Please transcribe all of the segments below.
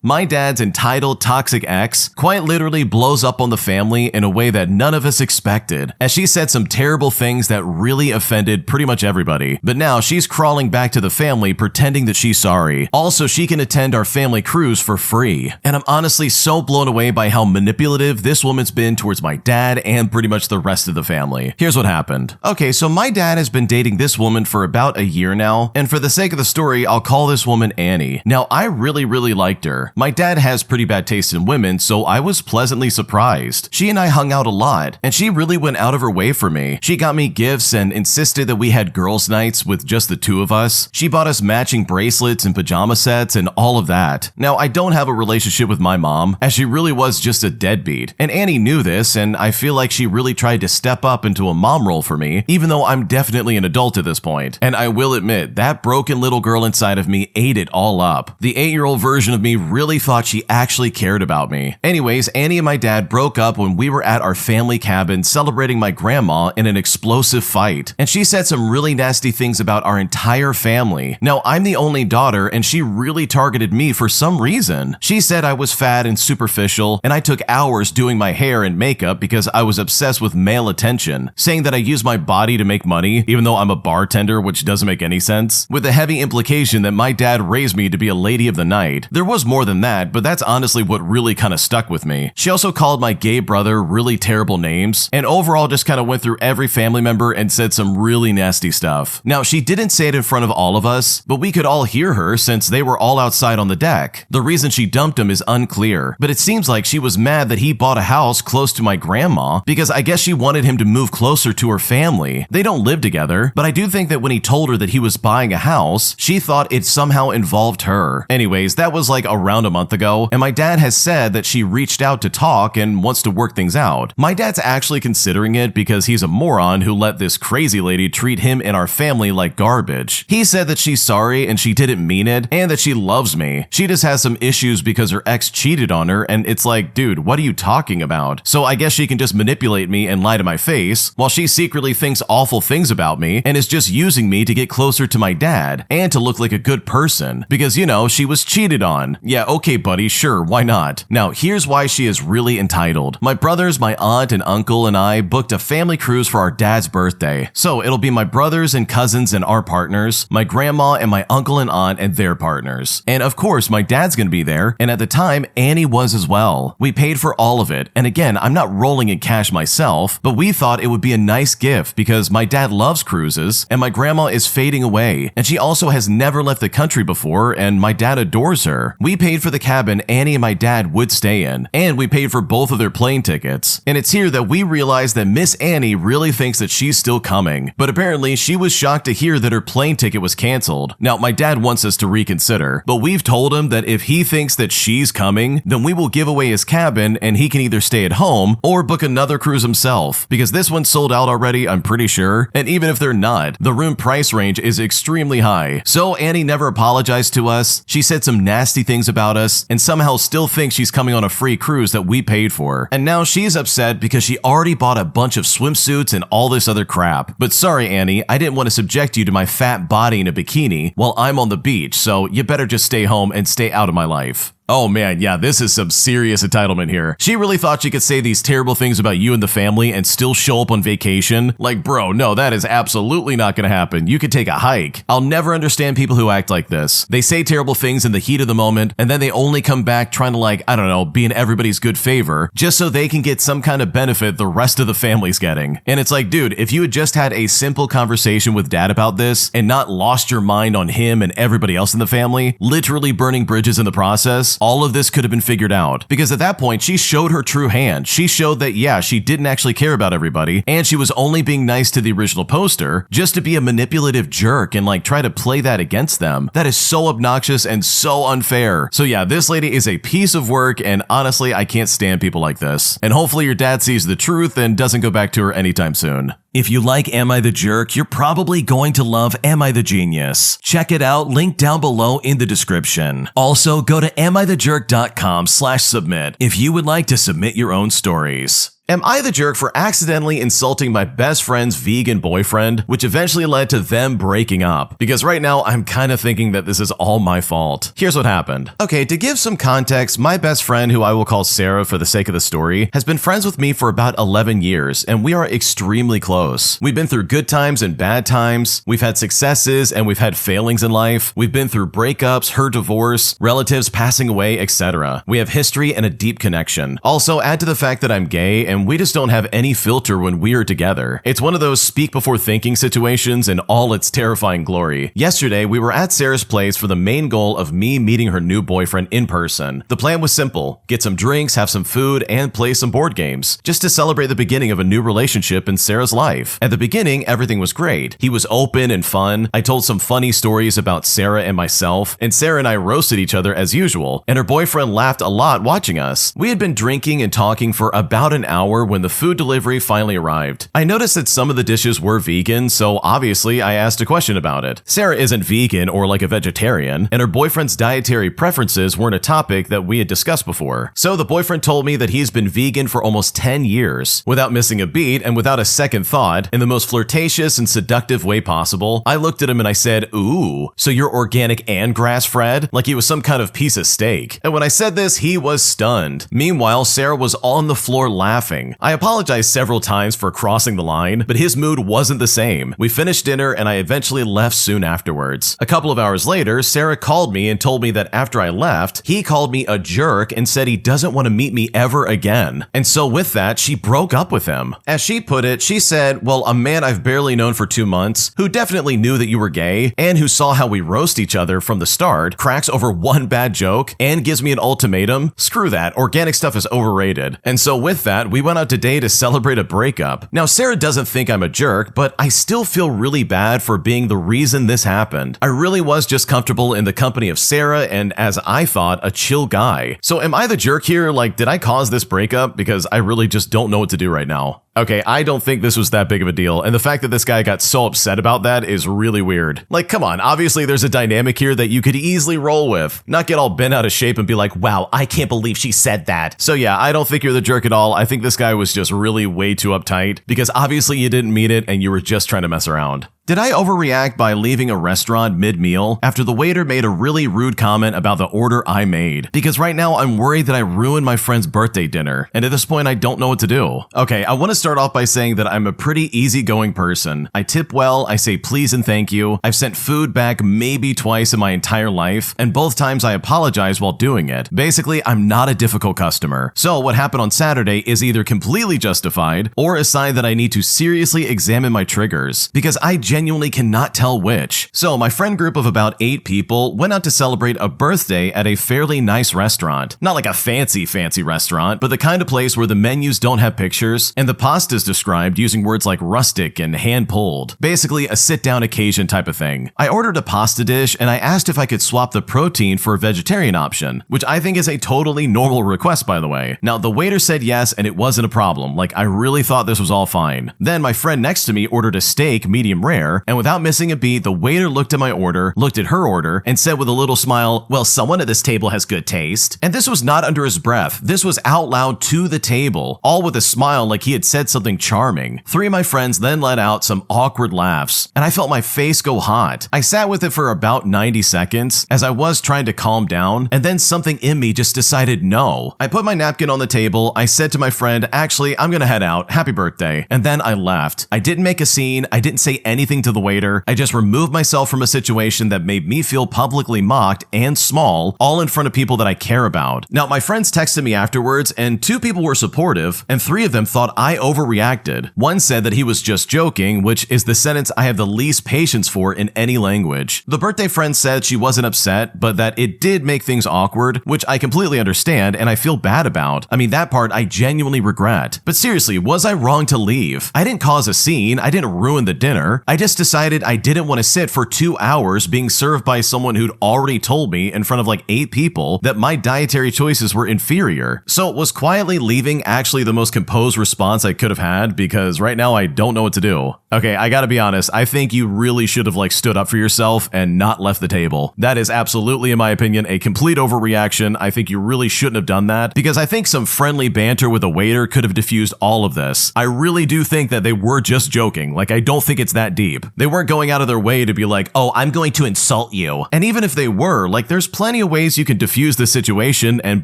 My dad's entitled toxic ex quite literally blows up on the family in a way that none of us expected, as she said some terrible things that really offended pretty much everybody. But now she's crawling back to the family pretending that she's sorry. Also, she can attend our family cruise for free. And I'm honestly so blown away by how manipulative this woman's been towards my dad and pretty much the rest of the family. Here's what happened. Okay, so my dad has been dating this woman for about a year now, and for the sake of the story, I'll call this woman Annie. Now, I really liked her. My dad has pretty bad taste in women, so I was pleasantly surprised. She and I hung out a lot, and she really went out of her way for me. She got me gifts and insisted that we had girls' nights with just the two of us. She bought us matching bracelets and pajama sets and all of that. Now, I don't have a relationship with my mom, as she really was just a deadbeat. And Annie knew this, and I feel like she really tried to step up into a mom role for me, even though I'm definitely an adult at this point. And I will admit, that broken little girl inside of me ate it all up. The 8-year-old version of me really thought she actually cared about me. Anyways, Annie and my dad broke up when we were at our family cabin celebrating my grandma in an explosive fight, and she said some really nasty things about our entire family. Now, I'm the only daughter, and she really targeted me for some reason. She said I was fat and superficial, and I took hours doing my hair and makeup because I was obsessed with male attention, saying that I use my body to make money, even though I'm a bartender, which doesn't make any sense, with the heavy implication that my dad raised me to be a lady of the night. There was more than that, but that's honestly what really kind of stuck with me. She also called my gay brother really terrible names, and overall just kind of went through every family member and said some really nasty stuff. Now, she didn't say it in front of all of us, but we could all hear her since they were all outside on the deck. The reason she dumped him is unclear, but it seems like she was mad that he bought a house close to my grandma because I guess she wanted him to move closer to her family. They don't live together, but I do think that when he told her that he was buying a house, she thought it somehow involved her. Anyways, that was like around a month ago, and my dad has said that she reached out to talk and wants to work things out. My dad's actually considering it because he's a moron who let this crazy lady treat him and our family like garbage. He said that she's sorry and she didn't mean it, and that she loves me. She just has some issues because her ex cheated on her, and it's like, dude, what are you talking about? So I guess she can just manipulate me and lie to my face, while she secretly thinks awful things about me and is just using me to get closer to my dad and to look like a good person because, you know, she was cheated on. Yeah, okay, buddy, sure, why not? Now, here's why she is really entitled. My brothers, my aunt and uncle and I booked a family cruise for our dad's birthday. So it'll be my brothers and cousins and our partners, my grandma and my uncle and aunt and their partners. And of course, my dad's gonna be there, and at the time, Annie was as well. We paid for all of it, and again, I'm not rolling in cash myself, but we thought it would be a nice gift because my dad loves cruises, and my grandma is fading away, and she also has never left the country before, and my dad adores her. We paid for the cabin Annie and my dad would stay in, and we paid for both of their plane tickets. And it's here that we realize that Miss Annie really thinks that she's still coming, but apparently she was shocked to hear that her plane ticket was canceled. Now, my dad wants us to reconsider, but we've told him that if he thinks that she's coming, then we will give away his cabin and he can either stay at home or book another cruise himself, because this one's sold out already, I'm pretty sure, and even if they're not, the room price range is extremely high. So Annie never apologized to us, she said some nasty things about us, and somehow still thinks she's coming on a free cruise that we paid for. And now she's upset because she already bought a bunch of swimsuits and all this other crap. But sorry, Annie, I didn't want to subject you to my fat body in a bikini while I'm on the beach, so you better just stay home and stay out of my life. Oh man, yeah, this is some serious entitlement here. She really thought she could say these terrible things about you and the family and still show up on vacation? Like, bro, no, that is absolutely not gonna happen. You could take a hike. I'll never understand people who act like this. They say terrible things in the heat of the moment, and then they only come back trying to, like, I don't know, be in everybody's good favor, just so they can get some kind of benefit the rest of the family's getting. And it's like, dude, if you had just had a simple conversation with dad about this and not lost your mind on him and everybody else in the family, literally burning bridges in the process, all of this could have been figured out. Because at that point, she showed her true hand. She showed that, yeah, she didn't actually care about everybody, and she was only being nice to the original poster just to be a manipulative jerk and like try to play that against them. That is so obnoxious and so unfair. So yeah, this lady is a piece of work, and honestly, I can't stand people like this. And hopefully your dad sees the truth and doesn't go back to her anytime soon. If you like Am I the Jerk, you're probably going to love Am I the Genius. Check it out, link down below in the description. Also, go to amithejerk.com/submit if you would like to submit your own stories. Am I the jerk for accidentally insulting my best friend's vegan boyfriend, which eventually led to them breaking up? Because right now I'm kind of thinking that this is all my fault. Here's what happened. Okay, to give some context, my best friend, who I will call Sarah for the sake of the story, has been friends with me for about 11 years, and we are extremely close. We've been through good times and bad times. We've had successes and we've had failings in life. We've been through breakups, her divorce, relatives passing away, etc. We have history and a deep connection. Also, add to the fact that I'm gay and we just don't have any filter when we are together. It's one of those speak before thinking situations in all its terrifying glory. Yesterday, we were at Sarah's place for the main goal of me meeting her new boyfriend in person. The plan was simple: get some drinks, have some food, and play some board games, just to celebrate the beginning of a new relationship in Sarah's life. At the beginning, everything was great. He was open and fun. I told some funny stories about Sarah and myself, and Sarah and I roasted each other as usual, and her boyfriend laughed a lot watching us. We had been drinking and talking for about an hour when the food delivery finally arrived. I noticed that some of the dishes were vegan, so obviously I asked a question about it. Sarah isn't vegan or like a vegetarian, and her boyfriend's dietary preferences weren't a topic that we had discussed before. So the boyfriend told me that he's been vegan for almost 10 years. Without missing a beat and without a second thought, in the most flirtatious and seductive way possible, I looked at him and I said, "Ooh, so you're organic and grass-fed?" Like he was some kind of piece of steak. And when I said this, he was stunned. Meanwhile, Sarah was on the floor laughing. I apologized several times for crossing the line, but his mood wasn't the same. We finished dinner and I eventually left soon afterwards. A couple of hours later, Sarah called me and told me that after I left, he called me a jerk and said he doesn't want to meet me ever again. And so with that, she broke up with him. As she put it, she said, "Well, a man I've barely known for 2 months, who definitely knew that you were gay, and who saw how we roast each other from the start, cracks over one bad joke, and gives me an ultimatum? Screw that, organic stuff is overrated." And so with that, we went out today to celebrate a breakup. Now, Sarah doesn't think I'm a jerk, but I still feel really bad for being the reason this happened. I really was just comfortable in the company of Sarah and, as I thought, a chill guy. So am I the jerk here? Like, did I cause this breakup? Because I really just don't know what to do right now. Okay, I don't think this was that big of a deal, and the fact that this guy got so upset about that is really weird. Like, come on, obviously there's a dynamic here that you could easily roll with, not get all bent out of shape and be like, "Wow, I can't believe she said that." So yeah, I don't think you're the jerk at all. I think this guy was just really way too uptight, because obviously you didn't mean it and you were just trying to mess around. Did I overreact by leaving a restaurant mid-meal after the waiter made a really rude comment about the order I made? Because right now I'm worried that I ruined my friend's birthday dinner, and at this point I don't know what to do. Okay, I want to start off by saying that I'm a pretty easygoing person. I tip well, I say please and thank you. I've sent food back maybe twice in my entire life, and both times I apologize while doing it. Basically, I'm not a difficult customer. So what happened on Saturday is either completely justified or a sign that I need to seriously examine my triggers, because I genuinely cannot tell which. So my friend group of about 8 people went out to celebrate a birthday at a fairly nice restaurant. Not like a fancy restaurant, but the kind of place where the menus don't have pictures and the pasta is described using words like rustic and hand-pulled. Basically a sit-down occasion type of thing. I ordered a pasta dish and I asked if I could swap the protein for a vegetarian option, which I think is a totally normal request, by the way. Now the waiter said yes and it wasn't a problem. Like, I really thought this was all fine. Then my friend next to me ordered a steak medium rare, and without missing a beat, the waiter looked at my order, looked at her order, and said with a little smile, "Well, someone at this table has good taste." And this was not under his breath. This was out loud to the table, all with a smile like he had said something charming. 3 of my friends then let out some awkward laughs, and I felt my face go hot. I sat with it for about 90 seconds as I was trying to calm down, and then something in me just decided no. I put my napkin on the table, I said to my friend, "Actually, I'm gonna head out, happy birthday," and then I left. I didn't make a scene, I didn't say anything to the waiter, I just removed myself from a situation that made me feel publicly mocked and small, all in front of people that I care about. Now, my friends texted me afterwards, and 2 people were supportive, and 3 of them thought I overreacted. One said that he was just joking, which is the sentence I have the least patience for in any language. The birthday friend said she wasn't upset, but that it did make things awkward, which I completely understand and I feel bad about. I mean, that part I genuinely regret. But seriously, was I wrong to leave? I didn't cause a scene, I didn't ruin the dinner, I just decided I didn't want to sit for 2 hours being served by someone who'd already told me in front of like 8 people that my dietary choices were inferior. So was quietly leaving actually the most composed response I could have had, because right now I don't know what to do. Okay, I gotta be honest, I think you really should have like stood up for yourself and not left the table. That is absolutely, in my opinion, a complete overreaction. I think you really shouldn't have done that, because I think some friendly banter with a waiter could have diffused all of this. I really do think that they were just joking. Like, I don't think it's that deep. They weren't going out of their way to be like, oh, I'm going to insult you. And even if they were, like, there's plenty of ways you can diffuse the situation and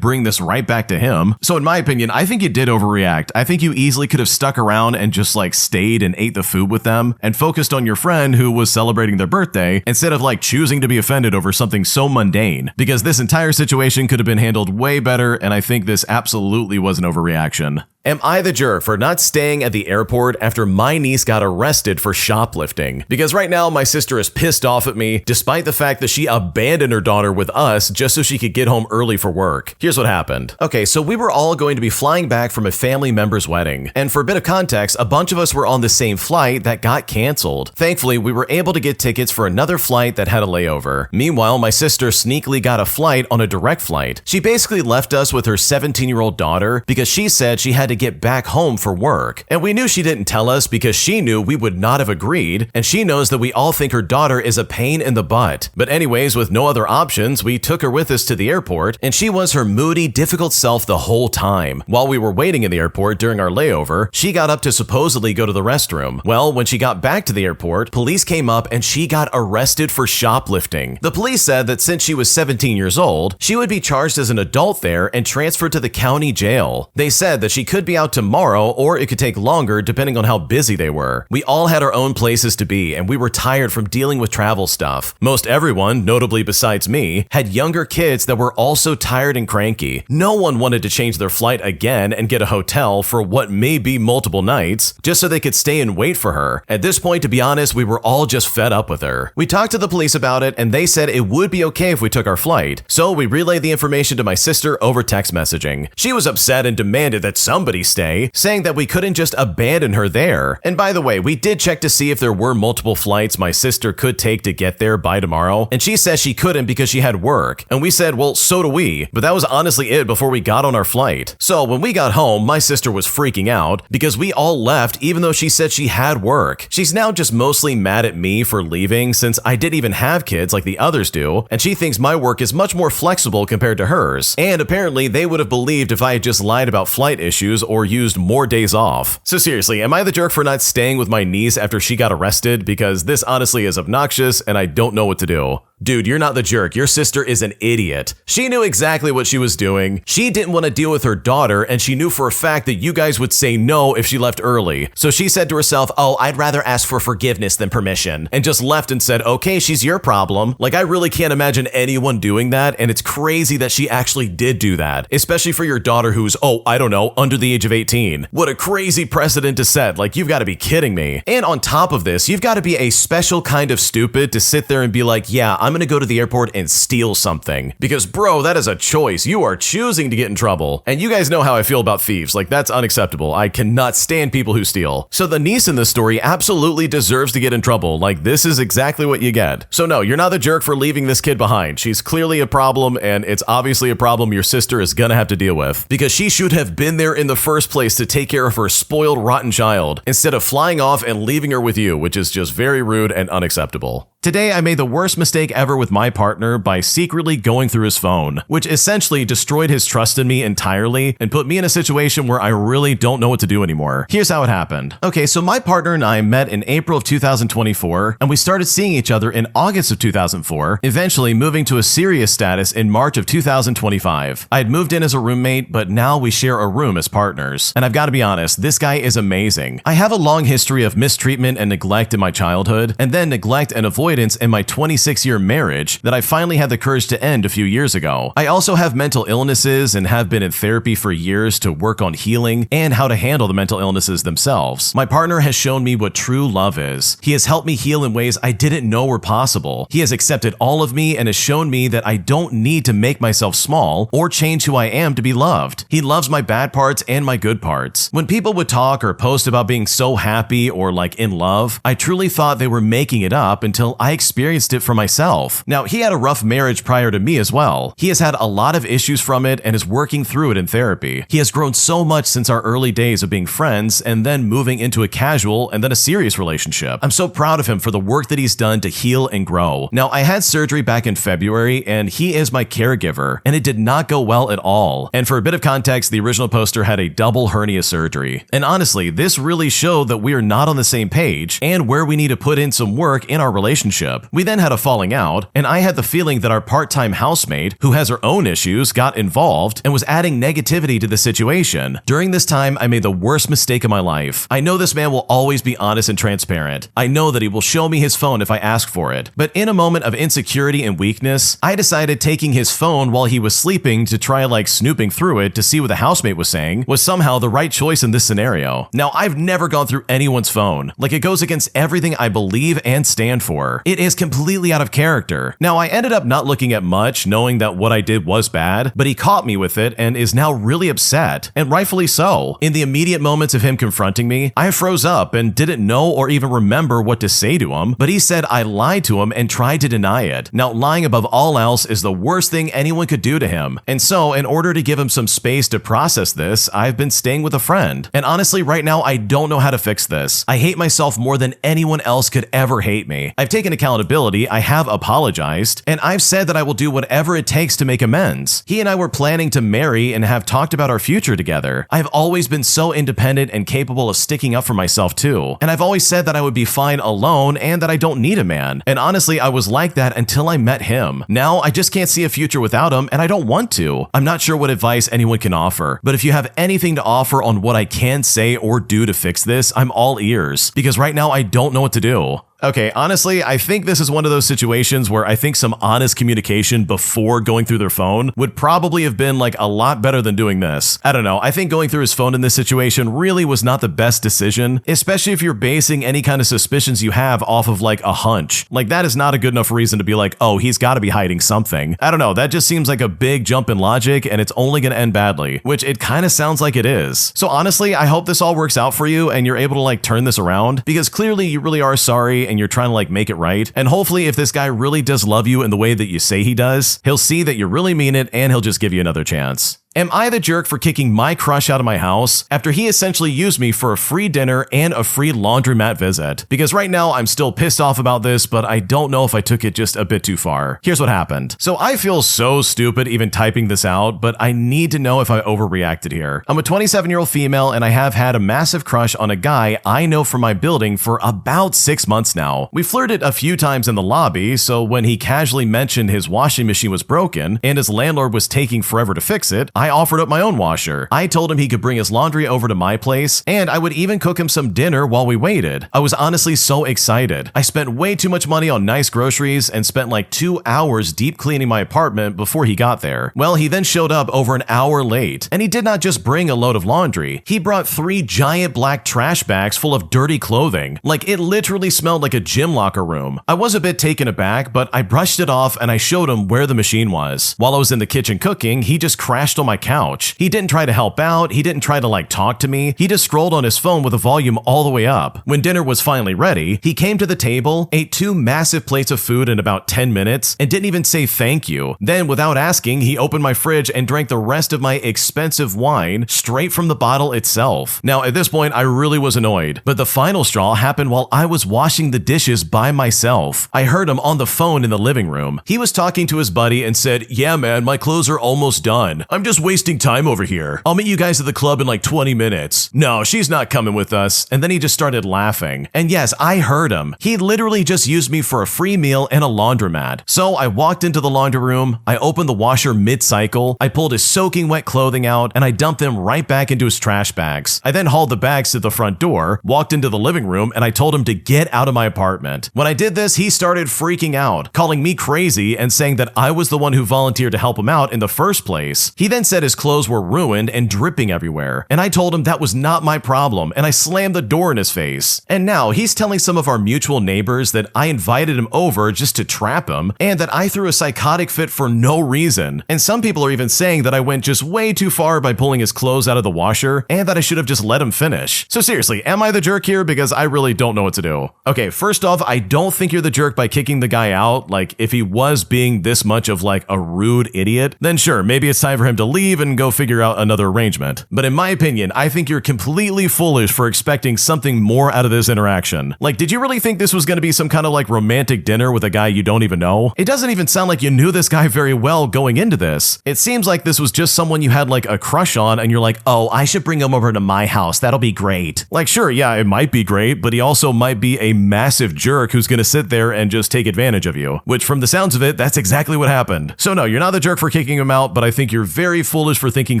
bring this right back to him. So in my opinion, I think you did overreact. I think you easily could have stuck around and just like stayed and ate the food with them and focused on your friend who was celebrating their birthday instead of like choosing to be offended over something so mundane, because this entire situation could have been handled way better, and I think this absolutely was an overreaction. Am I the jerk for not staying at the airport after my niece got arrested for shoplifting? Because right now my sister is pissed off at me despite the fact that she abandoned her daughter with us just so she could get home early for work. Here's what happened. Okay, so we were all going to be flying back from a family member's wedding. And for a bit of context, a bunch of us were on the same flight that got canceled. Thankfully, we were able to get tickets for another flight that had a layover. Meanwhile, my sister sneakily got a flight on a direct flight. She basically left us with her 17-year-old daughter because she said she had to get back home for work. And we knew she didn't tell us because she knew we would not have agreed, and she knows that we all think her daughter is a pain in the butt. But anyways, with no other options, we took her with us to the airport, and she was her moody, difficult self the whole time. While we were waiting in the airport during our layover, she got up to supposedly go to the restroom. Well, when she got back to the airport, police came up and she got arrested for shoplifting. The police said that since she was 17 years old, she would be charged as an adult there and transferred to the county jail. They said that she could be out tomorrow, or it could take longer depending on how busy they were. We all had our own places to be, and we were tired from dealing with travel stuff. Most everyone, notably besides me, had younger kids that were also tired and cranky. No one wanted to change their flight again and get a hotel for what may be multiple nights, just so they could stay and wait for her. At this point, to be honest, we were all just fed up with her. We talked to the police about it, and they said it would be okay if we took our flight. So we relayed the information to my sister over text messaging. She was upset and demanded that somebody stay, saying that we couldn't just abandon her there. And by the way, we did check to see if there were multiple flights my sister could take to get there by tomorrow, and she says she couldn't because she had work. And we said, well, so do we, but that was honestly it before we got on our flight. So when we got home, my sister was freaking out because we all left even though she said she had work. She's now just mostly mad at me for leaving since I didn't even have kids like the others do, and she thinks my work is much more flexible compared to hers. And apparently they would have believed if I had just lied about flight issues or used more days off. So seriously, am I the jerk for not staying with my niece after she got arrested? Because this honestly is obnoxious and I don't know what to do. Dude, you're not the jerk. Your sister is an idiot. She knew exactly what she was doing. She didn't want to deal with her daughter, and she knew for a fact that you guys would say no if she left early. So she said to herself, oh, I'd rather ask for forgiveness than permission, and just left and said, okay, she's your problem. Like, I really can't imagine anyone doing that, and it's crazy that she actually did do that, especially for your daughter who's, oh, I don't know, under the age of 18. What a crazy precedent to set. Like, you've got to be kidding me. And on top of this, you've got to be a special kind of stupid to sit there and be like, yeah, I'm gonna go to the airport and steal something. Because bro, that is a choice. You are choosing to get in trouble. And you guys know how I feel about thieves. Like, that's unacceptable. I cannot stand people who steal. So the niece in this story absolutely deserves to get in trouble. Like, this is exactly what you get. So no, you're not the jerk for leaving this kid behind. She's clearly a problem, and it's obviously a problem your sister is gonna have to deal with. Because she should have been there in the first place to take care of her spoiled, rotten child, instead of flying off and leaving her with you, which is just very rude and unacceptable. Today, I made the worst mistake ever with my partner by secretly going through his phone, which essentially destroyed his trust in me entirely and put me in a situation where I really don't know what to do anymore. Here's how it happened. Okay, so my partner and I met in April of 2024, and we started seeing each other in August of 2004, eventually moving to a serious status in March of 2025. I had moved in as a roommate, but now we share a room as partners. And I've got to be honest, this guy is amazing. I have a long history of mistreatment and neglect in my childhood, and then neglect and avoidance avoidance in my 26-year marriage that I finally had the courage to end a few years ago. I also have mental illnesses and have been in therapy for years to work on healing and how to handle the mental illnesses themselves. My partner has shown me what true love is. He has helped me heal in ways I didn't know were possible. He has accepted all of me and has shown me that I don't need to make myself small or change who I am to be loved. He loves my bad parts and my good parts. When people would talk or post about being so happy or like in love, I truly thought they were making it up until I experienced it for myself. Now, he had a rough marriage prior to me as well. He has had a lot of issues from it and is working through it in therapy. He has grown so much since our early days of being friends and then moving into a casual and then a serious relationship. I'm so proud of him for the work that he's done to heal and grow. Now, I had surgery back in February and he is my caregiver, and it did not go well at all. And for a bit of context, the original poster had a double hernia surgery. And honestly, this really showed that we are not on the same page and where we need to put in some work in our relationship. We then had a falling out, and I had the feeling that our part-time housemate, who has her own issues, got involved and was adding negativity to the situation. During this time, I made the worst mistake of my life. I know this man will always be honest and transparent. I know that he will show me his phone if I ask for it. But in a moment of insecurity and weakness, I decided taking his phone while he was sleeping to try like snooping through it to see what the housemate was saying was somehow the right choice in this scenario. Now, I've never gone through anyone's phone. Like, it goes against everything I believe and stand for. It is completely out of character. Now, I ended up not looking at much, knowing that what I did was bad, but he caught me with it and is now really upset, and rightfully so. In the immediate moments of him confronting me, I froze up and didn't know or even remember what to say to him, but he said I lied to him and tried to deny it. Now, lying above all else is the worst thing anyone could do to him. And so, in order to give him some space to process this, I've been staying with a friend. And honestly, right now, I don't know how to fix this. I hate myself more than anyone else could ever hate me. I've taken accountability, I have apologized, and I've said that I will do whatever it takes to make amends. He and I were planning to marry and have talked about our future together. I've always been so independent and capable of sticking up for myself too. And I've always said that I would be fine alone and that I don't need a man. And honestly, I was like that until I met him. Now, I just can't see a future without him, and I don't want to. I'm not sure what advice anyone can offer, but if you have anything to offer on what I can say or do to fix this, I'm all ears, because right now I don't know what to do. Okay, honestly, I think this is one of those situations where I think some honest communication before going through their phone would probably have been like a lot better than doing this. I don't know, I think going through his phone in this situation really was not the best decision, especially if you're basing any kind of suspicions you have off of like a hunch. Like, that is not a good enough reason to be like, oh, he's got to be hiding something. I don't know, that just seems like a big jump in logic and it's only going to end badly, which it kind of sounds like it is. So honestly, I hope this all works out for you and you're able to like turn this around, because clearly you really are sorry and you're trying to like make it right. And hopefully if this guy really does love you in the way that you say he does, he'll see that you really mean it and he'll just give you another chance. Am I the jerk for kicking my crush out of my house after he essentially used me for a free dinner and a free laundromat visit? Because right now I'm still pissed off about this, but I don't know if I took it just a bit too far. Here's what happened. So I feel so stupid even typing this out, but I need to know if I overreacted here. I'm a 27-year-old female and I have had a massive crush on a guy I know from my building for about 6 months now. We flirted a few times in the lobby, so when he casually mentioned his washing machine was broken and his landlord was taking forever to fix it, I offered up my own washer. I told him he could bring his laundry over to my place, and I would even cook him some dinner while we waited. I was honestly so excited. I spent way too much money on nice groceries and spent like 2 hours deep cleaning my apartment before he got there. Well, he then showed up over an hour late, and he did not just bring a load of laundry. He brought 3 giant black trash bags full of dirty clothing. Like, it literally smelled like a gym locker room. I was a bit taken aback, but I brushed it off and I showed him where the machine was. While I was in the kitchen cooking, he just crashed on my couch. He didn't try to help out. He didn't try to like talk to me. He just scrolled on his phone with the volume all the way up. When dinner was finally ready, he came to the table, ate 2 massive plates of food in about 10 minutes, and didn't even say thank you. Then, without asking, he opened my fridge and drank the rest of my expensive wine straight from the bottle itself. Now, at this point, I really was annoyed, but the final straw happened while I was washing the dishes by myself. I heard him on the phone in the living room. He was talking to his buddy and said, "Yeah, man, my clothes are almost done. I'm just wasting time over here. I'll meet you guys at the club in like 20 minutes. No, she's not coming with us. And then he just started laughing. And yes, I heard him. He literally just used me for a free meal and a laundromat. So I walked into the laundry room, I opened the washer mid-cycle, I pulled his soaking wet clothing out, and I dumped them right back into his trash bags. I then hauled the bags to the front door, walked into the living room, and I told him to get out of my apartment. When I did this, he started freaking out, calling me crazy and saying that I was the one who volunteered to help him out in the first place. He then said his clothes were ruined and dripping everywhere, and I told him that was not my problem, and I slammed the door in his face. And now he's telling some of our mutual neighbors that I invited him over just to trap him, and that I threw a psychotic fit for no reason. And some people are even saying that I went just way too far by pulling his clothes out of the washer, and that I should have just let him finish. So seriously, am I the jerk here? Because I really don't know what to do. Okay, first off, I don't think you're the jerk by kicking the guy out. Like, if he was being this much of like a rude idiot, then sure, maybe it's time for him to leave and go figure out another arrangement. But in my opinion, I think you're completely foolish for expecting something more out of this interaction. Like, did you really think this was going to be some kind of like romantic dinner with a guy you don't even know? It doesn't even sound like you knew this guy very well going into this. It seems like this was just someone you had like a crush on and you're like, oh, I should bring him over to my house. That'll be great. Like, sure, yeah, it might be great, but he also might be a massive jerk who's going to sit there and just take advantage of you, which from the sounds of it, that's exactly what happened. So no, you're not the jerk for kicking him out, but I think you're very foolish for thinking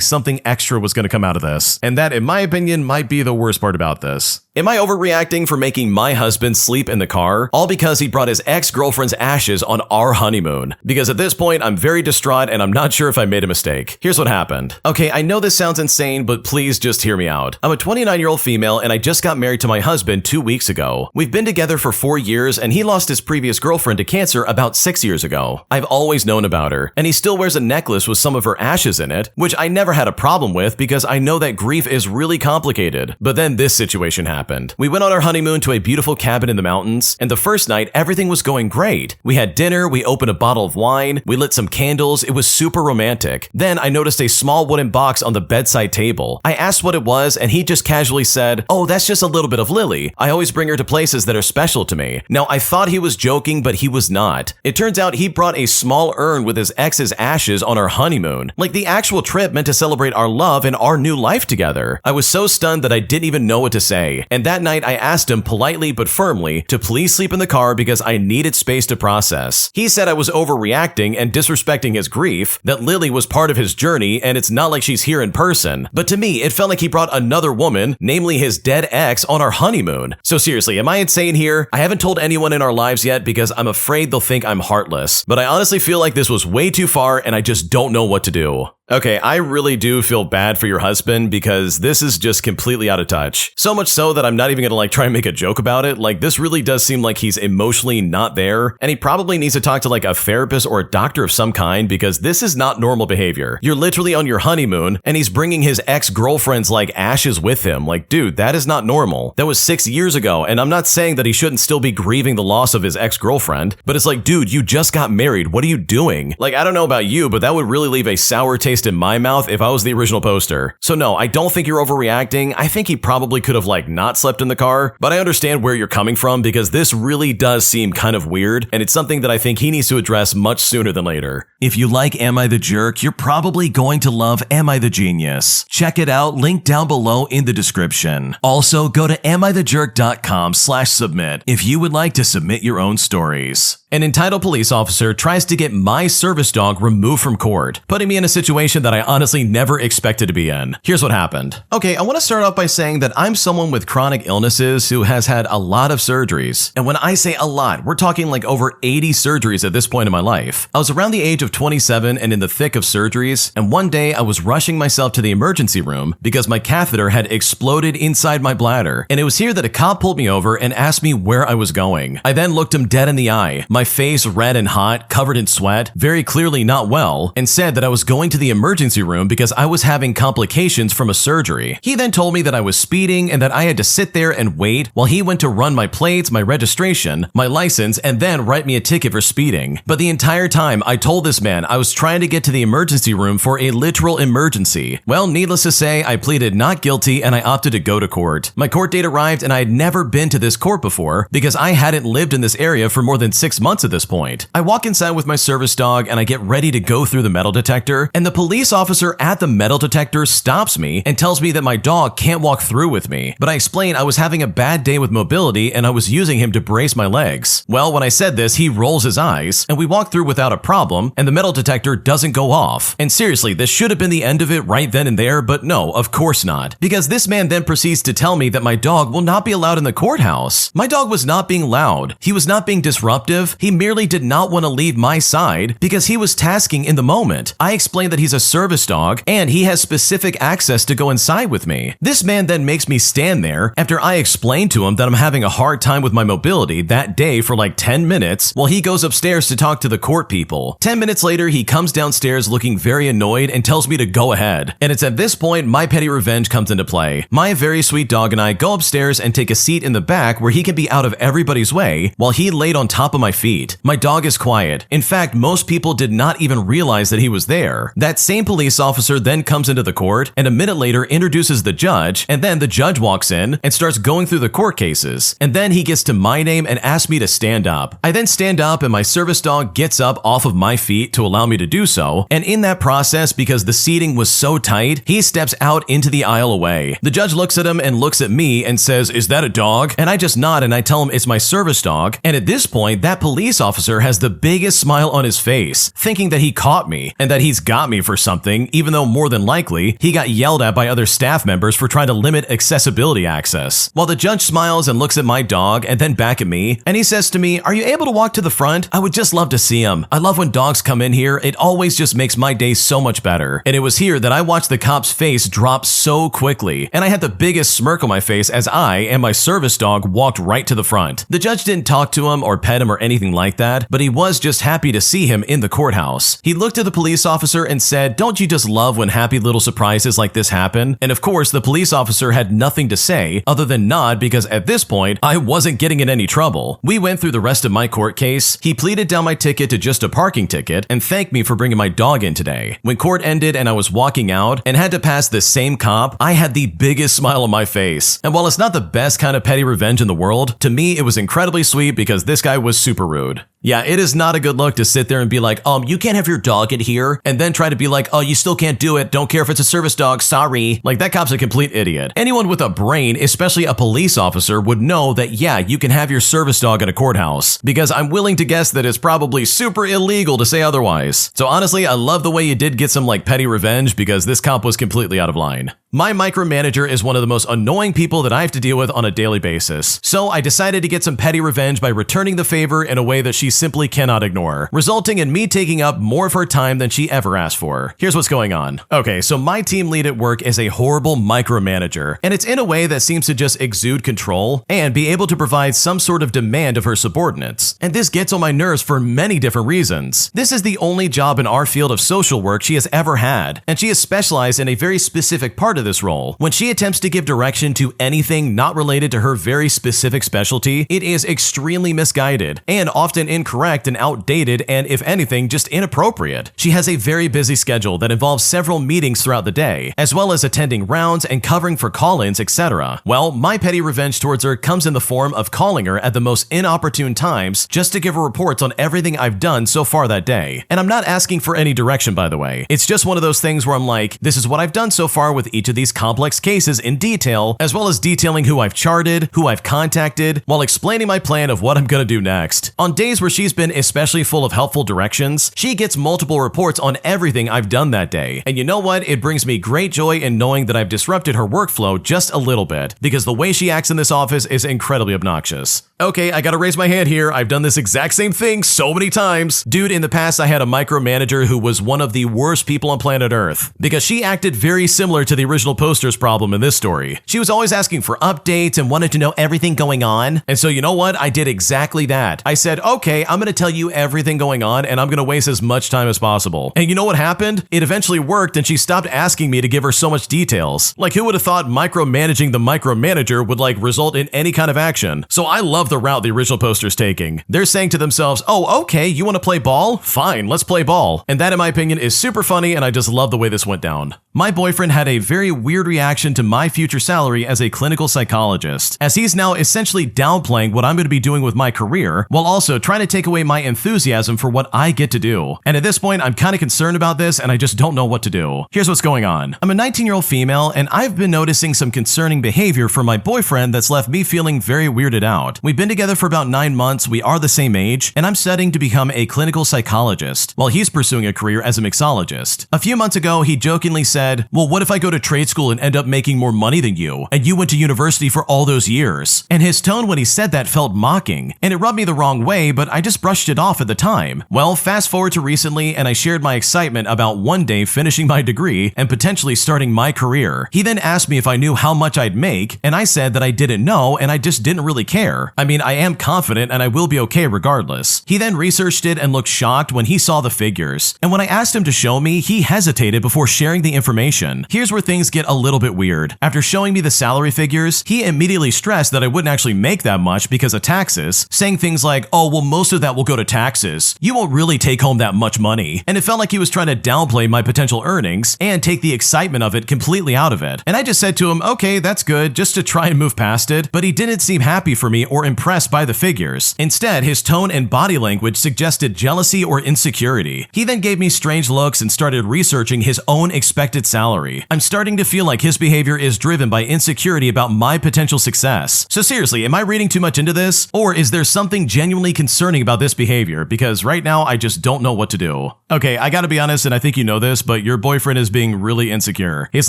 something extra was going to come out of this. And that, in my opinion, might be the worst part about this. Am I overreacting for making my husband sleep in the car? All because he brought his ex-girlfriend's ashes on our honeymoon. Because at this point, I'm very distraught and I'm not sure if I made a mistake. Here's what happened. Okay, I know this sounds insane, but please just hear me out. I'm a 29-year-old female and I just got married to my husband 2 weeks ago. We've been together for 4 years and he lost his previous girlfriend to cancer about 6 years ago. I've always known about her, and he still wears a necklace with some of her ashes in it, which I never had a problem with because I know that grief is really complicated. But then this situation happened. We went on our honeymoon to a beautiful cabin in the mountains, and the first night, everything was going great. We had dinner, we opened a bottle of wine, we lit some candles, it was super romantic. Then I noticed a small wooden box on the bedside table. I asked what it was, and he just casually said, oh, that's just a little bit of Lily. I always bring her to places that are special to me. Now, I thought he was joking, but he was not. It turns out he brought a small urn with his ex's ashes on our honeymoon. Like the actual trip meant to celebrate our love and our new life together. I was so stunned that I didn't even know what to say. And that night, I asked him politely but firmly to please sleep in the car because I needed space to process. He said I was overreacting and disrespecting his grief, that Lily was part of his journey and it's not like she's here in person. But to me, it felt like he brought another woman, namely his dead ex, on our honeymoon. So seriously, am I insane here? I haven't told anyone in our lives yet because I'm afraid they'll think I'm heartless. But I honestly feel like this was way too far and I just don't know what to do. Okay, I really do feel bad for your husband because this is just completely out of touch. So much so that I'm not even gonna try and make a joke about it. Like, this really does seem like he's emotionally not there, and he probably needs to talk to a therapist or a doctor of some kind because this is not normal behavior. You're literally on your honeymoon and he's bringing his ex-girlfriend's ashes with him. Like, dude, that is not normal. That was 6 years ago, and I'm not saying that he shouldn't still be grieving the loss of his ex-girlfriend, but it's like, dude, you just got married. What are you doing? Like, I don't know about you, but that would really leave a sour taste in my mouth if I was the original poster. So no, I don't think you're overreacting. I think he probably could have not slept in the car, but I understand where you're coming from because this really does seem kind of weird, and it's something that I think he needs to address much sooner than later. If you like Am I the Jerk, you're probably going to love Am I the Genius. Check it out, link down below in the description. Also, go to amithejerk.com/submit if you would like to submit your own stories. An entitled police officer tries to get my service dog removed from court, putting me in a situation that I honestly never expected to be in. Here's what happened. Okay, I want to start off by saying that I'm someone with chronic illnesses who has had a lot of surgeries. And when I say a lot, we're talking over 80 surgeries at this point in my life. I was around the age of 27 and in the thick of surgeries, and one day I was rushing myself to the emergency room because my catheter had exploded inside my bladder. And it was here that a cop pulled me over and asked me where I was going. I then looked him dead in the eye, my face red and hot, covered in sweat, very clearly not well, and said that I was going to the emergency room because I was having complications from a surgery. He then told me that I was speeding and that I had to sit there and wait while he went to run my plates, my registration, my license, and then write me a ticket for speeding. But the entire time I told this man I was trying to get to the emergency room for a literal emergency. Well, needless to say, I pleaded not guilty and I opted to go to court. My court date arrived and I had never been to this court before because I hadn't lived in this area for more than 6 months months at this point. I walk inside with my service dog and I get ready to go through the metal detector, and the police officer at the metal detector stops me and tells me that my dog can't walk through with me. But I explain I was having a bad day with mobility and I was using him to brace my legs. Well, when I said this, he rolls his eyes and we walk through without a problem, and the metal detector doesn't go off. And seriously, this should have been the end of it right then and there, but no, of course not. Because this man then proceeds to tell me that my dog will not be allowed in the courthouse. My dog was not being loud. He was not being disruptive. He merely did not want to leave my side because he was tasking in the moment. I explained that he's a service dog and he has specific access to go inside with me. This man then makes me stand there after I explain to him that I'm having a hard time with my mobility that day for like 10 minutes while he goes upstairs to talk to the court people. 10 minutes later, he comes downstairs looking very annoyed and tells me to go ahead. And it's at this point my petty revenge comes into play. My very sweet dog and I go upstairs and take a seat in the back where he can be out of everybody's way while he laid on top of my feet. My dog is quiet. In fact, most people did not even realize that he was there. That same police officer then comes into the court and a minute later introduces the judge, and then the judge walks in and starts going through the court cases. And then he gets to my name and asks me to stand up. I then stand up and my service dog gets up off of my feet to allow me to do so. And in that process, because the seating was so tight, he steps out into the aisle away. The judge looks at him and looks at me and says, "Is that a dog?" And I just nod and I tell him it's my service dog. And at this point, that police officer has the biggest smile on his face, thinking that he caught me and that he's got me for something, even though more than likely, he got yelled at by other staff members for trying to limit accessibility access. While the judge smiles and looks at my dog and then back at me, and he says to me, "Are you able to walk to the front? I would just love to see him. I love when dogs come in here. It always just makes my day so much better." And it was here that I watched the cop's face drop so quickly, and I had the biggest smirk on my face as I and my service dog walked right to the front. The judge didn't talk to him or pet him or anything like that, but he was just happy to see him in the courthouse. He looked at the police officer and said, "Don't you just love when happy little surprises like this happen?" And of course, the police officer had nothing to say other than nod, because at this point, I wasn't getting in any trouble. We went through the rest of my court case. He pleaded down my ticket to just a parking ticket and thanked me for bringing my dog in today. When court ended and I was walking out and had to pass the same cop, I had the biggest smile on my face. And while it's not the best kind of petty revenge in the world, to me it was incredibly sweet because this guy was super rude. Yeah, it is not a good look to sit there and be like, you can't have your dog in here, and then try to be like, "Oh, you still can't do it. Don't care if it's a service dog. Sorry." Like, that cop's a complete idiot. Anyone with a brain, especially a police officer, would know that, yeah, you can have your service dog in a courthouse, because I'm willing to guess that it's probably super illegal to say otherwise. So honestly, I love the way you did get some like petty revenge, because this cop was completely out of line. My micromanager is one of the most annoying people that I have to deal with on a daily basis. So I decided to get some petty revenge by returning the favor in a way that she simply cannot ignore, resulting in me taking up more of her time than she ever asked for. Here's what's going on. Okay, so my team lead at work is a horrible micromanager, and it's in a way that seems to just exude control and be able to provide some sort of demand of her subordinates. And this gets on my nerves for many different reasons. This is the only job in our field of social work she has ever had, and she is specialized in a very specific part of this role. When she attempts to give direction to anything not related to her very specific specialty, it is extremely misguided and often incorrect and outdated, and if anything, just inappropriate. She has a very busy schedule that involves several meetings throughout the day, as well as attending rounds and covering for call-ins, etc. Well, my petty revenge towards her comes in the form of calling her at the most inopportune times just to give her reports on everything I've done so far that day. And I'm not asking for any direction, by the way. It's just one of those things where I'm like, this is what I've done so far with each of these complex cases in detail, as well as detailing who I've charted, who I've contacted, while explaining my plan of what I'm gonna do next. On days where she's been especially full of helpful directions, she gets multiple reports on everything I've done that day. And you know what? It brings me great joy in knowing that I've disrupted her workflow just a little bit, because the way she acts in this office is incredibly obnoxious. Okay, I gotta raise my hand here. I've done this exact same thing so many times. Dude, in the past I had a micromanager who was one of the worst people on planet Earth, because she acted very similar to the original poster's problem in this story. She was always asking for updates and wanted to know everything going on. And so you know what? I did exactly that. I said, okay, I'm gonna tell you everything going on and I'm gonna waste as much time as possible. And you know what happened? It eventually worked and she stopped asking me to give her so much details. Like, who would have thought micromanaging the micromanager would like result in any kind of action? So I love the route the original poster's taking. They're saying to themselves, oh, okay, you wanna play ball? Fine, let's play ball. And that, in my opinion, is super funny, and I just love the way this went down. My boyfriend had a very weird reaction to my future salary as a clinical psychologist, as he's now essentially downplaying what I'm going to be doing with my career, while also trying to to take away my enthusiasm for what I get to do. And at this point, I'm kind of concerned about this and I just don't know what to do. Here's what's going on. I'm a 19-year-old female and I've been noticing some concerning behavior from my boyfriend that's left me feeling very weirded out. We've been together for about 9 months, we are the same age, and I'm studying to become a clinical psychologist while he's pursuing a career as a mixologist. A few months ago, he jokingly said, "Well, what if I go to trade school and end up making more money than you, and you went to university for all those years?" And his tone when he said that felt mocking, and it rubbed me the wrong way, but I just brushed it off at the time. Well, fast forward to recently, and I shared my excitement about one day finishing my degree and potentially starting my career. He then asked me if I knew how much I'd make, and I said that I didn't know and I just didn't really care. I mean, I am confident and I will be okay regardless. He then researched it and looked shocked when he saw the figures, and when I asked him to show me, he hesitated before sharing the information. Here's where things get a little bit weird. After showing me the salary figures, he immediately stressed that I wouldn't actually make that much because of taxes, saying things like, "Oh, well, most of that will go to taxes. You won't really take home that much money." And it felt like he was trying to downplay my potential earnings and take the excitement of it completely out of it. And I just said to him, "Okay, that's good," just to try and move past it, but he didn't seem happy for me or impressed by the figures. Instead, his tone and body language suggested jealousy or insecurity. He then gave me strange looks and started researching his own expected salary. I'm starting to feel like his behavior is driven by insecurity about my potential success. So seriously, am I reading too much into this? Or is there something genuinely concerning about this behavior? Because right now, I just don't know what to do. Okay, I gotta be honest, and I think you know this, but your boyfriend is being really insecure. He's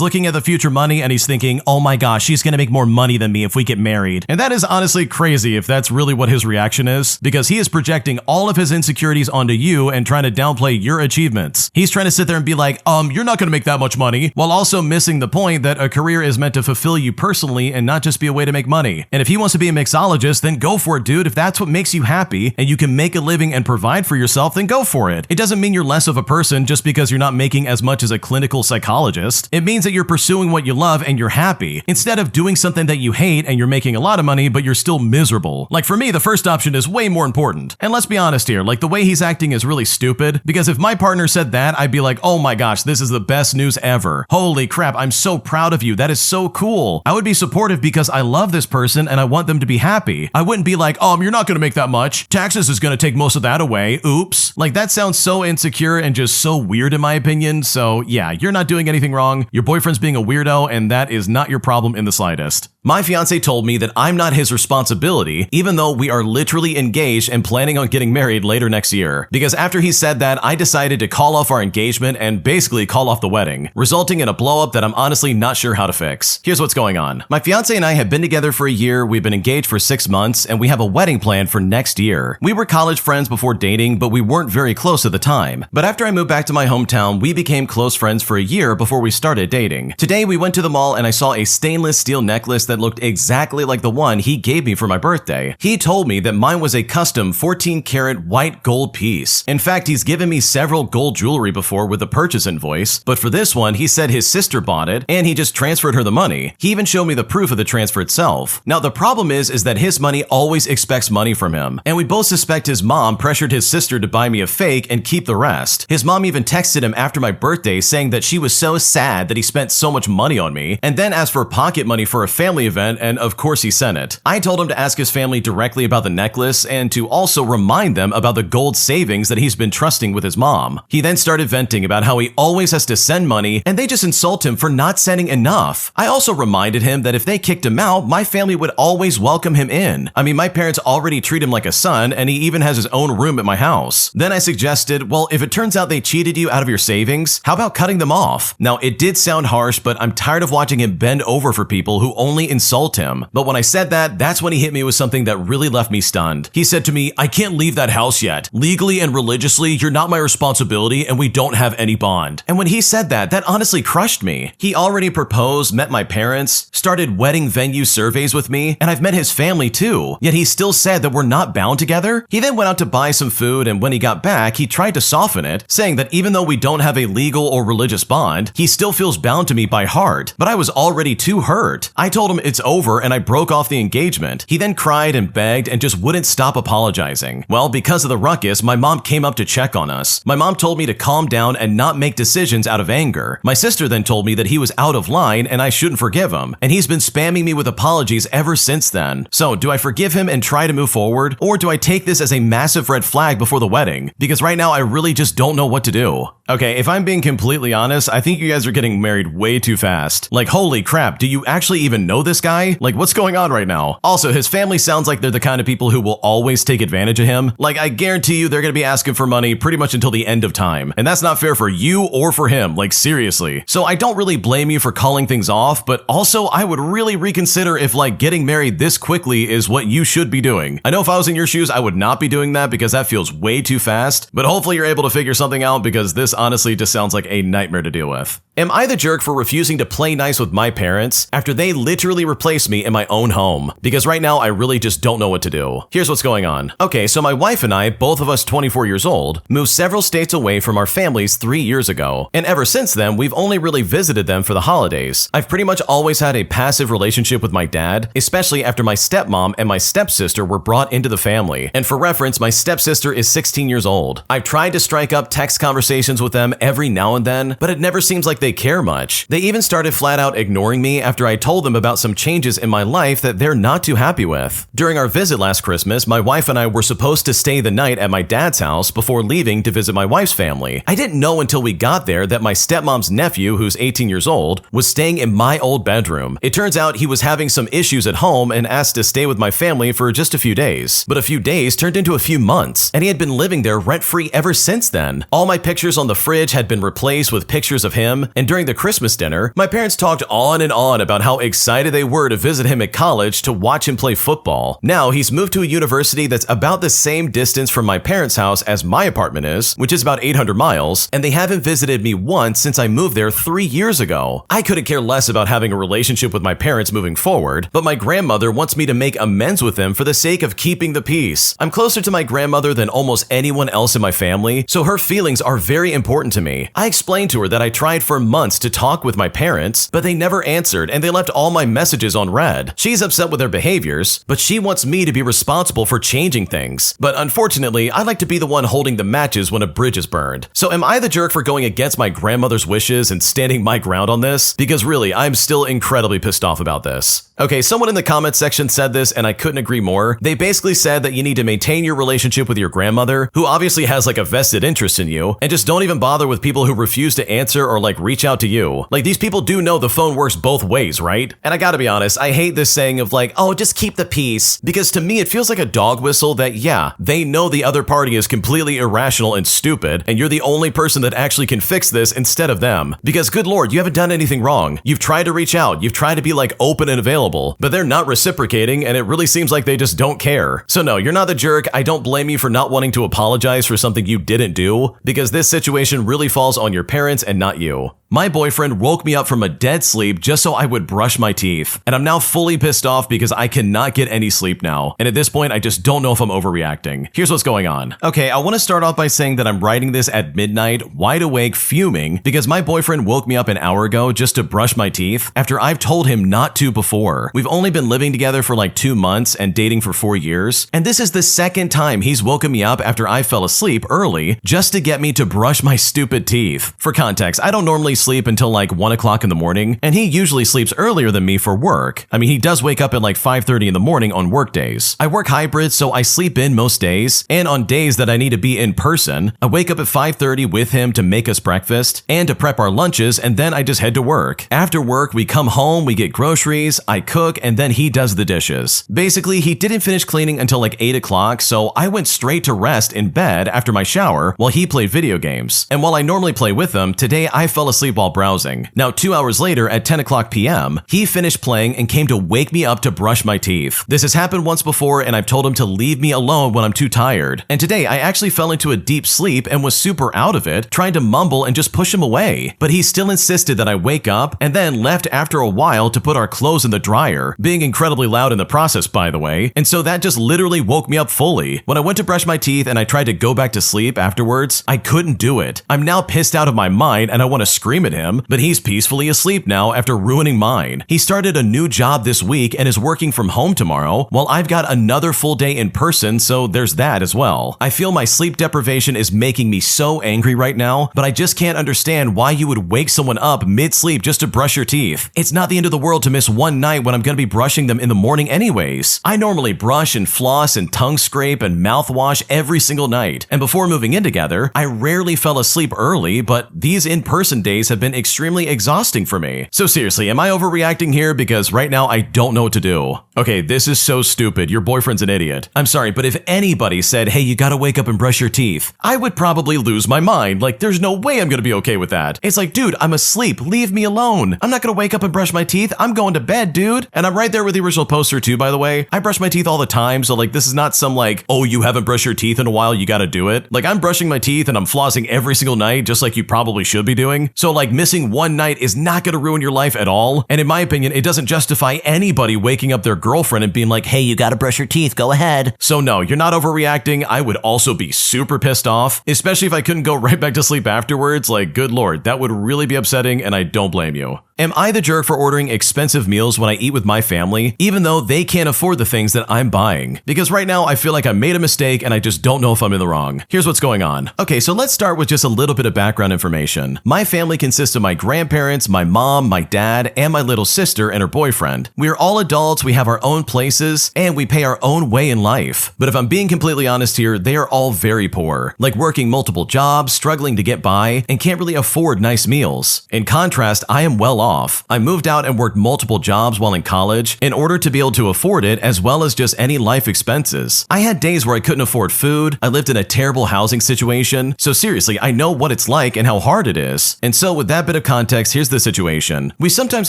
looking at the future money and he's thinking, "Oh my gosh, she's gonna make more money than me if we get married." And that is honestly crazy if that's really what his reaction is, because he is projecting all of his insecurities onto you and trying to downplay your achievements. He's trying to sit there and be like, "You're not gonna make that much money," while also missing the point that a career is meant to fulfill you personally and not just be a way to make money. And if he wants to be a mixologist, then go for it, dude. If that's what makes you happy and you can make a living and provide for yourself, then go for it. It doesn't mean you're less of a person just because you're not making as much as a clinical psychologist. It means that you're pursuing what you love and you're happy, instead of doing something that you hate and you're making a lot of money, but you're still miserable. Like for me, the first option is way more important. And let's be honest here, like the way he's acting is really stupid, because if my partner said that, I'd be like, "Oh my gosh, this is the best news ever. Holy crap, I'm so proud of you. That is so cool." I would be supportive because I love this person and I want them to be happy. I wouldn't be like, "You're not gonna make that much. Taxes is gonna take most of that away. Oops." Like that sounds so insecure and just so weird in my opinion. So yeah, you're not doing anything wrong. Your boyfriend's being a weirdo and that is not your problem in the slightest. My fiance told me that I'm not his responsibility, even though we are literally engaged and planning on getting married later next year. Because after he said that, I decided to call off our engagement and basically call off the wedding, resulting in a blow-up that I'm honestly not sure how to fix. Here's what's going on. My fiance and I have been together for a year, we've been engaged for 6 months, and we have a wedding planned for next year. We were college friends before dating, but we weren't very close at the time. But after I moved back to my hometown, we became close friends for a year before we started dating. Today, we went to the mall and I saw a stainless steel necklace that looked exactly like the one he gave me for my birthday. He told me that mine was a custom 14-karat white gold piece. In fact, he's given me several gold jewelry before with a purchase invoice, but for this one, he said his sister bought it and he just transferred her the money. He even showed me the proof of the transfer itself. Now, the problem is that his money always expects money from him, and we both suspect his mom pressured his sister to buy me a fake and keep the rest. His mom even texted him after my birthday saying that she was so sad that he spent so much money on me, and then asked for pocket money for a family event, and of course he sent it. I told him to ask his family directly about the necklace and to also remind them about the gold savings that he's been trusting with his mom. He then started venting about how he always has to send money and they just insult him for not sending enough. I also reminded him that if they kicked him out, my family would always welcome him in. I mean, my parents already treat him like a son and he even has his own room at my house. Then I suggested, well, if it turns out they cheated you out of your savings, how about cutting them off? Now, it did sound harsh, but I'm tired of watching him bend over for people who only insult him. But when I said that, that's when he hit me with something that really left me stunned. He said to me, "I can't leave that house yet. Legally and religiously, you're not my responsibility and we don't have any bond." And when he said that, that honestly crushed me. He already proposed, met my parents, started wedding venue surveys with me, and I've met his family too. Yet he still said that we're not bound together. He then went out to buy some food, and when he got back, he tried to soften it, saying that even though we don't have a legal or religious bond, he still feels bound to me by heart. But I was already too hurt. I told him it's over and I broke off the engagement. He then cried and begged and just wouldn't stop apologizing. Well, because of the ruckus, my mom came up to check on us. My mom told me to calm down and not make decisions out of anger. My sister then told me that he was out of line and I shouldn't forgive him, and he's been spamming me with apologies ever since then. So, do I forgive him and try to move forward, or do I take this as a massive red flag before the wedding, because right now I really just don't know what to do. Okay, if I'm being completely honest, I think you guys are getting married way too fast. Like, holy crap, do you actually even know this guy? Like, what's going on right now? Also, his family sounds like they're the kind of people who will always take advantage of him. Like, I guarantee you they're gonna be asking for money pretty much until the end of time. And that's not fair for you or for him, like seriously. So I don't really blame you for calling things off, but also I would really reconsider if like getting married this quickly is what you should be doing. I know if I was in your shoes, I would not be doing that because that feels way too fast, but hopefully you're able to figure something out because this honestly just sounds like a nightmare to deal with. Am I the jerk for refusing to play nice with my parents after they literally replaced me in my own home? Because right now I really just don't know what to do. Here's what's going on. Okay, so my wife and I, both of us 24 years old, moved several states away from our families 3 years ago. And ever since then, we've only really visited them for the holidays. I've pretty much always had a passive relationship with my dad, especially after my stepmom and my stepsister were brought into the family. And for reference, my stepsister is 16 years old. I've tried to strike up text conversations with them every now and then, but it never seems like they care much. They even started flat out ignoring me after I told them about some changes in my life that they're not too happy with. During our visit last Christmas, my wife and I were supposed to stay the night at my dad's house before leaving to visit my wife's family. I didn't know until we got there that my stepmom's nephew, who's 18 years old, was staying in my old bedroom. It turns out he was having some issues at home and asked to stay with my family for just a few days. But a few days turned into a few months, and he had been living there rent-free ever since then. All my pictures on the fridge had been replaced with pictures of him, and during the Christmas dinner, my parents talked on and on about how excited they were to visit him at college to watch him play football. Now, he's moved to a university that's about the same distance from my parents' house as my apartment is, which is about 800 miles, and they haven't visited me once since I moved there 3 years ago. I couldn't care less about having a relationship with my parents moving forward, but my grandmother wants me to make amends with them for the sake of keeping the peace. I'm closer to my grandmother than almost anyone else in my family, so her feelings are very important to me. I explained to her that I tried for months to talk with my parents, but they never answered and they left all my messages on read. She's upset with their behaviors, but she wants me to be responsible for changing things. But unfortunately, I like to be the one holding the matches when a bridge is burned. So am I the jerk for going against my grandmother's wishes and standing my ground on this? Because really, I'm still incredibly pissed off about this. Okay, someone in the comments section said this and I couldn't agree more. They basically said that you need to maintain your relationship with your grandmother, who obviously has like a vested interest in you, and just don't even bother with people who refuse to answer or like reach out to you. Like, these people do know the phone works both ways, right? And I gotta be honest, I hate this saying of like, oh, just keep the peace, because to me it feels like a dog whistle that, yeah, they know the other party is completely irrational and stupid, and you're the only person that actually can fix this instead of them. Because good lord, you haven't done anything wrong. You've tried to reach out, you've tried to be like open and available, but they're not reciprocating, and it really seems like they just don't care. So no, you're not the jerk. I don't blame you for not wanting to apologize for something you didn't do, because this situation really falls on your parents and not you. My boyfriend woke me up from a dead sleep just so I would brush my teeth, and I'm now fully pissed off because I cannot get any sleep now, and at this point I just don't know if I'm overreacting. Here's what's going on. Okay, I want to start off by saying that I'm writing this at midnight, wide awake, fuming, because my boyfriend woke me up an hour ago just to brush my teeth after I've told him not to before. We've only been living together for like 2 months and dating for 4 years, and this is the second time he's woken me up after I fell asleep early just to get me to brush my stupid teeth. For context, I don't normally sleep until like 1 o'clock in the morning, and he usually sleeps earlier than me for work. I mean, he does wake up at like 5:30 in the morning on work days. I work hybrid, so I sleep in most days, and on days that I need to be in person, I wake up at 5:30 with him to make us breakfast and to prep our lunches, and then I just head to work. After work, we come home, we get groceries, I cook, and then he does the dishes. Basically, he didn't finish cleaning until like 8 o'clock, so I went straight to rest in bed after my shower while he played video games. And while I normally play with him, today I fell asleep while browsing. Now, 2 hours later at 10 o'clock p.m., he finished playing and came to wake me up to brush my teeth. This has happened once before, and I've told him to leave me alone when I'm too tired. And today I actually fell into a deep sleep and was super out of it, trying to mumble and just push him away. But he still insisted that I wake up, and then left after a while to put our clothes in the dryer, being incredibly loud in the process, by the way. And so that just literally woke me up fully. When I went to brush my teeth and I tried to go back to sleep afterwards, I couldn't do it. I'm now pissed out of my mind and I want to scream scream at him, but he's peacefully asleep now after ruining mine. He started a new job this week and is working from home tomorrow, while I've got another full day in person, so there's that as well. I feel my sleep deprivation is making me so angry right now, but I just can't understand why you would wake someone up mid-sleep just to brush your teeth. It's not the end of the world to miss one night when I'm gonna be brushing them in the morning anyways. I normally brush and floss and tongue scrape and mouthwash every single night, and before moving in together, I rarely fell asleep early, but these in-person days have been extremely exhausting for me. So seriously, am I overreacting here? Because right now I don't know what to do. Okay, this is so stupid. Your boyfriend's an idiot. I'm sorry, but if anybody said, hey, you gotta wake up and brush your teeth, I would probably lose my mind. Like, there's no way I'm gonna be okay with that. It's like, dude, I'm asleep. Leave me alone. I'm not gonna wake up and brush my teeth. I'm going to bed, dude. And I'm right there with the original poster too, by the way. I brush my teeth all the time, so like, this is not some like, oh, you haven't brushed your teeth in a while, you gotta do it. Like, I'm brushing my teeth and I'm flossing every single night, just like you probably should be doing. So like, missing one night is not gonna ruin your life at all. And in my opinion, it doesn't justify anybody waking up their girlfriend and being like, hey, you gotta brush your teeth, go ahead. So no, you're not overreacting. I would also be super pissed off, especially if I couldn't go right back to sleep afterwards. Like, good lord, that would really be upsetting, and I don't blame you. Am I the jerk for ordering expensive meals when I eat with my family, even though they can't afford the things that I'm buying? Because right now I feel like I made a mistake and I just don't know if I'm in the wrong. Here's what's going on. Okay, so let's start with just a little bit of background information. My family consists of my grandparents, my mom, my dad, and my little sister and her boyfriend. We are all adults, we have our own places, and we pay our own way in life. But if I'm being completely honest here, they are all very poor, like working multiple jobs, struggling to get by, and can't really afford nice meals. In contrast, I am well off. I moved out and worked multiple jobs while in college in order to be able to afford it, as well as just any life expenses. I had days where I couldn't afford food, I lived in a terrible housing situation, so seriously, I know what it's like and how hard it is. And so with that bit of context, here's the situation. We sometimes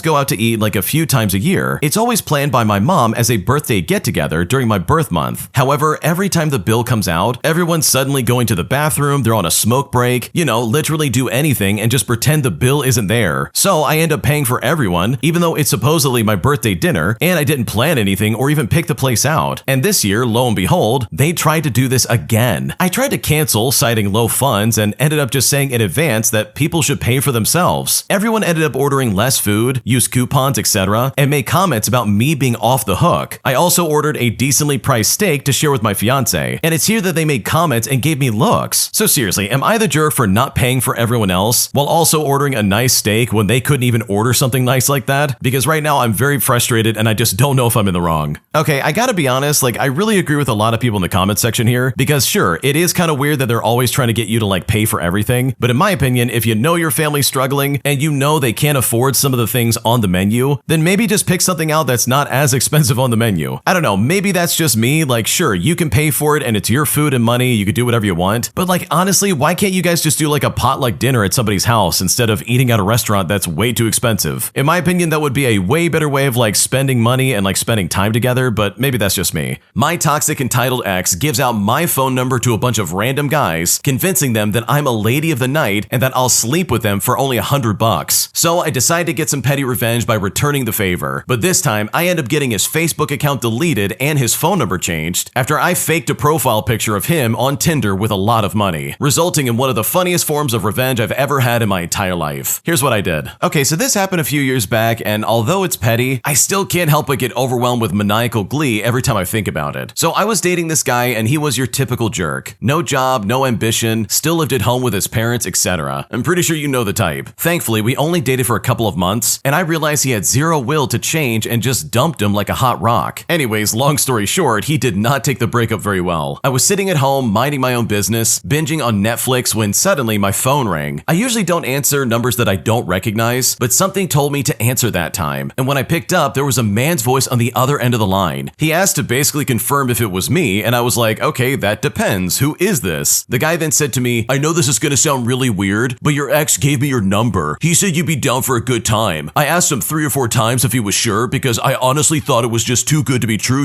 go out to eat like a few times a year. It's always planned by my mom as a birthday get-together during my birth month. However, every time the bill comes out, everyone's suddenly going to the bathroom, they're on a smoke break, literally do anything and just pretend the bill isn't there. So I end up paying for everyone, even though it's supposedly my birthday dinner, and I didn't plan anything or even pick the place out. And this year, lo and behold, they tried to do this again. I tried to cancel, citing low funds, and ended up just saying in advance that people should pay for themselves. Everyone ended up ordering less food, used coupons, etc., and made comments about me being off the hook. I also ordered a decently priced steak to share with my fiance, and it's here that they made comments and gave me looks. So seriously, am I the jerk for not paying for everyone else while also ordering a nice steak when they couldn't even order something nice like that? Because right now I'm very frustrated and I just don't know if I'm in the wrong. Okay, I gotta be honest, like I really agree with a lot of people in the comment section here, because sure, it is kind of weird that they're always trying to get you to like pay for everything, but in my opinion, if you know your family's struggling and you know they can't afford some of the things on the menu, then maybe just pick something out that's not as expensive on the menu. I don't know, maybe that's just me, like sure, you can pay for it and it's your food and money, you could do whatever you want, but like honestly, why can't you guys just do like a potluck dinner at somebody's house instead of eating at a restaurant that's way too expensive? In my opinion, that would be a way better way of like spending money and like spending time together, but maybe that's just me. My toxic entitled ex gives out my phone number to a bunch of random guys, convincing them that I'm a lady of the night and that I'll sleep with them for only $100. So I decide to get some petty revenge by returning the favor, but this time I end up getting his Facebook account deleted and his phone number changed after I faked a profile picture of him on Tinder with a lot of money, resulting in one of the funniest forms of revenge I've ever had in my entire life. Here's what I did. Okay, so this happened a few years back, and although it's petty, I still can't help but get overwhelmed with maniacal glee every time I think about it. So I was dating this guy and he was your typical jerk. No job, no ambition, still lived at home with his parents, etc. I'm pretty sure you know the type. Thankfully, we only dated for a couple of months, and I realized he had zero will to change and just dumped him like a hot rock. Anyways, long story short, he did not take the breakup very well. I was sitting at home, minding my own business, binging on Netflix when suddenly my phone rang. I usually don't answer numbers that I don't recognize, but something told me to answer that time. And when I picked up, there was a man's voice on the other end of the line. He asked to basically confirm if it was me, and I was like, okay, that depends. Who is this? The guy then said to me, I know this is gonna sound really weird, but your ex gave me your number. He said you'd be down for a good time. I asked him 3 or 4 times if he was sure, because I honestly thought it was just too good to be true,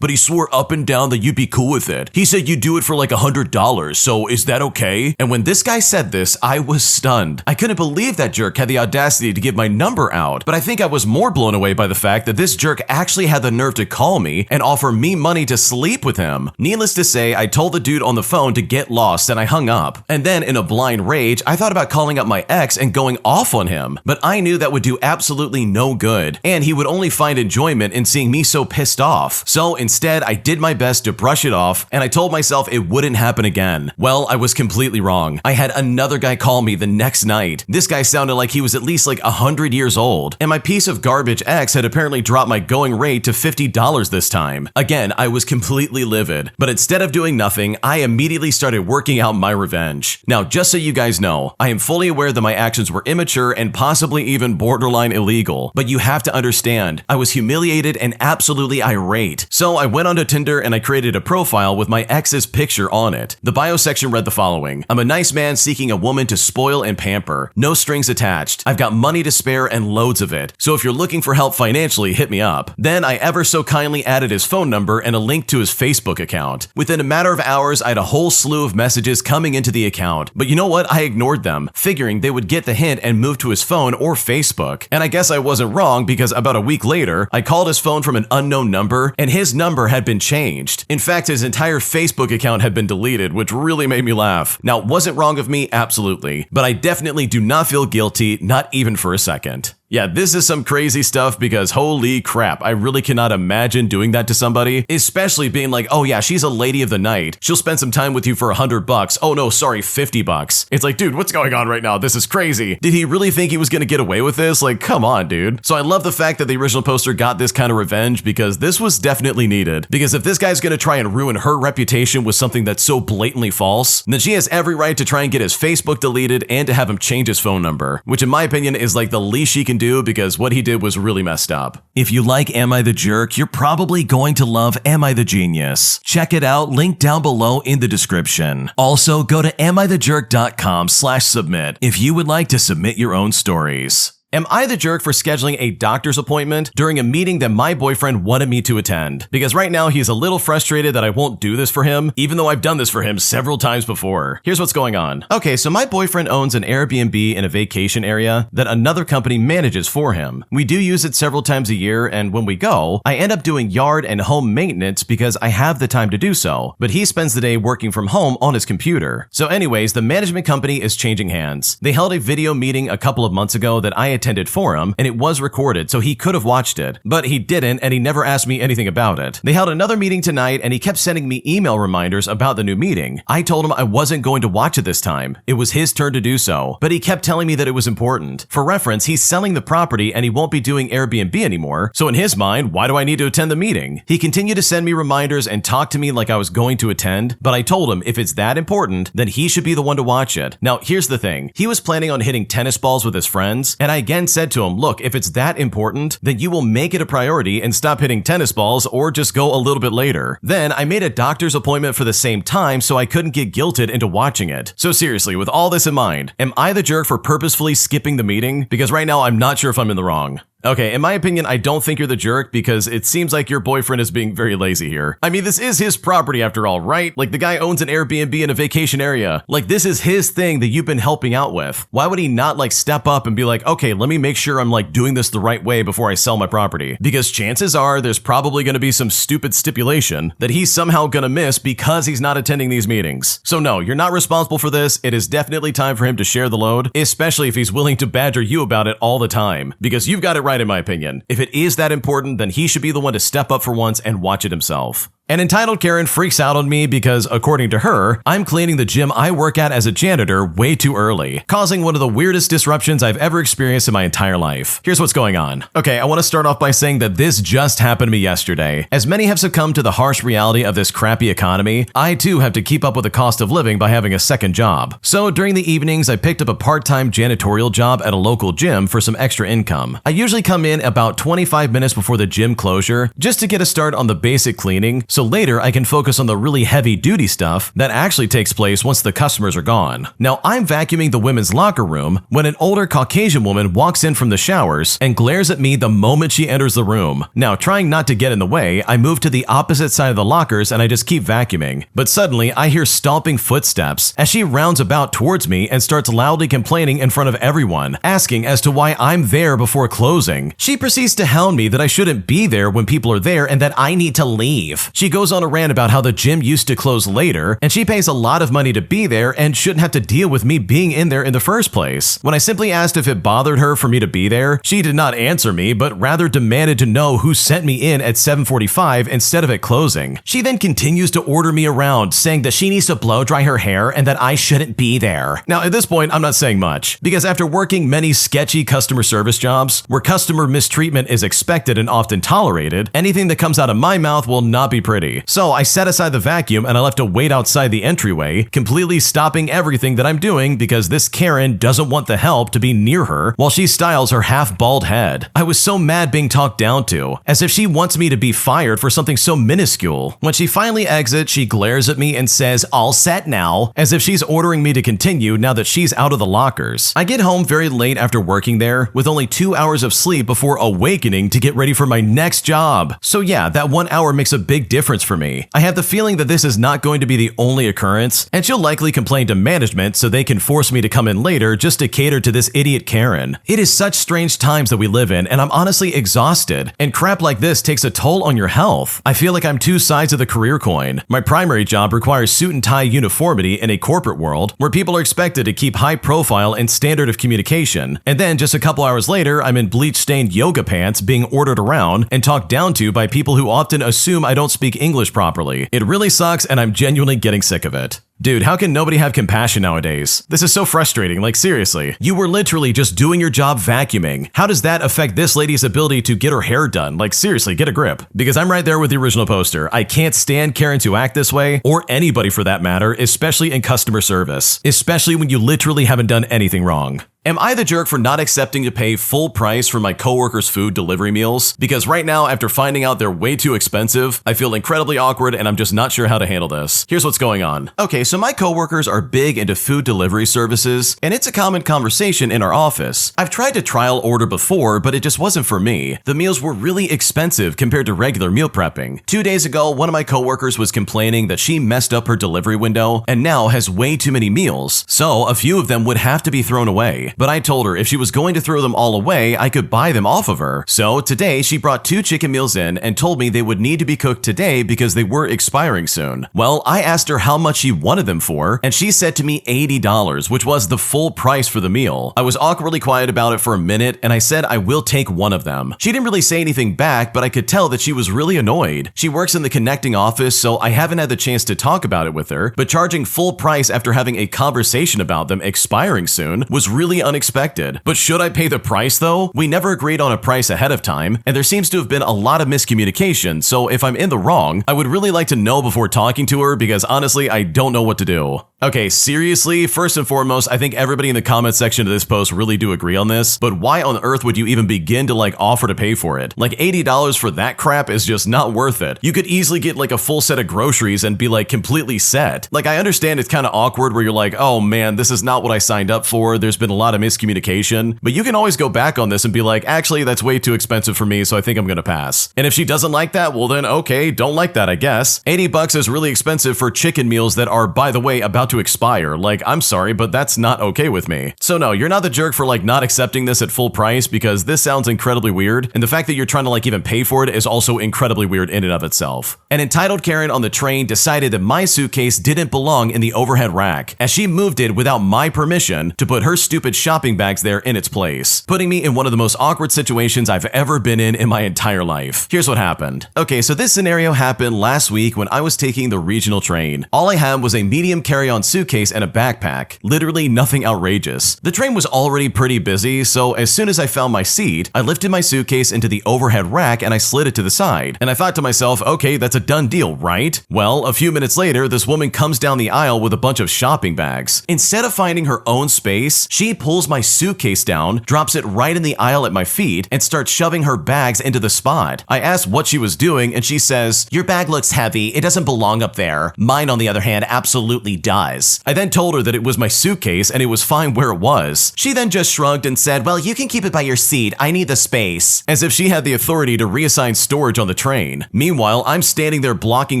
but he swore up and down that you'd be cool with it. He said you'd do it for like $100, so is that okay? And when this guy said this, I was stunned. I couldn't believe that jerk had the audacity to give my number out, but I think I was more blown away by the fact that this jerk actually had the nerve to call me and offer me money to sleep with him. Needless to say, I told the dude on the phone to get lost and I hung up. And then in a blind rage, I thought about calling up my ex ex and going off on him, but I knew that would do absolutely no good, and he would only find enjoyment in seeing me so pissed off. So instead, I did my best to brush it off, and I told myself it wouldn't happen again. Well, I was completely wrong. I had another guy call me the next night. This guy sounded like he was at least like 100 years old, and my piece of garbage ex had apparently dropped my going rate to $50 this time. Again, I was completely livid, but instead of doing nothing, I immediately started working out my revenge. Now, just so you guys know, I am fully aware that my actions were immature and possibly even borderline illegal, but you have to understand, I was humiliated and absolutely irate. So I went onto Tinder and I created a profile with my ex's picture on it. The bio section read the following: I'm a nice man seeking a woman to spoil and pamper. No strings attached. I've got money to spare and loads of it. So if you're looking for help financially, hit me up. Then I ever so kindly added his phone number and a link to his Facebook account. Within a matter of hours, I had a whole slew of messages coming into the account. But you know what? I ignored them, figuring they would get the hint and move to his phone or Facebook. And I guess I wasn't wrong, because about a week later, I called his phone from an unknown number, and his number had been changed. In fact, his entire Facebook account had been deleted, which really made me laugh. Now, was it wrong of me? Absolutely. But I definitely do not feel guilty, not even for a second. Yeah, this is some crazy stuff, because holy crap, I really cannot imagine doing that to somebody, especially being like, oh yeah, she's a lady of the night. She'll spend some time with you for $100. Oh no, sorry, $50. It's like, dude, what's going on right now? This is crazy. Did he really think he was gonna get away with this? Like, come on, dude. So I love the fact that the original poster got this kind of revenge, because this was definitely needed. Because if this guy's gonna try and ruin her reputation with something that's so blatantly false, then she has every right to try and get his Facebook deleted and to have him change his phone number, which in my opinion is like the least she can do, because what he did was really messed up. If you like Am I the Jerk, you're probably going to love Am I the Genius. Check it out, link down below in the description. Also, go to amithejerk.com/submit if you would like to submit your own stories. Am I the jerk for scheduling a doctor's appointment during a meeting that my boyfriend wanted me to attend? Because right now he's a little frustrated that I won't do this for him, even though I've done this for him several times before. Here's what's going on. Okay, so my boyfriend owns an Airbnb in a vacation area that another company manages for him. We do use it several times a year, and when we go, I end up doing yard and home maintenance because I have the time to do so, but he spends the day working from home on his computer. So anyways, the management company is changing hands. They held a video meeting a couple of months ago that I attended for him, and it was recorded, so he could have watched it, but he didn't, and he never asked me anything about it. They held another meeting tonight, and he kept sending me email reminders about the new meeting. I told him I wasn't going to watch it this time. It was his turn to do so, but he kept telling me that it was important. For reference, he's selling the property and he won't be doing Airbnb anymore, so in his mind, why do I need to attend the meeting? He continued to send me reminders and talk to me like I was going to attend, but I told him if it's that important, then he should be the one to watch it. Now, here's the thing. He was planning on hitting tennis balls with his friends, and I again said to him, look, if it's that important, then you will make it a priority and stop hitting tennis balls, or just go a little bit later. Then I made a doctor's appointment for the same time so I couldn't get guilted into watching it. So seriously, with all this in mind, am I the jerk for purposefully skipping the meeting? Because right now I'm not sure if I'm in the wrong. Okay, in my opinion, I don't think you're the jerk, because it seems like your boyfriend is being very lazy here. I mean, this is his property after all, right? Like, the guy owns an Airbnb in a vacation area. Like, this is his thing that you've been helping out with. Why would he not, like, step up and be like, okay, let me make sure I'm, like, doing this the right way before I sell my property? Because chances are there's probably gonna be some stupid stipulation that he's somehow gonna miss because he's not attending these meetings. So no, you're not responsible for this. It is definitely time for him to share the load, especially if he's willing to badger you about it all the time. Because you've got it right, in my opinion. If it is that important, then he should be the one to step up for once and watch it himself. An entitled Karen freaks out on me because, according to her, I'm cleaning the gym I work at as a janitor way too early, causing one of the weirdest disruptions I've ever experienced in my entire life. Here's what's going on. Okay, I want to start off by saying that this just happened to me yesterday. As many have succumbed to the harsh reality of this crappy economy, I too have to keep up with the cost of living by having a second job. So during the evenings, I picked up a part-time janitorial job at a local gym for some extra income. I usually come in about 25 minutes before the gym closure just to get a start on the basic cleaning, so later I can focus on the really heavy duty stuff that actually takes place once the customers are gone. Now, I'm vacuuming the women's locker room when an older Caucasian woman walks in from the showers and glares at me the moment she enters the room. Now, trying not to get in the way, I move to the opposite side of the lockers and I just keep vacuuming. But suddenly, I hear stomping footsteps as she rounds about towards me and starts loudly complaining in front of everyone, asking as to why I'm there before closing. She proceeds to hound me that I shouldn't be there when people are there and that I need to leave. She She goes on a rant about how the gym used to close later, and she pays a lot of money to be there and shouldn't have to deal with me being in there in the first place. When I simply asked if it bothered her for me to be there, she did not answer me, but rather demanded to know who sent me in at 7:45 instead of at closing. She then continues to order me around, saying that she needs to blow dry her hair and that I shouldn't be there. Now, at this point, I'm not saying much, because after working many sketchy customer service jobs where customer mistreatment is expected and often tolerated, anything that comes out of my mouth will not be pretty. So I set aside the vacuum and I left to wait outside the entryway, completely stopping everything that I'm doing because this Karen doesn't want the help to be near her while she styles her half-bald head. I was so mad being talked down to, as if she wants me to be fired for something so minuscule. When she finally exits, she glares at me and says, "All set now," as if she's ordering me to continue now that she's out of the lockers. I get home very late after working there, with only 2 hours of sleep before awakening to get ready for my next job. So yeah, that 1 hour makes a big difference for me. I have the feeling that this is not going to be the only occurrence, and she'll likely complain to management so they can force me to come in later just to cater to this idiot Karen. It is such strange times that we live in, and I'm honestly exhausted. And crap like this takes a toll on your health. I feel like I'm two sides of the career coin. My primary job requires suit and tie uniformity in a corporate world where people are expected to keep high profile and standard of communication. And then just a couple hours later, I'm in bleach-stained yoga pants being ordered around and talked down to by people who often assume I don't speak English properly. It really sucks, and I'm genuinely getting sick of it. Dude, how can nobody have compassion nowadays? This is so frustrating, like seriously. You were literally just doing your job vacuuming. How does that affect this lady's ability to get her hair done? Like seriously, get a grip. Because I'm right there with the original poster. I can't stand Karens who act this way, or anybody for that matter, especially in customer service. Especially when you literally haven't done anything wrong. Am I the jerk for not accepting to pay full price for my coworkers' food delivery meals? Because right now, after finding out they're way too expensive, I feel incredibly awkward and I'm just not sure how to handle this. Here's what's going on. Okay, so my coworkers are big into food delivery services, and it's a common conversation in our office. I've tried to trial order before, but it just wasn't for me. The meals were really expensive compared to regular meal prepping. 2 days ago, one of my coworkers was complaining that she messed up her delivery window and now has way too many meals, so a few of them would have to be thrown away. But I told her if she was going to throw them all away, I could buy them off of her. So today, she brought 2 chicken meals in and told me they would need to be cooked today because they were expiring soon. Well, I asked her how much she wanted them for, and she said to me $80, which was the full price for the meal. I was awkwardly quiet about it for a minute, and I said I will take one of them. She didn't really say anything back, but I could tell that she was really annoyed. She works in the connecting office, so I haven't had the chance to talk about it with her, but charging full price after having a conversation about them expiring soon was really unexpected. But should I pay the price though? We never agreed on a price ahead of time, and there seems to have been a lot of miscommunication, so if I'm in the wrong, I would really like to know before talking to her because honestly, I don't know what to do. Okay, seriously, first and foremost, I think everybody in the comment section of this post really do agree on this, but why on earth would you even begin to offer to pay for it? Like $80 for that crap is just not worth it. You could easily get a full set of groceries and be completely set. I understand it's kind of awkward where you're like, oh man, this is not what I signed up for. There's been a lot of miscommunication, but you can always go back on this and be like, actually, that's way too expensive for me, so I think I'm gonna pass. And if she doesn't like that, well then okay, don't like that, I guess. $80 is really expensive for chicken meals that are, by the way, about to expire. I'm sorry, but that's not okay with me. So no, you're not the jerk for not accepting this at full price because this sounds incredibly weird, and the fact that you're trying to even pay for it is also incredibly weird in and of itself. An entitled Karen on the train decided that my suitcase didn't belong in the overhead rack, as she moved it without my permission to put her stupid shopping bags there in its place, putting me in one of the most awkward situations I've ever been in my entire life. Here's what happened. Okay, so this scenario happened last week when I was taking the regional train. All I had was a medium carry-on suitcase and a backpack. Literally nothing outrageous. The train was already pretty busy, so as soon as I found my seat, I lifted my suitcase into the overhead rack and I slid it to the side. And I thought to myself, okay, that's a done deal, right? Well, a few minutes later, this woman comes down the aisle with a bunch of shopping bags. Instead of finding her own space, she pulls my suitcase down, drops it right in the aisle at my feet, and starts shoving her bags into the spot. I asked what she was doing, and she says, "Your bag looks heavy. It doesn't belong up there. Mine, on the other hand, absolutely does." I then told her that it was my suitcase and it was fine where it was. She then just shrugged and said, "Well, you can keep it by your seat. I need the space." As if she had the authority to reassign storage on the train. Meanwhile, I'm standing there blocking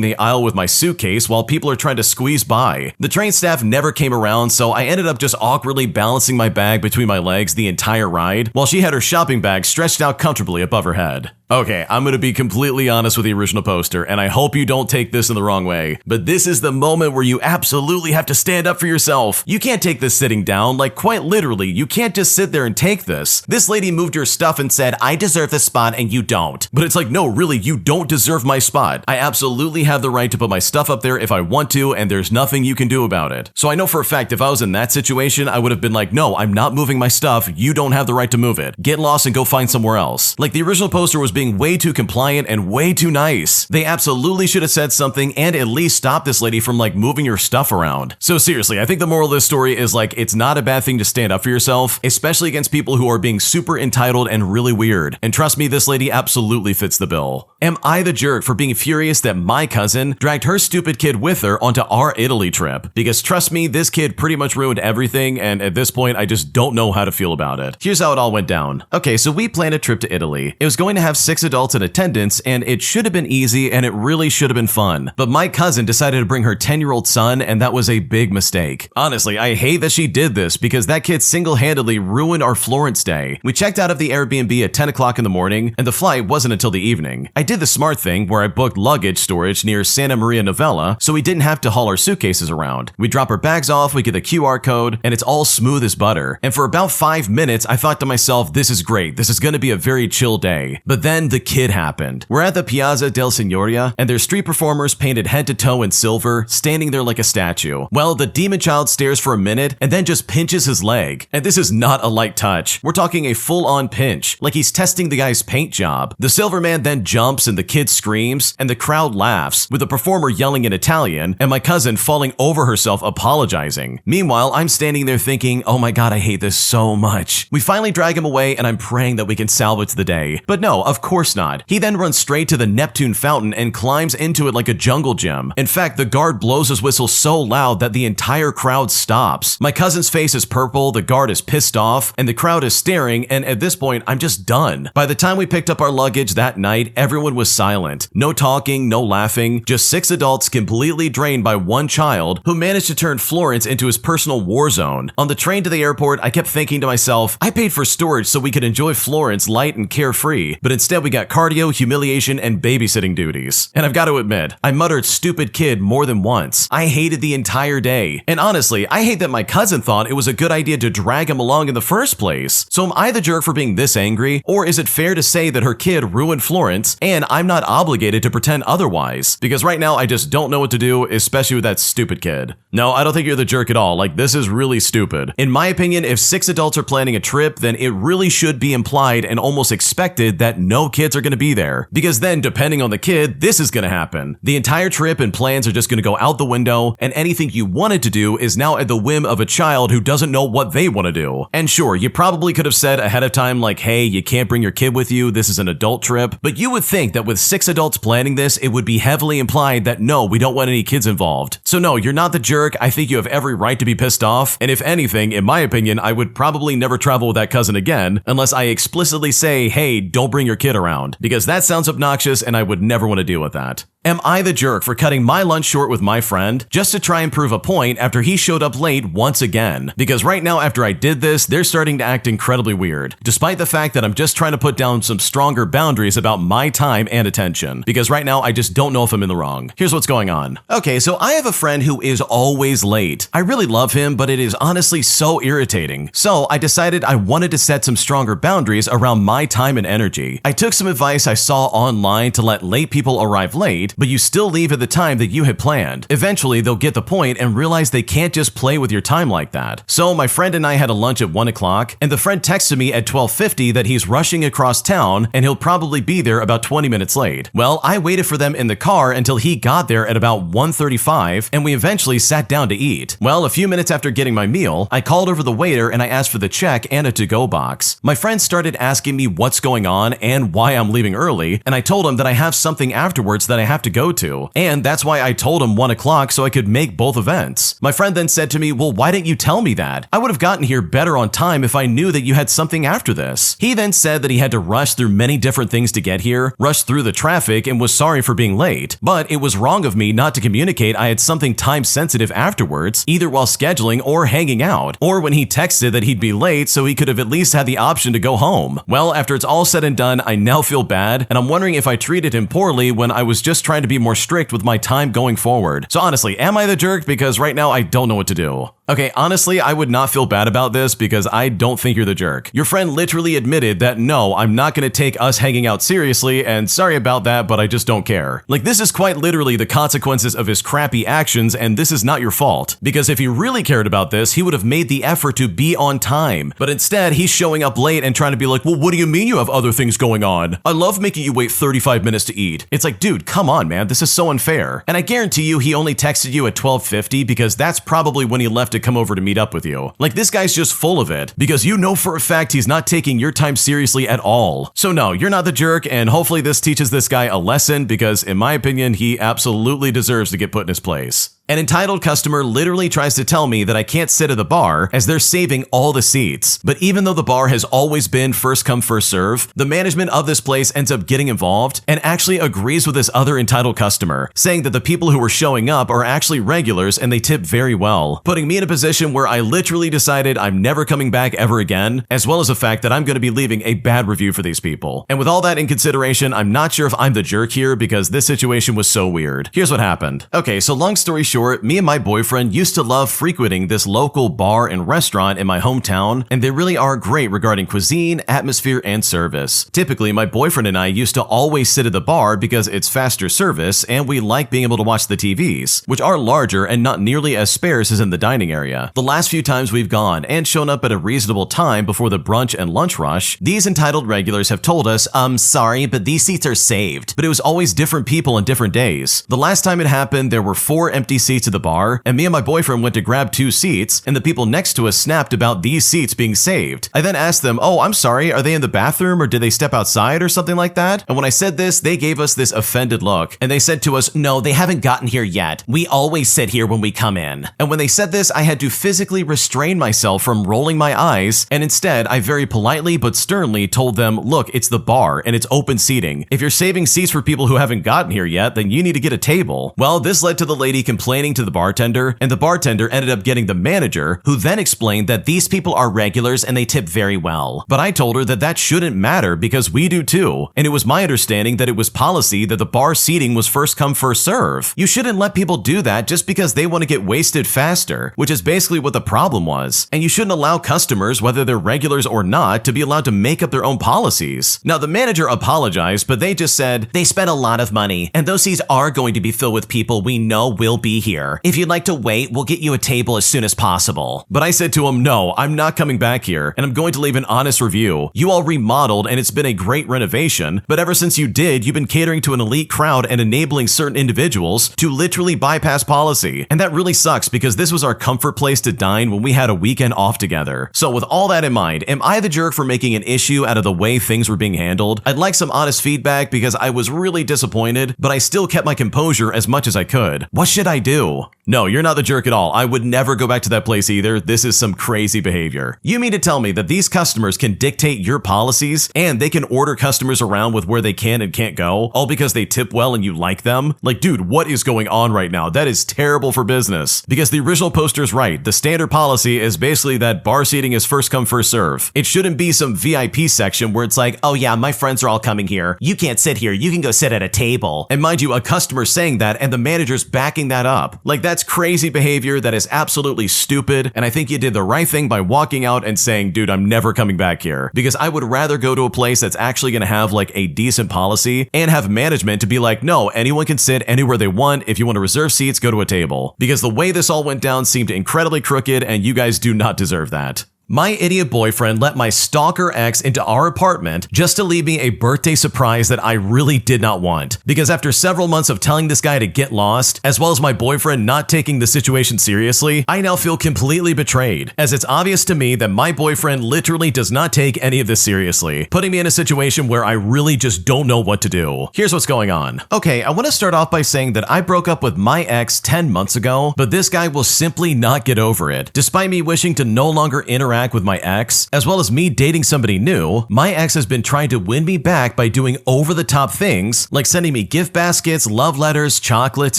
the aisle with my suitcase while people are trying to squeeze by. The train staff never came around, so I ended up just awkwardly balancing my bag between my legs the entire ride, while she had her shopping bag stretched out comfortably above her head. Okay, I'm gonna be completely honest with the original poster, and I hope you don't take this in the wrong way, but this is the moment where you absolutely have to stand up for yourself. You can't take this sitting down, like quite literally, you can't just sit there and take this. This lady moved your stuff and said, I deserve this spot and you don't. But it's like, no, really, you don't deserve my spot. I absolutely have the right to put my stuff up there if I want to, and there's nothing you can do about it. So I know for a fact if I was in that situation, I would have been like, no, I'm not moving my stuff, you don't have the right to move it. Get lost and go find somewhere else. Like the original poster was being way too compliant and way too nice. They absolutely should have said something and at least stop this lady from like moving your stuff around. So seriously, I think the moral of this story is like, it's not a bad thing to stand up for yourself, especially against people who are being super entitled and really weird. And trust me, this lady absolutely fits the bill. Am I the jerk for being furious that my cousin dragged her stupid kid with her onto our Italy trip? Because trust me, this kid pretty much ruined everything, and at this point, I just don't know how to feel about it. Here's how it all went down. Okay, so we planned a trip to Italy. It was going to have 6 adults in attendance, and it should have been easy, and it really should have been fun. But my cousin decided to bring her 10-year-old son, and that was a big mistake. Honestly, I hate that she did this because that kid single-handedly ruined our Florence day. We checked out of the Airbnb at 10 o'clock in the morning, and the flight wasn't until the evening. I did the smart thing where I booked luggage storage near Santa Maria Novella, so we didn't have to haul our suitcases around. We drop our bags off, we get the QR code, and it's all smooth as butter. And for about 5 minutes, I thought to myself, this is great. This is going to be a very chill day. But then the kid happened. We're at the Piazza del Signoria, and there's street performers painted head to toe in silver, standing there like a statue. Well, the demon child stares for a minute and then just pinches his leg. And this is not a light touch. We're talking a full-on pinch, like he's testing the guy's paint job. The silver man then jumps and the kid screams, and the crowd laughs, with the performer yelling in Italian, and my cousin falling over herself apologizing. Meanwhile, I'm standing there thinking, oh my god, I hate this so much. We finally drag him away, and I'm praying that we can salvage the day. But no, of course not. He then runs straight to the Neptune fountain and climbs into it like a jungle gym. In fact, the guard blows his whistle so loud that the entire crowd stops. My cousin's face is purple, the guard is pissed off, and the crowd is staring, and at this point, I'm just done. By the time we picked up our luggage that night, everyone was silent. No talking, no laughing, just 6 adults completely drained by one child who managed to turn Florence into his personal war zone. On the train to the airport, I kept thinking to myself, I paid for storage so we could enjoy Florence light and carefree, but instead we got cardio, humiliation, and babysitting duties. And I've got to admit, I muttered stupid kid more than once. I hated the entire day. And honestly, I hate that my cousin thought it was a good idea to drag him along in the first place. So am I the jerk for being this angry, or is it fair to say that her kid ruined Florence and I'm not obligated to pretend otherwise? Because right now I just don't know what to do, especially with that stupid kid. No, I don't think you're the jerk at all. Like, this is really stupid. In my opinion, if 6 adults are planning a trip, then it really should be implied and almost expected that no kids are going to be there. Because then, depending on the kid, this is going to happen. The entire trip and plans are just going to go out the window, and anything you wanted to do is now at the whim of a child who doesn't know what they want to do. And sure, you probably could have said ahead of time like, hey, you can't bring your kid with you, this is an adult trip, but you would think that with 6 adults planning this, it would be heavily implied that no, we don't want any kids involved. So no, you're not the jerk. I think you have every right to be pissed off, and if anything, in my opinion, I would probably never travel with that cousin again, unless I explicitly say, hey, don't bring your kid around, because that sounds obnoxious and I would never want to deal with that. Am I the jerk for cutting my lunch short with my friend just to try and prove a point after he showed up late once again? Because right now after I did this, they're starting to act incredibly weird, despite the fact that I'm just trying to put down some stronger boundaries about my time and attention. Because right now I just don't know if I'm in the wrong. Here's what's going on. Okay, so I have a friend who is always late. I really love him, but it is honestly so irritating. So I decided I wanted to set some stronger boundaries around my time and energy. I took some advice I saw online to let late people arrive late, but you still leave at the time that you had planned. Eventually, they'll get the point and realize they can't just play with your time like that. So my friend and I had a lunch at 1 o'clock, and the friend texted me at 12:50 that he's rushing across town and he'll probably be there about 20 minutes late. Well, I waited for them in the car until he got there at about 1:35, and we eventually sat down to eat. Well, a few minutes after getting my meal, I called over the waiter and I asked for the check and a to-go box. My friend started asking me what's going on and why I'm leaving early, and I told him that I have something afterwards that I have to go to. And that's why I told him 1 o'clock so I could make both events. My friend then said to me, well, why didn't you tell me that? I would have gotten here better on time if I knew that you had something after this. He then said that he had to rush through many different things to get here, rush through the traffic, and was sorry for being late. But it was wrong of me not to communicate I had something time sensitive afterwards, either while scheduling or hanging out, or when he texted that he'd be late so he could have at least had the option to go home. Well, after it's all said and done, I now feel bad, and I'm wondering if I treated him poorly when I was just trying to be more strict with my time going forward. So honestly, am I the jerk? Because right now I don't know what to do. Okay, honestly, I would not feel bad about this because I don't think you're the jerk. Your friend literally admitted that no, I'm not going to take us hanging out seriously, and sorry about that, but I just don't care. Like, this is quite literally the consequences of his crappy actions, and this is not your fault. Because if he really cared about this, he would have made the effort to be on time. But instead, he's showing up late and trying to be like, well, what do you mean you have other things going on? I love making you wait 35 minutes to eat. It's like, dude, come on, man, this is so unfair. And I guarantee you he only texted you at 12:50 because that's probably when he left to come over to meet up with you. Like, this guy's just full of it because you know for a fact he's not taking your time seriously at all. So no, you're not the jerk, and hopefully this teaches this guy a lesson because in my opinion, he absolutely deserves to get put in his place. An entitled customer literally tries to tell me that I can't sit at the bar as they're saving all the seats. But even though the bar has always been first come, first serve, the management of this place ends up getting involved and actually agrees with this other entitled customer, saying that the people who were showing up are actually regulars and they tip very well, putting me in a position where I literally decided I'm never coming back ever again, as well as the fact that I'm going to be leaving a bad review for these people. And with all that in consideration, I'm not sure if I'm the jerk here because this situation was so weird. Here's what happened. Okay, so long story short, me and my boyfriend used to love frequenting this local bar and restaurant in my hometown, and they really are great regarding cuisine, atmosphere, and service. Typically, my boyfriend and I used to always sit at the bar because it's faster service and we like being able to watch the TVs, which are larger and not nearly as sparse as in the dining area. The last few times we've gone and shown up at a reasonable time before the brunch and lunch rush, these entitled regulars have told us, sorry, but these seats are saved. But it was always different people on different days. The last time it happened, there were 4 empty seats at the bar, and me and my boyfriend went to grab 2 seats, and the people next to us snapped about these seats being saved. I then asked them, oh, I'm sorry, are they in the bathroom or did they step outside or something like that? And when I said this, they gave us this offended look, and they said to us, no, they haven't gotten here yet. We always sit here when we come in. And when they said this, I had to physically restrain myself from rolling my eyes, and instead, I very politely but sternly told them, look, it's the bar, and it's open seating. If you're saving seats for people who haven't gotten here yet, then you need to get a table. Well, this led to the lady complaining to the bartender, and the bartender ended up getting the manager, who then explained that these people are regulars and they tip very well. But I told her that that shouldn't matter because we do too, and it was my understanding that it was policy that the bar seating was first come, first serve. You shouldn't let people do that just because they want to get wasted faster, which is basically what the problem was. And you shouldn't allow customers, whether they're regulars or not, to be allowed to make up their own policies. Now, the manager apologized, but they just said, they spent a lot of money, and those seats are going to be filled with people we know will be here. If you'd like to wait, we'll get you a table as soon as possible. But I said to him, no, I'm not coming back here, and I'm going to leave an honest review. You all remodeled, and it's been a great renovation, but ever since you did, you've been catering to an elite crowd and enabling certain individuals to literally bypass policy. And that really sucks because this was our comfort place to dine when we had a weekend off together. So with all that in mind, am I the jerk for making an issue out of the way things were being handled? I'd like some honest feedback because I was really disappointed, but I still kept my composure as much as I could. What should I do? No, you're not the jerk at all. I would never go back to that place either. This is some crazy behavior. You mean to tell me that these customers can dictate your policies and they can order customers around with where they can and can't go, all because they tip well and you like them? Like, dude, what is going on right now? That is terrible for business. Because the original poster's right. The standard policy is basically that bar seating is first come, first serve. It shouldn't be some VIP section where it's like, oh yeah, my friends are all coming here. You can't sit here. You can go sit at a table. And mind you, a customer saying that and the manager's backing that up. Like, that's crazy behavior. That is absolutely stupid. And I think you did the right thing by walking out and saying, dude, I'm never coming back here. Because I would rather go to a place that's actually going to have like a decent policy and have management to be like, no, anyone can sit anywhere they want. If you want to reserve seats, go to a table. Because the way this all went down seemed incredibly crooked and you guys do not deserve that. My idiot boyfriend let my stalker ex into our apartment just to leave me a birthday surprise that I really did not want. Because after several months of telling this guy to get lost, as well as my boyfriend not taking the situation seriously, I now feel completely betrayed, as it's obvious to me that my boyfriend literally does not take any of this seriously, putting me in a situation where I really just don't know what to do. Here's what's going on. Okay, I want to start off by saying that I broke up with my ex 10 months ago, but this guy will simply not get over it. Despite me wishing to no longer interact with my ex, as well as me dating somebody new, my ex has been trying to win me back by doing over-the-top things like sending me gift baskets, love letters, chocolates,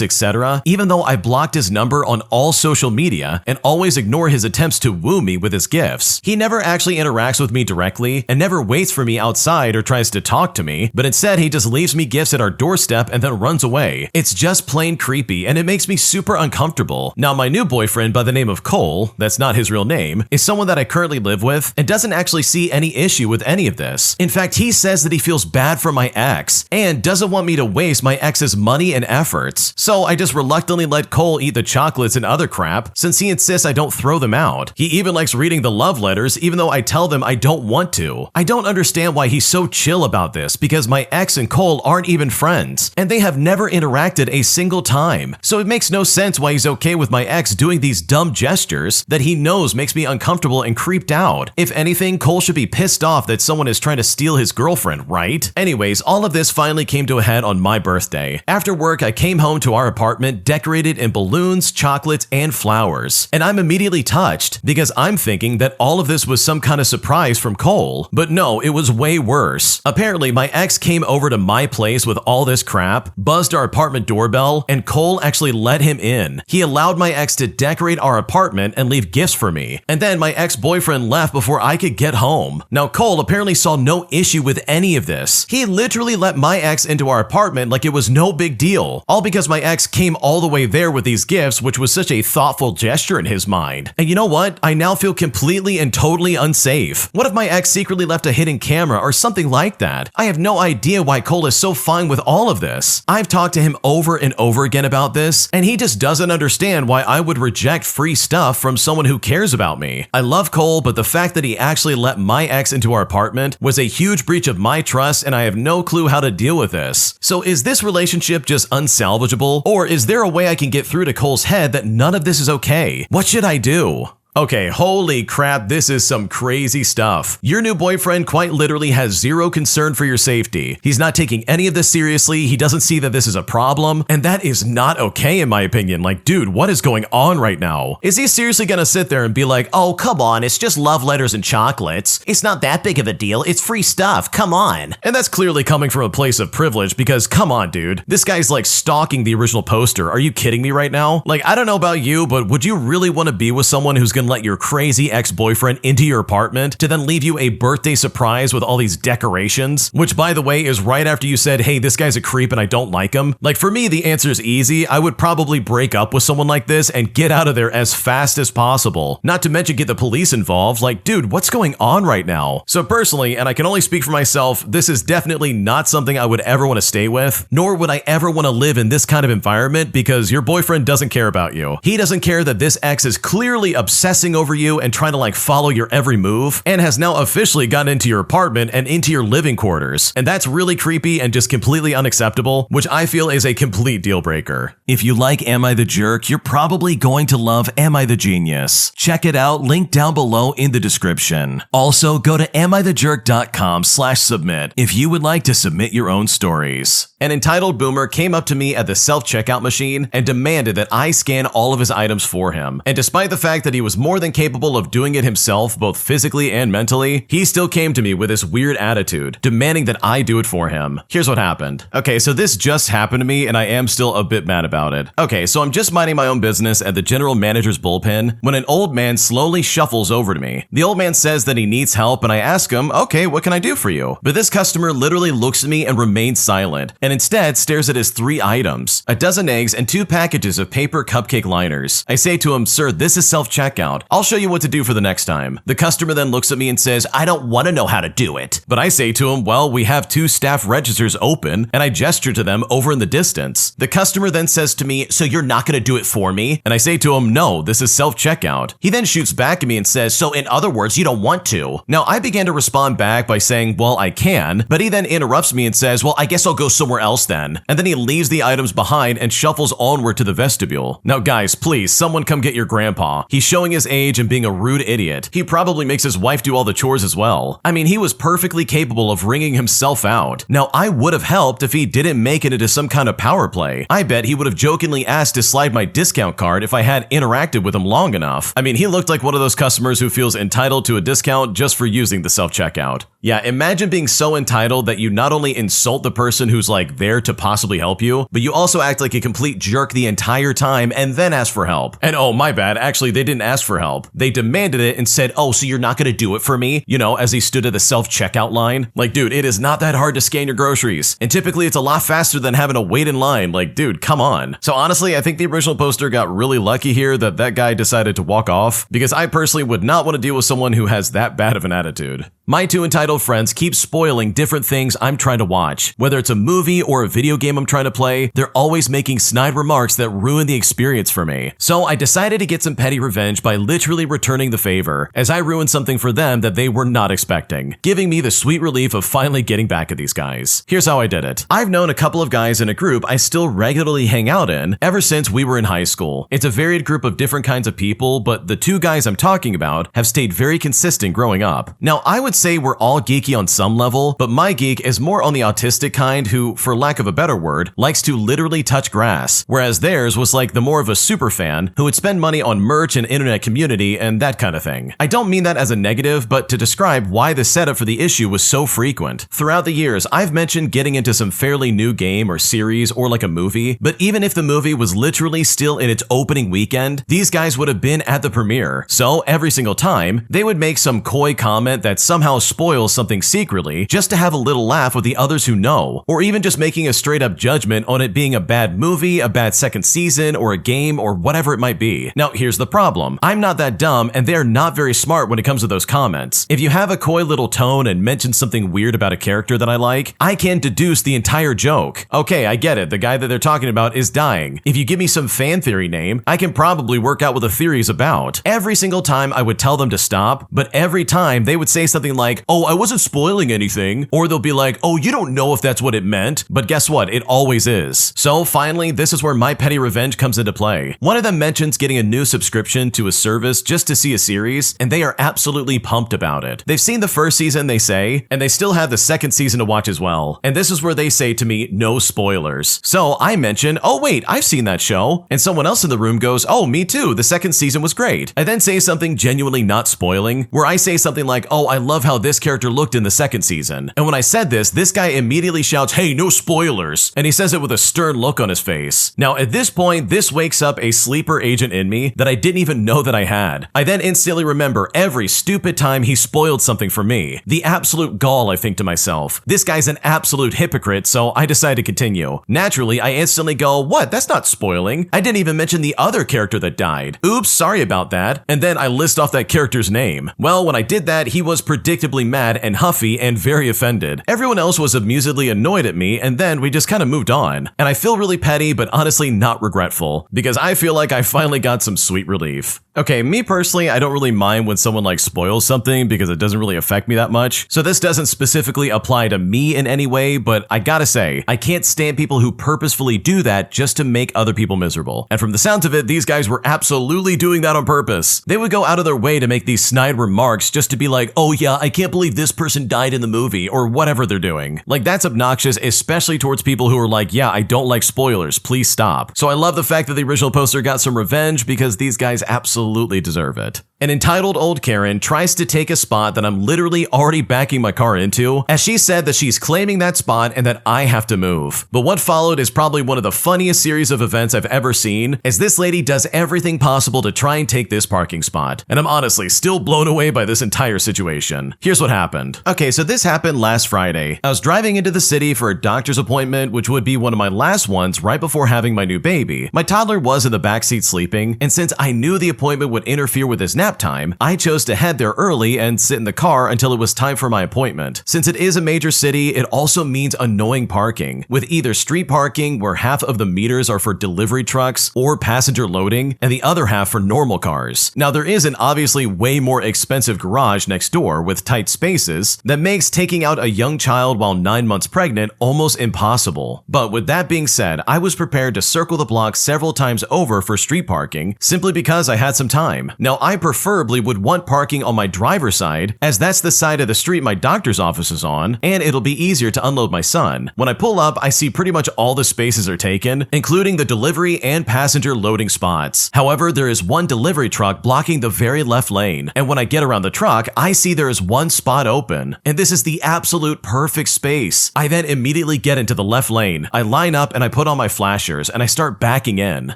etc., even though I blocked his number on all social media and always ignore his attempts to woo me with his gifts. He never actually interacts with me directly and never waits for me outside or tries to talk to me, but instead he just leaves me gifts at our doorstep and then runs away. It's just plain creepy and it makes me super uncomfortable. Now, my new boyfriend by the name of Cole, that's not his real name, is someone that I currently live with and doesn't actually see any issue with any of this. In fact, he says that he feels bad for my ex and doesn't want me to waste my ex's money and efforts. So I just reluctantly let Cole eat the chocolates and other crap since he insists I don't throw them out. He even likes reading the love letters even though I tell them I don't want to. I don't understand why he's so chill about this because my ex and Cole aren't even friends and they have never interacted a single time. So it makes no sense why he's okay with my ex doing these dumb gestures that he knows makes me uncomfortable and creeped out. If anything, Cole should be pissed off that someone is trying to steal his girlfriend, right? Anyways, all of this finally came to a head on my birthday. After work, I came home to our apartment decorated in balloons, chocolates, and flowers. And I'm immediately touched because I'm thinking that all of this was some kind of surprise from Cole. But no, it was way worse. Apparently, my ex came over to my place with all this crap, buzzed our apartment doorbell, and Cole actually let him in. He allowed my ex to decorate our apartment and leave gifts for me. And then my ex-boyfriend left before I could get home. Now, Cole apparently saw no issue with any of this. He literally let my ex into our apartment like it was no big deal, all because my ex came all the way there with these gifts, which was such a thoughtful gesture in his mind. And you know what? I now feel completely and totally unsafe. What if my ex secretly left a hidden camera or something like that? I have no idea why Cole is so fine with all of this. I've talked to him over and over again about this, and he just doesn't understand why I would reject free stuff from someone who cares about me. I love Cole, but the fact that he actually let my ex into our apartment was a huge breach of my trust, and I have no clue how to deal with this. So is this relationship just unsalvageable, or is there a way I can get through to Cole's head that none of this is okay? What should I do? Okay, holy crap, this is some crazy stuff. Your new boyfriend quite literally has zero concern for your safety. He's not taking any of this seriously, he doesn't see that this is a problem, and that is not okay in my opinion. Like, dude, what is going on right now? Is he seriously gonna sit there and be like, oh, come on, it's just love letters and chocolates. It's not that big of a deal, it's free stuff, come on. And that's clearly coming from a place of privilege because, come on, dude, this guy's like stalking the original poster. Are you kidding me right now? Like, I don't know about you, but would you really want to be with someone who's gonna let your crazy ex-boyfriend into your apartment to then leave you a birthday surprise with all these decorations? Which, by the way, is right after you said, hey, this guy's a creep and I don't like him. Like, for me, the answer is easy. I would probably break up with someone like this and get out of there as fast as possible. Not to mention get the police involved. Like, dude, what's going on right now? So personally, and I can only speak for myself, this is definitely not something I would ever want to stay with, nor would I ever want to live in this kind of environment because your boyfriend doesn't care about you. He doesn't care that this ex is clearly obsessing over you and trying to like follow your every move and has now officially gotten into your apartment and into your living quarters. And that's really creepy and just completely unacceptable, which I feel is a complete deal breaker. If you like Am I the Jerk, you're probably going to love Am I the Genius. Check it out, link down below in the description. Also, go to amithejerk.com/submit if you would like to submit your own stories. An entitled boomer came up to me at the self-checkout machine and demanded that I scan all of his items for him. And despite the fact that he was more than capable of doing it himself, both physically and mentally, he still came to me with this weird attitude, demanding that I do it for him. Here's what happened. Okay, so this just happened to me and I am still a bit mad about it. Okay, so I'm just minding my own business at the general manager's bullpen when an old man slowly shuffles over to me. The old man says that he needs help and I ask him, okay, what can I do for you? But this customer literally looks at me and remains silent, and instead stares at his 3 items, a dozen eggs and 2 packages of paper cupcake liners. I say to him, sir, this is self-checkout. self-checkout. I'll show you what to do for the next time. The customer then looks at me and says, I don't want to know how to do it. But I say to him, well, we have 2 staff registers open, and I gesture to them over in the distance. The customer then says to me, so you're not going to do it for me? And I say to him, no, this is self-checkout. He then shoots back at me and says, so in other words, you don't want to. Now, I began to respond back by saying, well, I can, but he then interrupts me and says, well, I guess I'll go somewhere else then. And then he leaves the items behind and shuffles onward to the vestibule. Now, guys, please, someone come get your grandpa. He's showing his age and being a rude idiot. He probably makes his wife do all the chores as well. I mean, he was perfectly capable of wringing himself out. Now, I would have helped if he didn't make it into some kind of power play. I bet he would have jokingly asked to slide my discount card if I had interacted with him long enough. I mean, he looked like one of those customers who feels entitled to a discount just for using the self-checkout. Yeah, imagine being so entitled that you not only insult the person who's like there to possibly help you, but you also act like a complete jerk the entire time and then ask for help. And oh, my bad, actually they didn't ask for help. They demanded it and said, oh, so you're not gonna do it for me? You know, as he stood at the self-checkout line. Like, dude, it is not that hard to scan your groceries. And typically it's a lot faster than having to wait in line. Like, dude, come on. So honestly, I think the original poster got really lucky here that that guy decided to walk off, because I personally would not want to deal with someone who has that bad of an attitude. My 2 entitled friends keep spoiling different things I'm trying to watch. Whether it's a movie or a video game I'm trying to play, they're always making snide remarks that ruin the experience for me. So I decided to get some petty revenge by literally returning the favor, as I ruined something for them that they were not expecting, giving me the sweet relief of finally getting back at these guys. Here's how I did it. I've known a couple of guys in a group I still regularly hang out in ever since we were in high school. It's a varied group of different kinds of people, but the 2 guys I'm talking about have stayed very consistent growing up. Now, I would say we're all geeky on some level, but my geek is more on the autistic kind who, for lack of a better word, likes to literally touch grass, whereas theirs was like the more of a super fan who would spend money on merch and internet community and that kind of thing. I don't mean that as a negative, but to describe why the setup for the issue was so frequent. Throughout the years, I've mentioned getting into some fairly new game or series or like a movie, but even if the movie was literally still in its opening weekend, these guys would have been at the premiere. So every single time, they would make some coy comment that somehow spoils something secretly just to have a little laugh with the others who know, or even just making a straight up judgment on it being a bad movie, a bad second season, or a game, or whatever it might be. Now, here's the problem. I'm not that dumb, and they're not very smart when it comes to those comments. If you have a coy little tone and mention something weird about a character that I like, I can deduce the entire joke. Okay, I get it. The guy that they're talking about is dying. If you give me some fan theory name, I can probably work out what the theory is about. Every single time I would tell them to stop, but every time they would say something like, oh, I wasn't spoiling anything, or they'll be like, oh, you don't know if that's what it meant, but guess what? It always is. So finally, this is where my petty revenge comes into play. One of them mentions getting a new subscription to a service just to see a series, and they are absolutely pumped about it. They've seen the first season, they say, and they still have the second season to watch as well. And this is where they say to me, no spoilers. So I mention, oh wait, I've seen that show. And someone else in the room goes, oh, me too, the second season was great. I then say something genuinely not spoiling, where I say something like, oh, I love how this character looked in the second season. And when I said this guy immediately shouts, hey, no spoilers. And he says it with a stern look on his face. Now, at this point, this wakes up a sleeper agent in me that I didn't even know that I had. I then instantly remember every stupid time he spoiled something for me. The absolute gall, I think to myself. This guy's an absolute hypocrite, so I decide to continue. Naturally, I instantly go, what? That's not spoiling. I didn't even mention the other character that died. Oops, sorry about that. And then I list off that character's name. Well, when I did that, he was predictably mad and huffy and very offended. Everyone else was amusedly annoyed at me, and then we just kind of moved on. And I feel really petty, but honestly not regretful, because I feel like I finally got some sweet relief. Okay, me personally, I don't really mind when someone like spoils something because it doesn't really affect me that much. So this doesn't specifically apply to me in any way, but I gotta say, I can't stand people who purposefully do that just to make other people miserable. And from the sounds of it, these guys were absolutely doing that on purpose. They would go out of their way to make these snide remarks just to be like, oh yeah, I can't believe this person died in the movie, or whatever they're doing. Like, that's obnoxious, especially towards people who are like, yeah, I don't like spoilers, please stop. So I love the fact that the original poster got some revenge because these guys absolutely deserve it. An entitled old Karen tries to take a spot that I'm literally already backing my car into, as she said that she's claiming that spot and that I have to move. But what followed is probably one of the funniest series of events I've ever seen, as this lady does everything possible to try and take this parking spot. And I'm honestly still blown away by this entire situation. Here's what happened. Okay, so this happened last Friday. I was driving into the city for a doctor's appointment, which would be one of my last ones right before having my new baby. My toddler was in the backseat sleeping, and since I knew the appointment would interfere with his nap time, I chose to head there early and sit in the car until it was time for my appointment. Since it is a major city, it also means annoying parking, with either street parking where half of the meters are for delivery trucks or passenger loading, and the other half for normal cars. Now there is an obviously way more expensive garage next door with tight spaces that makes taking out a young child while 9 months pregnant almost impossible. But with that being said, I was prepared to circle the block several times over for street parking simply because I had some time. Now I preferably would want parking on my driver's side, as that's the side of the street my doctor's office is on, and it'll be easier to unload my son. When I pull up, I see pretty much all the spaces are taken, including the delivery and passenger loading spots. However, there is one delivery truck blocking the very left lane, and when I get around the truck, I see there is one spot open, and this is the absolute perfect space. I then immediately get into the left lane. I line up and I put on my flashers, and I start backing in.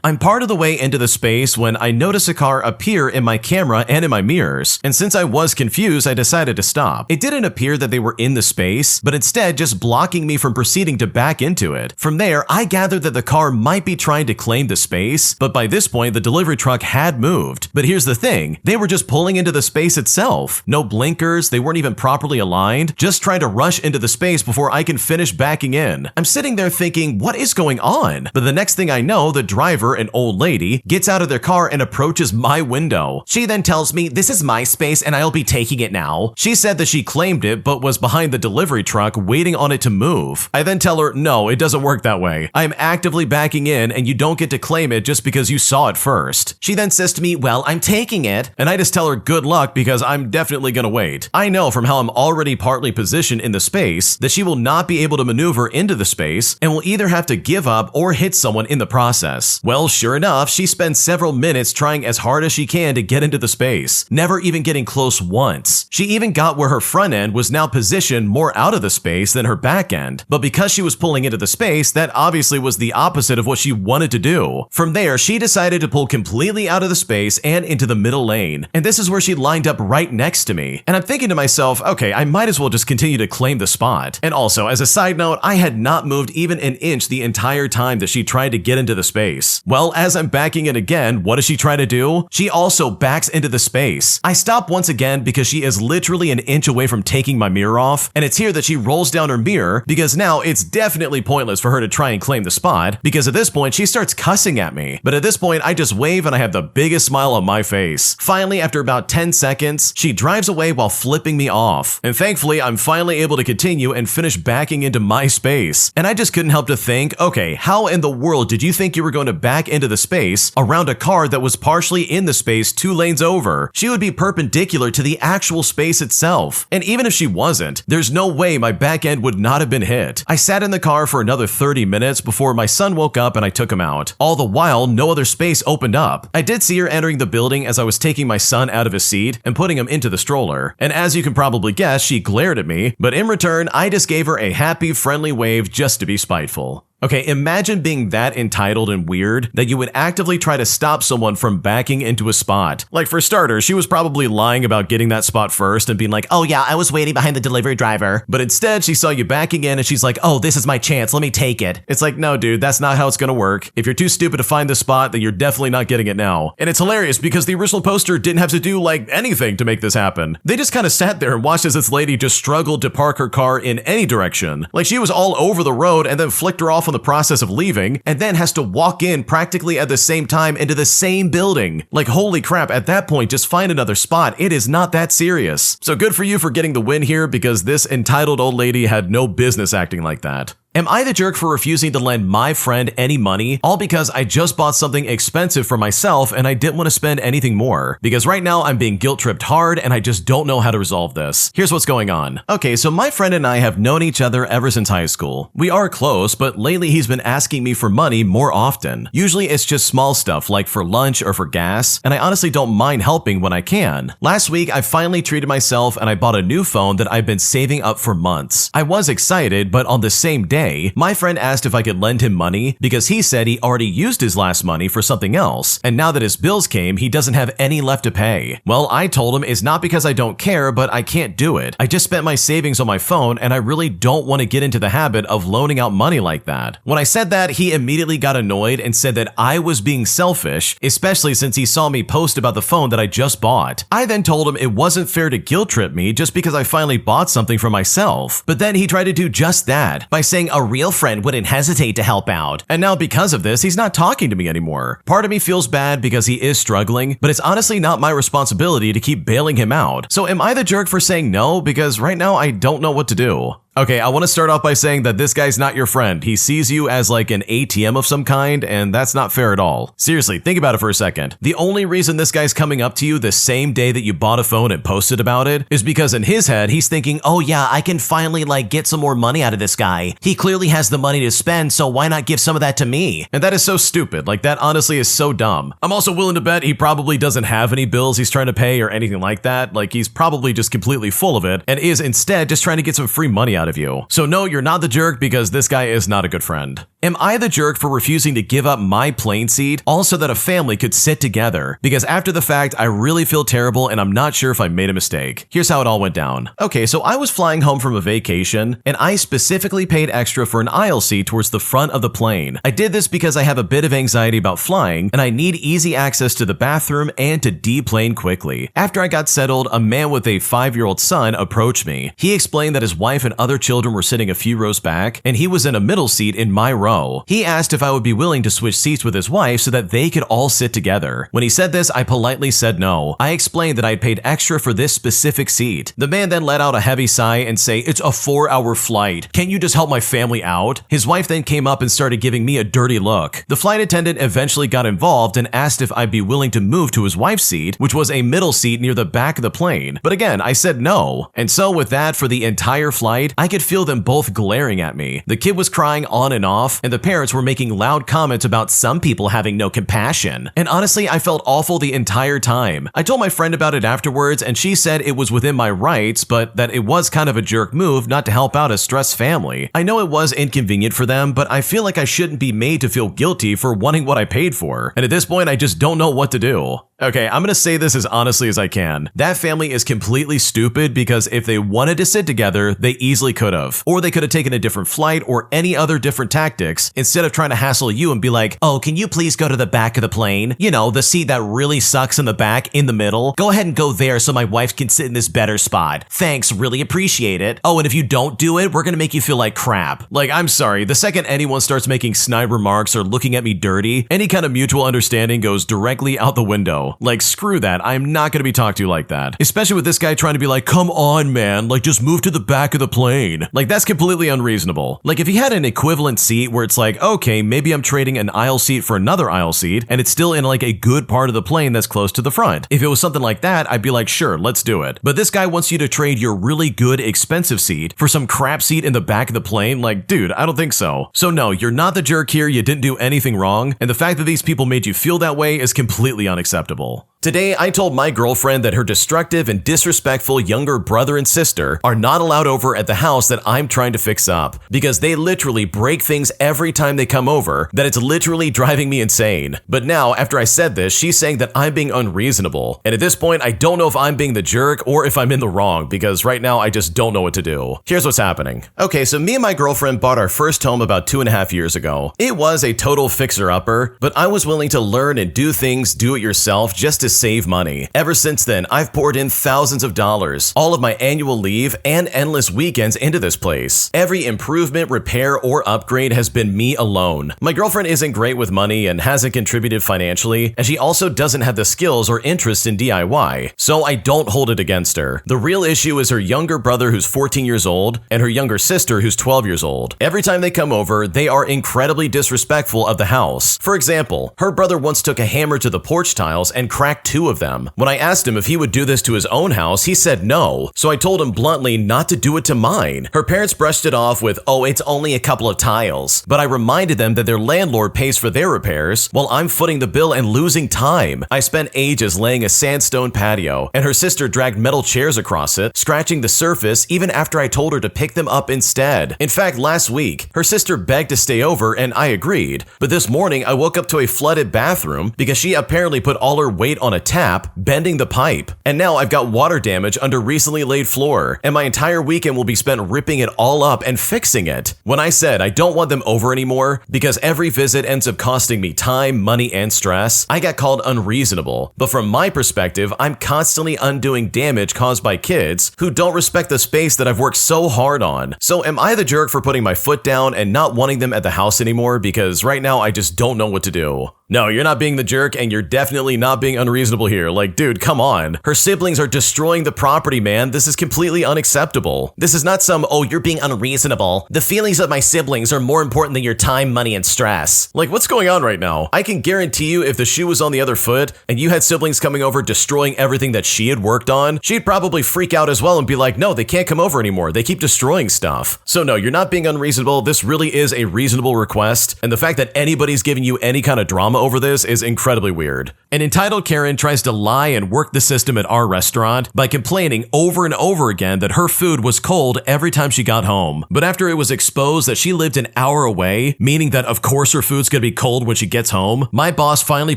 I'm part of the way into the space when I notice a car appear in my camera and in my mirrors, and since I was confused, I decided to stop. It didn't appear that they were in the space, but instead just blocking me from proceeding to back into it. From there, I gathered that the car might be trying to claim the space, but by this point, the delivery truck had moved. But here's the thing, they were just pulling into the space itself. No blinkers, they weren't even properly aligned, just trying to rush into the space before I can finish backing in. I'm sitting there thinking, what is going on? But the next thing I know, the driver, an old lady, gets out of their car and approaches my window. She then tells me, "This is my space and I'll be taking it now." She said that she claimed it but was behind the delivery truck waiting on it to move. I then tell her, no, it doesn't work that way. I am actively backing in and you don't get to claim it just because you saw it first. She then says to me, "Well, I'm taking it." And I just tell her good luck because I'm definitely gonna wait. I know from how I'm already partly positioned in the space that she will not be able to maneuver into the space and will either have to give up or hit someone in the process. Well, sure enough, she spends several minutes trying as hard as she can to get into the space, never even getting close once. She even got where her front end was now positioned more out of the space than her back end, but because she was pulling into the space, that obviously was the opposite of what she wanted to do. From there, she decided to pull completely out of the space and into the middle lane, and this is where she lined up right next to me. And I'm thinking to myself, okay, I might as well just continue to claim the spot. And also, as a side note, I had not moved even an inch the entire time that she tried to get into the space. Well, as I'm backing in again, what does she try to do? She also backs into the space. I stop once again because she is literally an inch away from taking my mirror off, and it's here that she rolls down her mirror because now it's definitely pointless for her to try and claim the spot because at this point she starts cussing at me. But at this point I just wave and I have the biggest smile on my face. Finally, after about 10 seconds, she drives away while flipping me off. And thankfully, I'm finally able to continue and finish backing into my space. And I just couldn't help to think, okay, how in the world did you think you were going to back into the space around a car that was partially in the space 2 lanes over? She would be perpendicular to the actual space itself. And even if she wasn't, there's no way my back end would not have been hit. I sat in the car for another 30 minutes before my son woke up and I took him out. All the while, no other space opened up. I did see her entering the building as I was taking my son out of his seat and putting him into the stroller. And as you can probably guess, she glared at me, but in return, I just gave her a happy, friendly wave just to be spiteful. Okay, imagine being that entitled and weird that you would actively try to stop someone from backing into a spot. Like for starters, she was probably lying about getting that spot first and being like, "Oh yeah, I was waiting behind the delivery driver." But instead, she saw you backing in and she's like, "Oh, this is my chance, let me take it." It's like, no dude, that's not how it's gonna work. If you're too stupid to find the spot, then you're definitely not getting it now. And it's hilarious because the original poster didn't have to do like anything to make this happen. They just kind of sat there and watched as this lady just struggled to park her car in any direction. Like she was all over the road and then flicked her off in the process of leaving, and then has to walk in practically at the same time into the same building. Like holy crap, at that point just find another spot. It is not that serious. So good for you for getting the win here because this entitled old lady had no business acting like that. Am I the jerk for refusing to lend my friend any money, all because I just bought something expensive for myself and I didn't want to spend anything more? Because right now I'm being guilt-tripped hard and I just don't know how to resolve this. Here's what's going on. Okay, so my friend and I have known each other ever since high school. We are close, but lately he's been asking me for money more often. Usually it's just small stuff like for lunch or for gas, and I honestly don't mind helping when I can. Last week, I finally treated myself and I bought a new phone that I've been saving up for months. I was excited, but on the same day, my friend asked if I could lend him money because he said he already used his last money for something else, and now that his bills came, he doesn't have any left to pay. Well, I told him it's not because I don't care, but I can't do it. I just spent my savings on my phone and I really don't want to get into the habit of loaning out money like that. When I said that, he immediately got annoyed and said that I was being selfish, especially since he saw me post about the phone that I just bought. I then told him it wasn't fair to guilt trip me just because I finally bought something for myself. But then he tried to do just that by saying a real friend wouldn't hesitate to help out. And now because of this, he's not talking to me anymore. Part of me feels bad because he is struggling, but it's honestly not my responsibility to keep bailing him out. So am I the jerk for saying no? Because right now I don't know what to do. Okay, I want to start off by saying that this guy's not your friend. He sees you as like an ATM of some kind, and that's not fair at all. Seriously, think about it for a second. The only reason this guy's coming up to you the same day that you bought a phone and posted about it is because in his head, he's thinking, oh yeah, I can finally get some more money out of this guy. He clearly has the money to spend, so why not give some of that to me? And that is so stupid. That honestly is so dumb. I'm also willing to bet he probably doesn't have any bills he's trying to pay or anything like that. He's probably just completely full of it and is instead just trying to get some free money out of you. So no, you're not the jerk because this guy is not a good friend. Am I the jerk for refusing to give up my plane seat also that a family could sit together? Because after the fact, I really feel terrible and I'm not sure if I made a mistake. Here's how it all went down. Okay, so I was flying home from a vacation and I specifically paid extra for an aisle seat towards the front of the plane. I did this because I have a bit of anxiety about flying and I need easy access to the bathroom and to deplane quickly. After I got settled, a man with a 5-year-old son approached me. He explained that his wife and other children were sitting a few rows back and he was in a middle seat in my row. He asked if I would be willing to switch seats with his wife so that they could all sit together. When he said this, I politely said no. I explained that I had paid extra for this specific seat. The man then let out a heavy sigh and say, "It's a 4-hour flight. Can't you just help my family out?" His wife then came up and started giving me a dirty look. The flight attendant eventually got involved and asked if I'd be willing to move to his wife's seat, which was a middle seat near the back of the plane. But again, I said no. And so with that, for the entire flight, I could feel them both glaring at me. The kid was crying on and off, and the parents were making loud comments about some people having no compassion. And honestly, I felt awful the entire time. I told my friend about it afterwards, and she said it was within my rights, but that it was kind of a jerk move not to help out a stressed family. I know it was inconvenient for them, but I feel like I shouldn't be made to feel guilty for wanting what I paid for. And at this point, I just don't know what to do. Okay, I'm gonna say this as honestly as I can. That family is completely stupid because if they wanted to sit together, they easily could have. Or they could have taken a different flight or any other different tactics instead of trying to hassle you and be like, oh, can you please go to the back of the plane? You know, the seat that really sucks in the back, in the middle. Go ahead and go there so my wife can sit in this better spot. Thanks, really appreciate it. Oh, and if you don't do it, we're gonna make you feel like crap. I'm sorry, the second anyone starts making snide remarks or looking at me dirty, any kind of mutual understanding goes directly out the window. Screw that. I'm not going to be talked to like that. Especially with this guy trying to be like, come on, man. Just move to the back of the plane. That's completely unreasonable. If he had an equivalent seat where it's okay, maybe I'm trading an aisle seat for another aisle seat, and it's still in a good part of the plane that's close to the front. If it was something like that, I'd be like, sure, let's do it. But this guy wants you to trade your really good, expensive seat for some crap seat in the back of the plane? Dude, I don't think so. So no, you're not the jerk here. You didn't do anything wrong. And the fact that these people made you feel that way is completely unacceptable. Today, I told my girlfriend that her destructive and disrespectful younger brother and sister are not allowed over at the house that I'm trying to fix up because they literally break things every time they come over that it's literally driving me insane. But now, after I said this, she's saying that I'm being unreasonable. And at this point, I don't know if I'm being the jerk or if I'm in the wrong because right now I just don't know what to do. Here's what's happening. Okay, so me and my girlfriend bought our first home about 2.5 years ago. It was a total fixer-upper, but I was willing to learn and do things do-it-yourself just to save money. Ever since then, I've poured in thousands of dollars, all of my annual leave, and endless weekends into this place. Every improvement, repair, or upgrade has been me alone. My girlfriend isn't great with money and hasn't contributed financially, and she also doesn't have the skills or interest in DIY, so I don't hold it against her. The real issue is her younger brother who's 14 years old and her younger sister who's 12 years old. Every time they come over, they are incredibly disrespectful of the house. For example, her brother once took a hammer to the porch tiles and cracked 2 of them. When I asked him if he would do this to his own house, he said no, so I told him bluntly not to do it to mine. Her parents brushed it off with, "Oh, it's only a couple of tiles," but I reminded them that their landlord pays for their repairs while I'm footing the bill and losing time. I spent ages laying a sandstone patio, and her sister dragged metal chairs across it, scratching the surface even after I told her to pick them up instead. In fact, last week, her sister begged to stay over and I agreed, but this morning I woke up to a flooded bathroom because she apparently put all her weight on a tap, bending the pipe. And now I've got water damage under recently laid floor, and my entire weekend will be spent ripping it all up and fixing it. When I said I don't want them over anymore because every visit ends up costing me time, money, and stress, I got called unreasonable. But from my perspective, I'm constantly undoing damage caused by kids who don't respect the space that I've worked so hard on. So am I the jerk for putting my foot down and not wanting them at the house anymore because right now I just don't know what to do? No, you're not being the jerk, and you're definitely not being unreasonable here. Like, dude, come on. Her siblings are destroying the property, man. This is completely unacceptable. This is not some, "Oh, you're being unreasonable. The feelings of my siblings are more important than your time, money, and stress." Like, what's going on right now? I can guarantee you if the shoe was on the other foot and you had siblings coming over destroying everything that she had worked on, she'd probably freak out as well and be like, "No, they can't come over anymore. They keep destroying stuff." So no, you're not being unreasonable. This really is a reasonable request, and the fact that anybody's giving you any kind of drama over this is incredibly weird. An entitled Karen tries to lie and work the system at our restaurant by complaining over and over again that her food was cold every time she got home. But after it was exposed that she lived an hour away, meaning that of course her food's gonna be cold when she gets home, my boss finally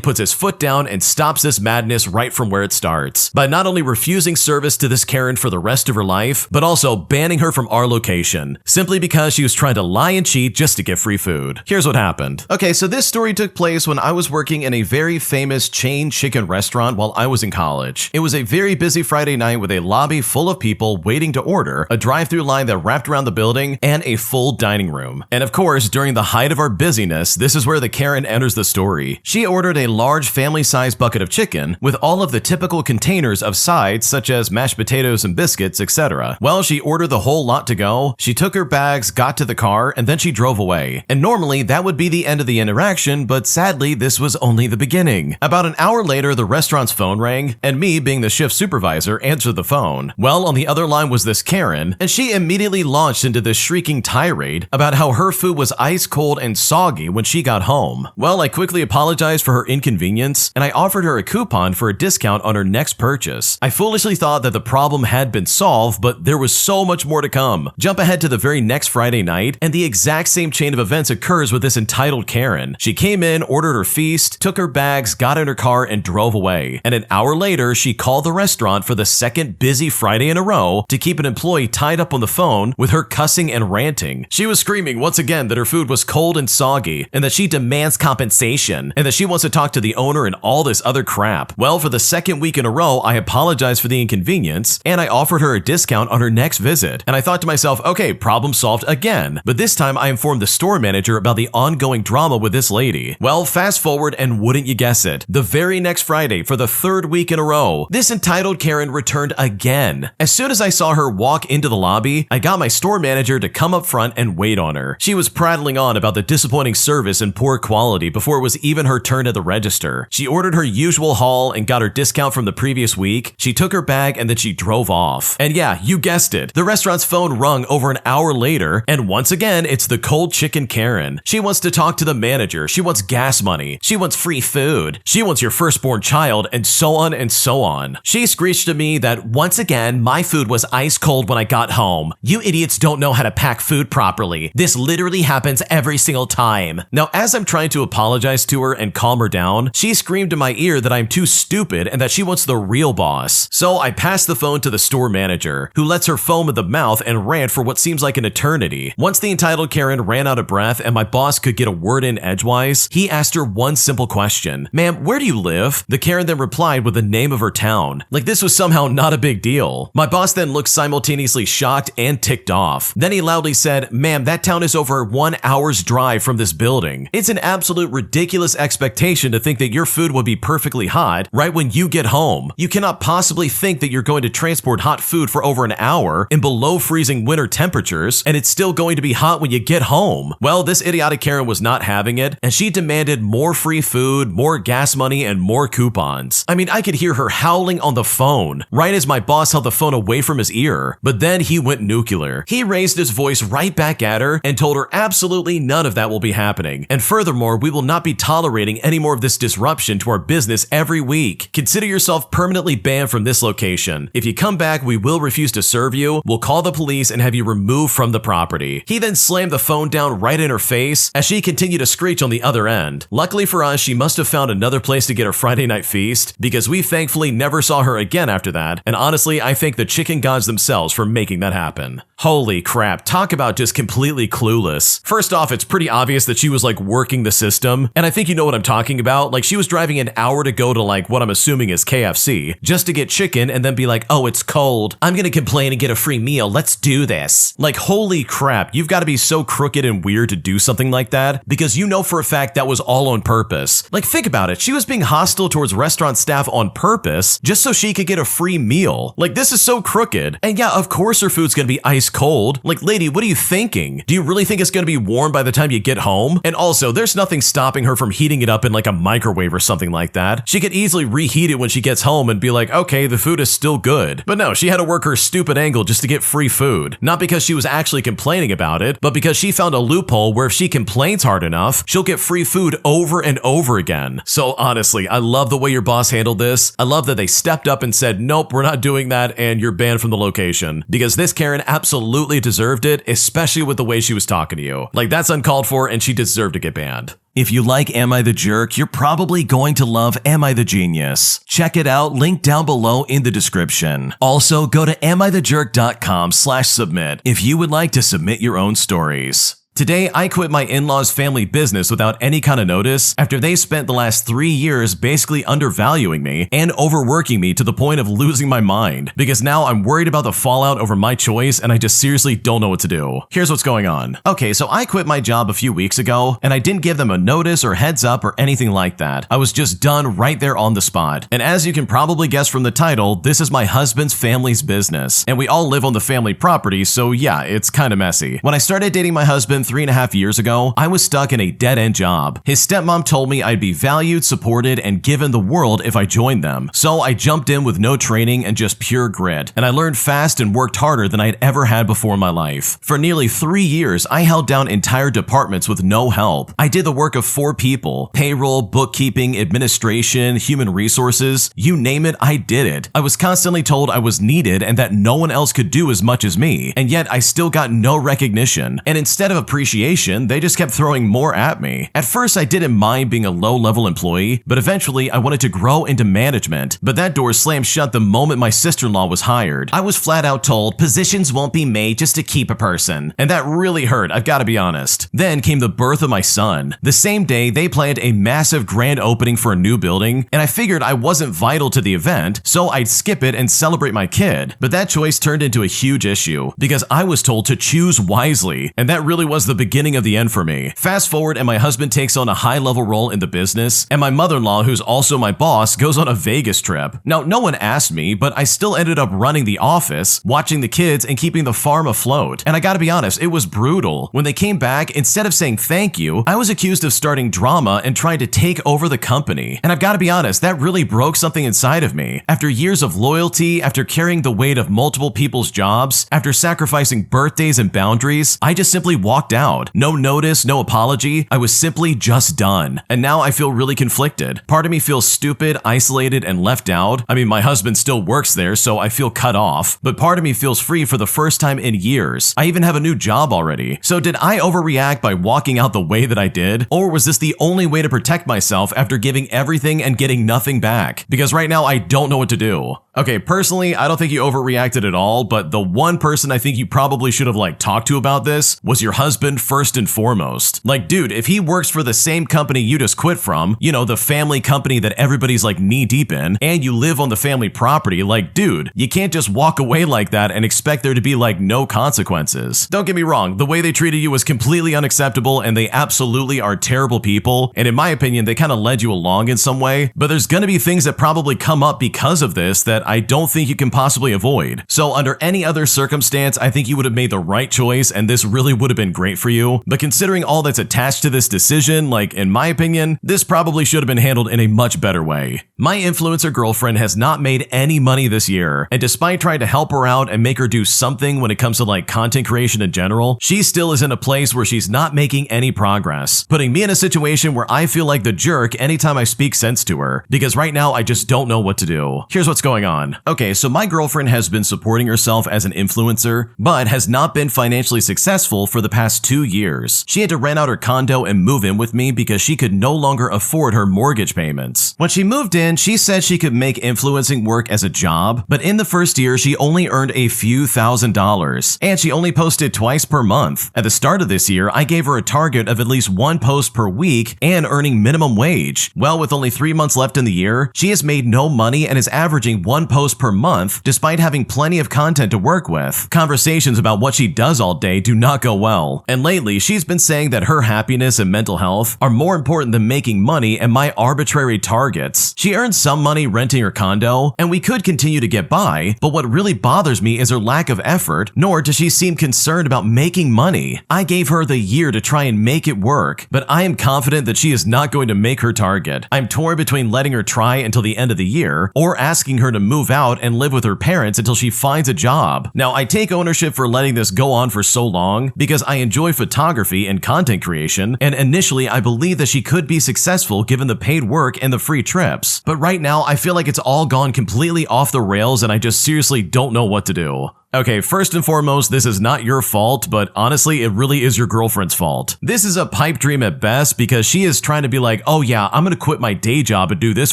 puts his foot down and stops this madness right from where it starts, by not only refusing service to this Karen for the rest of her life, but also banning her from our location, simply because she was trying to lie and cheat just to get free food. Here's what happened. Okay, so this story took place when I was working in a very famous chain chicken restaurant while I was in college. It was a very busy Friday night with a lobby full of people waiting to order, a drive-through line that wrapped around the building, and a full dining room. And of course, during the height of our busyness, this is where the Karen enters the story. She ordered a large family-sized bucket of chicken with all of the typical containers of sides such as mashed potatoes and biscuits, etc. Well, she ordered the whole lot to go, she took her bags, got to the car, and then she drove away. And normally that would be the end of the interaction, but sadly this was only the beginning. About an hour later, the restaurant's phone rang, and me, being the shift supervisor, answered the phone. Well, on the other line was this Karen, and she immediately launched into this shrieking tirade about how her food was ice cold and soggy when she got home. Well, I quickly apologized for her inconvenience, and I offered her a coupon for a discount on her next purchase. I foolishly thought that the problem had been solved, but there was so much more to come. Jump ahead to the very next Friday night, and the exact same chain of events occurs with this entitled Karen. She came in, ordered her feast, took her bags, got in her car, and drove away. And an hour later, she called the restaurant for the second busy Friday in a row to keep an employee tied up on the phone with her cussing and ranting. She was screaming once again that her food was cold and soggy, and that she demands compensation, and that she wants to talk to the owner and all this other crap. Well, for the second week in a row, I apologized for the inconvenience, and I offered her a discount on her next visit. And I thought to myself, okay, problem solved again. But this time I informed the store manager about the ongoing drama with this lady. Well, fast forward, and wouldn't you guess it, the very next Friday, for the third week in a row, this entitled Karen returned again. As soon as I saw her walk into the lobby, I got my store manager to come up front and wait on her. She was prattling on about the disappointing service and poor quality before it was even her turn at the register. She ordered her usual haul and got her discount from the previous week. She took her bag and then she drove off. And yeah, you guessed it, the restaurant's phone rung over an hour later, and once again, it's the cold chicken Karen. She wants to talk to the manager, she wants gas money, she wants free food, she wants your firstborn child, and so on and so on. She screeched to me that once again, my food was ice cold when I got home. You idiots don't know how to pack food properly. This literally happens every single time. Now, as I'm trying to apologize to her and calm her down, she screamed in my ear that I'm too stupid and that she wants the real boss. So I passed the phone to the store manager, who lets her foam at the mouth and rant for what seems like an eternity. Once the entitled Karen ran out of breath and my boss could get a word in edgewise, he asked her one simple question. Ma'am, where do you live? The Karen then replied with the name of her town. Like this was somehow not a big deal. My boss then looked simultaneously shocked and ticked off. Then he loudly said, ma'am, that town is over 1 hour's drive from this building. It's an absolute ridiculous expectation to think that your food would be perfectly hot right when you get home. You cannot possibly think that you're going to transport hot food for over an hour in below freezing winter temperatures and it's still going to be hot when you get home. Well, this idiotic Karen was not having it and she demanded more free food, more gas money, and more coupons. I mean, I could hear her howling on the phone right as my boss held the phone away from his ear. But then he went nuclear. He raised his voice right back at her and told her absolutely none of that will be happening. And furthermore, we will not be tolerating any more of this disruption to our business every week. Consider yourself permanently banned from this location. If you come back, we will refuse to serve you. We'll call the police and have you removed from the property. He then slammed the phone down right in her face as she continued to screech on the other end. Luckily for us, she must have found another place to get her Friday night feast because we thankfully never saw her again after that. And honestly, I thank the chicken gods themselves for making that happen. Holy crap, talk about just completely clueless. First off, it's pretty obvious that she was like working the system, and I think you know what I'm talking about. Like she was driving an hour to go to like what I'm assuming is KFC just to get chicken and then be like, oh, it's cold. I'm gonna complain and get a free meal. Let's do this. Like holy crap, you've got to be so crooked and weird to do something like that because you know for a fact that was all on purpose. Like think about it, she was being hostile towards restaurant staff on purpose just so she could get a free meal. Like this is so crooked. And yeah, of course her food's gonna be ice cold. Like lady, what are you thinking? Do you really think it's gonna be warm by the time you get home? And also, there's nothing stopping her from heating it up in like a microwave or something like that. She could easily reheat it when she gets home and be like, okay, the food is still good. But no, she had to work her stupid angle just to get free food. Not because she was actually complaining about it, but because she found a loophole where if she complains hard enough, she'll get free food over and over again. So honestly, I love the way your boss handled this. I love that they stepped up and said, nope, we're not doing that and you're banned from the location. Because this Karen absolutely deserved it, especially with the way she was talking to you. Like that's uncalled for and she deserved to get banned. If you like Am I the Jerk, you're probably going to love Am I the Genius. Check it out, link down below in the description. Also, go to amithejerk.com/submit if you would like to submit your own stories. Today, I quit my in-laws' family business without any kind of notice after they spent the last 3 years basically undervaluing me and overworking me to the point of losing my mind because now I'm worried about the fallout over my choice and I just seriously don't know what to do. Here's what's going on. Okay, so I quit my job a few weeks ago and I didn't give them a notice or heads up or anything like that. I was just done right there on the spot. And as you can probably guess from the title, this is my husband's family's business and we all live on the family property, so yeah, it's kind of messy. When I started dating my husband 3.5 years ago, I was stuck in a dead-end job. His stepmom told me I'd be valued, supported, and given the world if I joined them. So I jumped in with no training and just pure grit. And I learned fast and worked harder than I'd ever had before in my life. For nearly 3 years, I held down entire departments with no help. I did the work of 4 people: payroll, bookkeeping, administration, human resources. You name it, I did it. I was constantly told I was needed and that no one else could do as much as me. And yet I still got no recognition. And instead of appreciation, they just kept throwing more at me. At first, I didn't mind being a low-level employee, but eventually I wanted to grow into management. But that door slammed shut the moment my sister-in-law was hired. I was flat out told positions won't be made just to keep a person. And that really hurt, I've got to be honest. Then came the birth of my son. The same day, they planned a massive grand opening for a new building, and I figured I wasn't vital to the event, so I'd skip it and celebrate my kid. But that choice turned into a huge issue, because I was told to choose wisely, and that really was the beginning of the end for me. Fast forward and my husband takes on a high-level role in the business, and my mother-in-law, who's also my boss, goes on a Vegas trip. Now, no one asked me, but I still ended up running the office, watching the kids, and keeping the farm afloat. And I gotta be honest, it was brutal. When they came back, instead of saying thank you, I was accused of starting drama and trying to take over the company. And I've gotta be honest, that really broke something inside of me. After years of loyalty, after carrying the weight of multiple people's jobs, after sacrificing birthdays and boundaries, I just simply walked out. No notice, no apology. I was simply just done. And now I feel really conflicted. Part of me feels stupid, isolated, and left out. I mean, my husband still works there, so I feel cut off. But part of me feels free for the first time in years. I even have a new job already. So did I overreact by walking out the way that I did? Or was this the only way to protect myself after giving everything and getting nothing back? Because right now I don't know what to do. Okay, personally, I don't think you overreacted at all, but the one person I think you probably should have talked to about this was your husband first and foremost. Like, dude, if he works for the same company you just quit from, the family company that everybody's knee deep in, and you live on the family property, dude, you can't just walk away like that and expect there to be no consequences. Don't get me wrong, the way they treated you was completely unacceptable and they absolutely are terrible people, and in my opinion, they kind of led you along in some way, but there's gonna be things that probably come up because of this that I don't think you can possibly avoid. So under any other circumstance, I think you would have made the right choice and this really would have been great for you. But considering all that's attached to this decision, in my opinion, this probably should have been handled in a much better way. My influencer girlfriend has not made any money this year, and despite trying to help her out and make her do something when it comes to content creation in general, she still is in a place where she's not making any progress, putting me in a situation where I feel like the jerk anytime I speak sense to her, because right now I just don't know what to do. Here's what's going on. Okay, so my girlfriend has been supporting herself as an influencer, but has not been financially successful for the past 2 years. She had to rent out her condo and move in with me because she could no longer afford her mortgage payments. When she moved in, she said she could make influencing work as a job, but in the first year, she only earned a few $1,000s, and she only posted twice per month. At the start of this year, I gave her a target of at least 1 post per week and earning minimum wage. Well, with only 3 months left in the year, she has made no money and is averaging 1 post per month despite having plenty of content to work with. Conversations about what she does all day do not go well, and lately she's been saying that her happiness and mental health are more important than making money and my arbitrary targets. She earns some money renting her condo, and we could continue to get by, but what really bothers me is her lack of effort, nor does she seem concerned about making money. I gave her the year to try and make it work, but I am confident that she is not going to make her target. I'm torn between letting her try until the end of the year or asking her to move out and live with her parents until she finds a job. Now, I take ownership for letting this go on for so long because I enjoy photography and content creation, and initially I believed that she could be successful given the paid work and the free trips. But right now, I feel like it's all gone completely off the rails and I just seriously don't know what to do. Okay, first and foremost, this is not your fault, but honestly, it really is your girlfriend's fault. This is a pipe dream at best because she is trying to be like, oh yeah, I'm gonna quit my day job and do this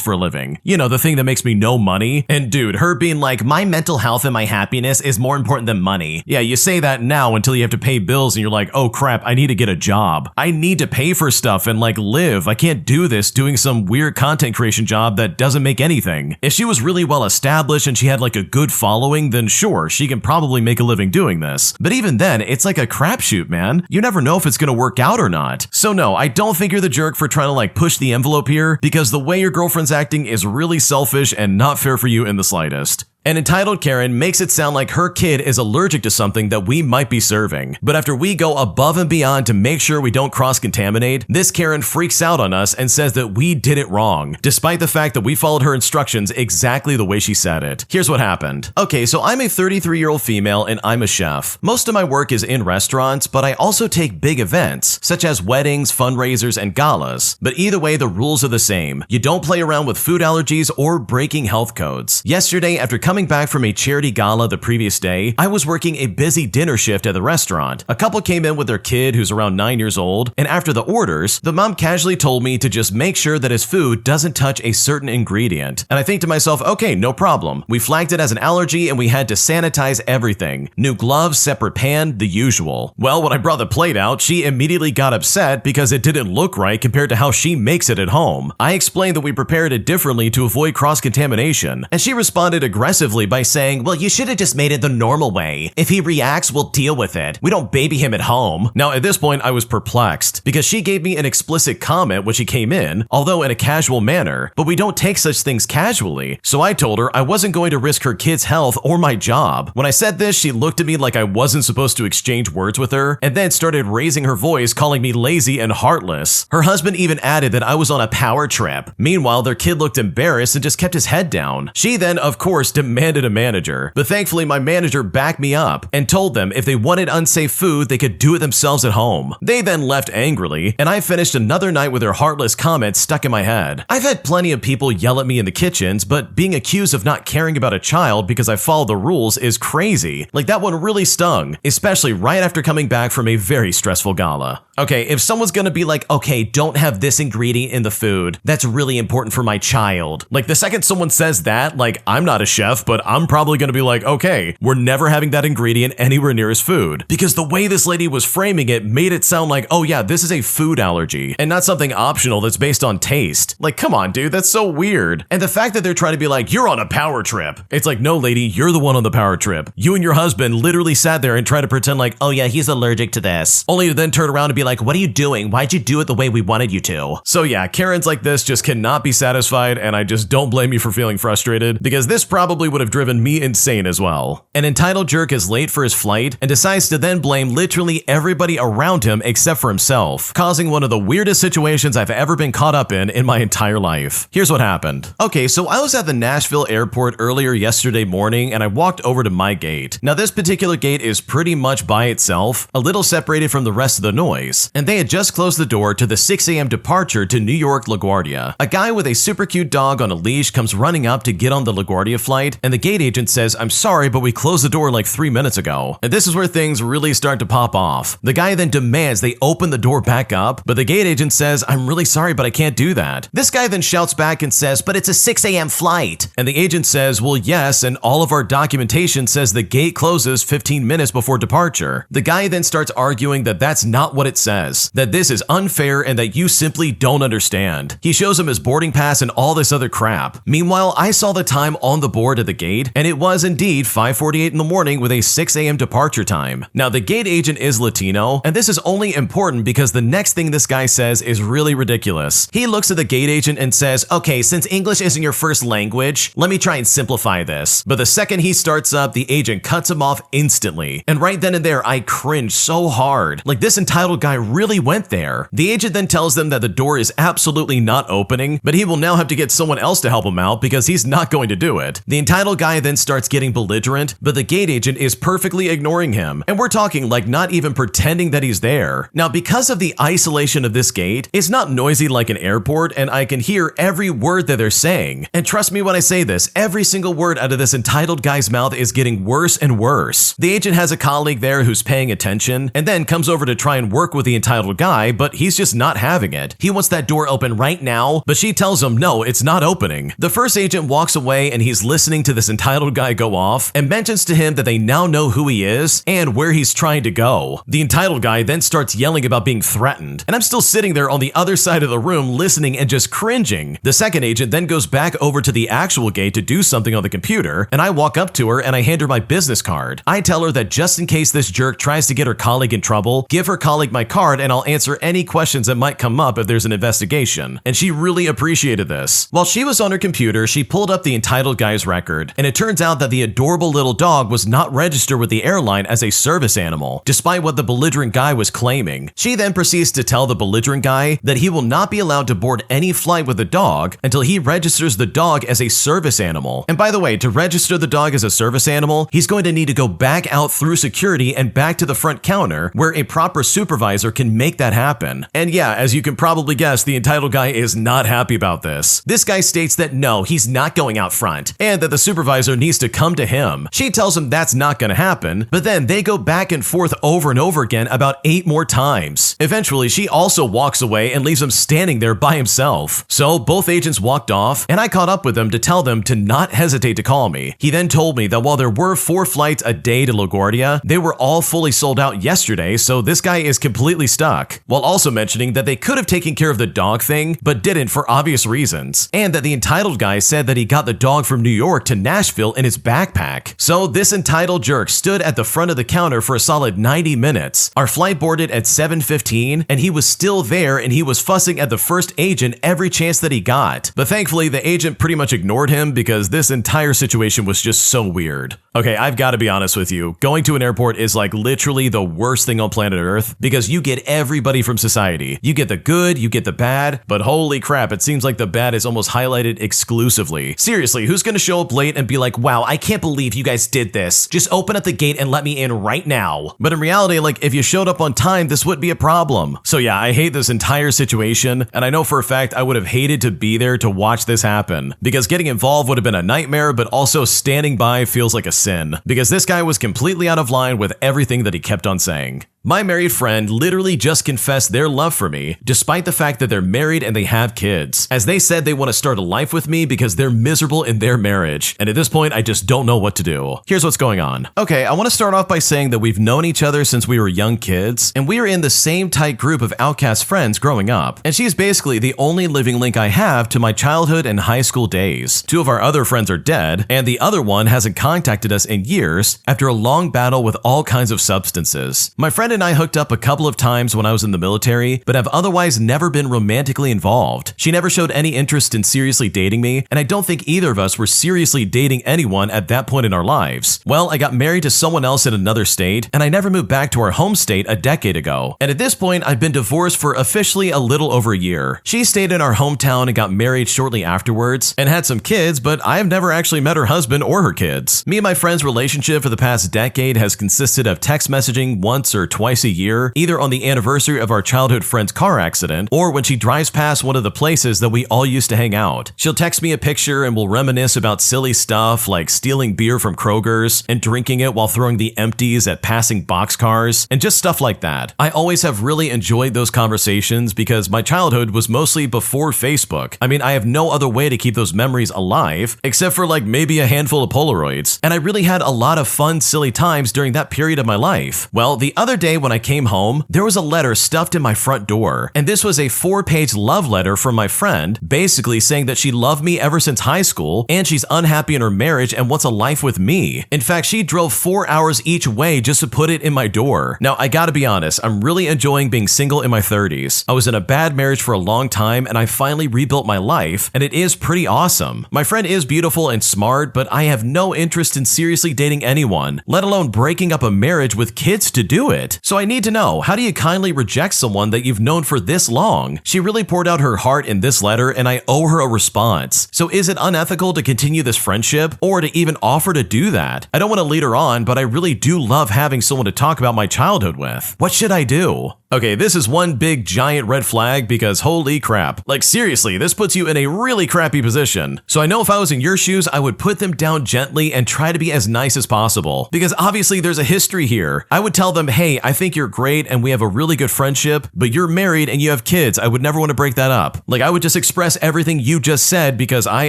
for a living. The thing that makes me no money. And dude, her being like, my mental health and my happiness is more important than money. Yeah, you say that now until you have to pay bills and you're like, oh crap, I need to get a job. I need to pay for stuff and live. I can't do this doing some weird content creation job that doesn't make anything. If she was really well established and she had a good following, then sure, she can probably make a living doing this. But even then, it's like a crapshoot, man. You never know if it's gonna work out or not. So no, I don't think you're the jerk for trying to push the envelope here, because the way your girlfriend's acting is really selfish and not fair for you in the slightest. An entitled Karen makes it sound like her kid is allergic to something that we might be serving. But after we go above and beyond to make sure we don't cross-contaminate, this Karen freaks out on us and says that we did it wrong, despite the fact that we followed her instructions exactly the way she said it. Here's what happened. Okay, so I'm a 33-year-old female and I'm a chef. Most of my work is in restaurants, but I also take big events, such as weddings, fundraisers, and galas. But either way, the rules are the same. You don't play around with food allergies or breaking health codes. Yesterday, after coming back from a charity gala the previous day, I was working a busy dinner shift at the restaurant. A couple came in with their kid who's around 9 years old, and after the orders, the mom casually told me to just make sure that his food doesn't touch a certain ingredient. And I think to myself, okay, no problem. We flagged it as an allergy and we had to sanitize everything. New gloves, separate pan, the usual. Well, when I brought the plate out, she immediately got upset because it didn't look right compared to how she makes it at home. I explained that we prepared it differently to avoid cross-contamination, and she responded aggressively by saying, well, you should have just made it the normal way. If he reacts, we'll deal with it. We don't baby him at home. Now, at this point, I was perplexed because she gave me an explicit comment when she came in, although in a casual manner, but we don't take such things casually. So I told her I wasn't going to risk her kid's health or my job. When I said this, she looked at me like I wasn't supposed to exchange words with her, and then started raising her voice, calling me lazy and heartless. Her husband even added that I was on a power trip. Meanwhile, their kid looked embarrassed and just kept his head down. She then, of course, demanded a manager, but thankfully my manager backed me up and told them if they wanted unsafe food, they could do it themselves at home. They then left angrily, and I finished another night with her heartless comments stuck in my head. I've had plenty of people yell at me in the kitchens, but being accused of not caring about a child because I follow the rules is crazy. That one really stung, especially right after coming back from a very stressful gala. Okay, if someone's gonna be like, okay, don't have this ingredient in the food, that's really important for my child. The second someone says that, I'm not a chef, chef, but I'm probably going to be like, okay, we're never having that ingredient anywhere near his food. Because the way this lady was framing it made it sound like, oh yeah, this is a food allergy and not something optional that's based on taste. Like, come on, dude, that's so weird. And the fact that they're trying to be like, you're on a power trip. It's like, no, lady, you're the one on the power trip. You and your husband literally sat there and tried to pretend like, oh yeah, he's allergic to this. Only to then turn around and be like, what are you doing? Why'd you do it the way we wanted you to? So yeah, Karens like this just cannot be satisfied, and I just don't blame you for feeling frustrated, because this probably would have driven me insane as well. An entitled jerk is late for his flight and decides to then blame literally everybody around him except for himself, causing one of the weirdest situations I've ever been caught up in my entire life. Here's what happened. Okay, so I was at the Nashville airport earlier yesterday morning and I walked over to my gate. Now this particular gate is pretty much by itself, a little separated from the rest of the noise, and they had just closed the door to the 6 a.m. departure to New York LaGuardia. A guy with a super cute dog on a leash comes running up to get on the LaGuardia flight, and the gate agent says, I'm sorry, but we closed the door like 3 minutes ago. And this is where things really start to pop off. The guy then demands they open the door back up, but the gate agent says, I'm really sorry, but I can't do that. This guy then shouts back and says, but it's a 6 a.m. flight. And the agent says, well, yes, and all of our documentation says the gate closes 15 minutes before departure. The guy then starts arguing that that's not what it says, that this is unfair and that you simply don't understand. He shows him his boarding pass and all this other crap. Meanwhile, I saw the time on the board at the gate, and it was indeed 5:48 in the morning with a 6 a.m. departure time. Now, the gate agent is Latino, and this is only important because the next thing this guy says is really ridiculous. He looks at the gate agent and says, okay, since English isn't your first language, let me try and simplify this. But the second he starts up, the agent cuts him off instantly. And right then and there, I cringed so hard. Like, this entitled guy really went there. The agent then tells them that the door is absolutely not opening, but he will now have to get someone else to help him out because he's not going to do it. The entitled guy then starts getting belligerent, but the gate agent is perfectly ignoring him. And we're talking like not even pretending that he's there. Now, because of the isolation of this gate, it's not noisy like an airport, and I can hear every word that they're saying. And trust me when I say this, every single word out of this entitled guy's mouth is getting worse and worse. The agent has a colleague there who's paying attention and then comes over to try and work with the entitled guy, but he's just not having it. He wants that door open right now, but she tells him no, it's not opening. The first agent walks away and he's listening to this entitled guy go off and mentions to him that they now know who he is and where he's trying to go. The entitled guy then starts yelling about being threatened, and I'm still sitting there on the other side of the room listening and just cringing. The second agent then goes back over to the actual gate to do something on the computer, and I walk up to her and I hand her my business card. I tell her that just in case this jerk tries to get her colleague in trouble, give her colleague my card and I'll answer any questions that might come up if there's an investigation. And she really appreciated this. While she was on her computer, she pulled up the entitled guy's record, and it turns out that the adorable little dog was not registered with the airline as a service animal, despite what the belligerent guy was claiming. She then proceeds to tell the belligerent guy that he will not be allowed to board any flight with the dog until he registers the dog as a service animal. And by the way, to register the dog as a service animal, he's going to need to go back out through security and back to the front counter where a proper supervisor can make that happen. And yeah, as you can probably guess, the entitled guy is not happy about this. This guy states that no, he's not going out front and that the supervisor needs to come to him. She tells him that's not going to happen, but then they go back and forth over and over again about 8 more times. Eventually, she also walks away and leaves him standing there by himself. So both agents walked off, and I caught up with them to tell them to not hesitate to call me. He then told me that while there were 4 flights a day to LaGuardia, they were all fully sold out yesterday, so this guy is completely stuck. While also mentioning that they could have taken care of the dog thing, but didn't for obvious reasons, and that the entitled guy said that he got the dog from New York to Nashville in his backpack. So this entitled jerk stood at the front of the counter for a solid 90 minutes. Our flight boarded at 7:15, and he was still there, and he was fussing at the first agent every chance that he got. But thankfully, the agent pretty much ignored him because this entire situation was just so weird. Okay, I've got to be honest with you. Going to an airport is like literally the worst thing on planet Earth because you get everybody from society. You get the good, you get the bad, but holy crap, it seems like the bad is almost highlighted exclusively. Seriously, who's gonna show up late and be like, wow, I can't believe you guys did this. Just open up the gate and let me in right now. But in reality, like, if you showed up on time, this wouldn't be a problem. So yeah, I hate this entire situation, and I know for a fact I would have hated to be there to watch this happen because getting involved would have been a nightmare, but also standing by feels like a sin because this guy was completely out of line with everything that he kept on saying. My married friend literally just confessed their love for me, despite the fact that they're married and they have kids, as they said they want to start a life with me because they're miserable in their marriage. And at this point, I just don't know what to do. Here's what's going on. Okay, I want to start off by saying that we've known each other since we were young kids, and we were in the same tight group of outcast friends growing up. And she's basically the only living link I have to my childhood and high school days. Two of our other friends are dead, and the other one hasn't contacted us in years after a long battle with all kinds of substances. My friend and I hooked up a couple of times when I was in the military, but have otherwise never been romantically involved. She never showed any interest in seriously dating me, and I don't think either of us were seriously dating anyone at that point in our lives. Well, I got married to someone else in another state, and I never moved back to our home state a decade ago. And at this point, I've been divorced for officially a little over a year. She stayed in our hometown and got married shortly afterwards, and had some kids, but I have never actually met her husband or her kids. Me and my friend's relationship for the past decade has consisted of text messaging once or twice a year, either on the anniversary of our childhood friend's car accident, or when she drives past one of the places that we all used to hang out. She'll text me a picture and we'll reminisce about silly stuff like stealing beer from Kroger's and drinking it while throwing the empties at passing boxcars, and just stuff like that. I always have really enjoyed those conversations because my childhood was mostly before Facebook. I mean, I have no other way to keep those memories alive, except for like maybe a handful of Polaroids. And I really had a lot of fun, silly times during that period of my life. Well, the other day when I came home, there was a letter stuffed in my front door. And this was a 4-page love letter from my friend, basically saying that she loved me ever since high school, and she's unhappy in her marriage and wants a life with me. In fact, she drove 4 hours each way just to put it in my door. Now, I gotta be honest, I'm really enjoying being single in my 30s. I was in a bad marriage for a long time, and I finally rebuilt my life, and it is pretty awesome. My friend is beautiful and smart, but I have no interest in seriously dating anyone, let alone breaking up a marriage with kids to do it. So I need to know, how do you kindly reject someone that you've known for this long? She really poured out her heart in this letter, and I owe her a response. So is it unethical to continue this friendship, or to even offer to do that? I don't want to lead her on, but I really do love having someone to talk about my childhood with. What should I do? Okay, this is one big giant red flag because holy crap. Like seriously, this puts you in a really crappy position. So I know if I was in your shoes, I would put them down gently and try to be as nice as possible. Because obviously there's a history here. I would tell them, hey, I think you're great and we have a really good friendship, but you're married and you have kids. I would never want to break that up. Like I would just express everything you just said because I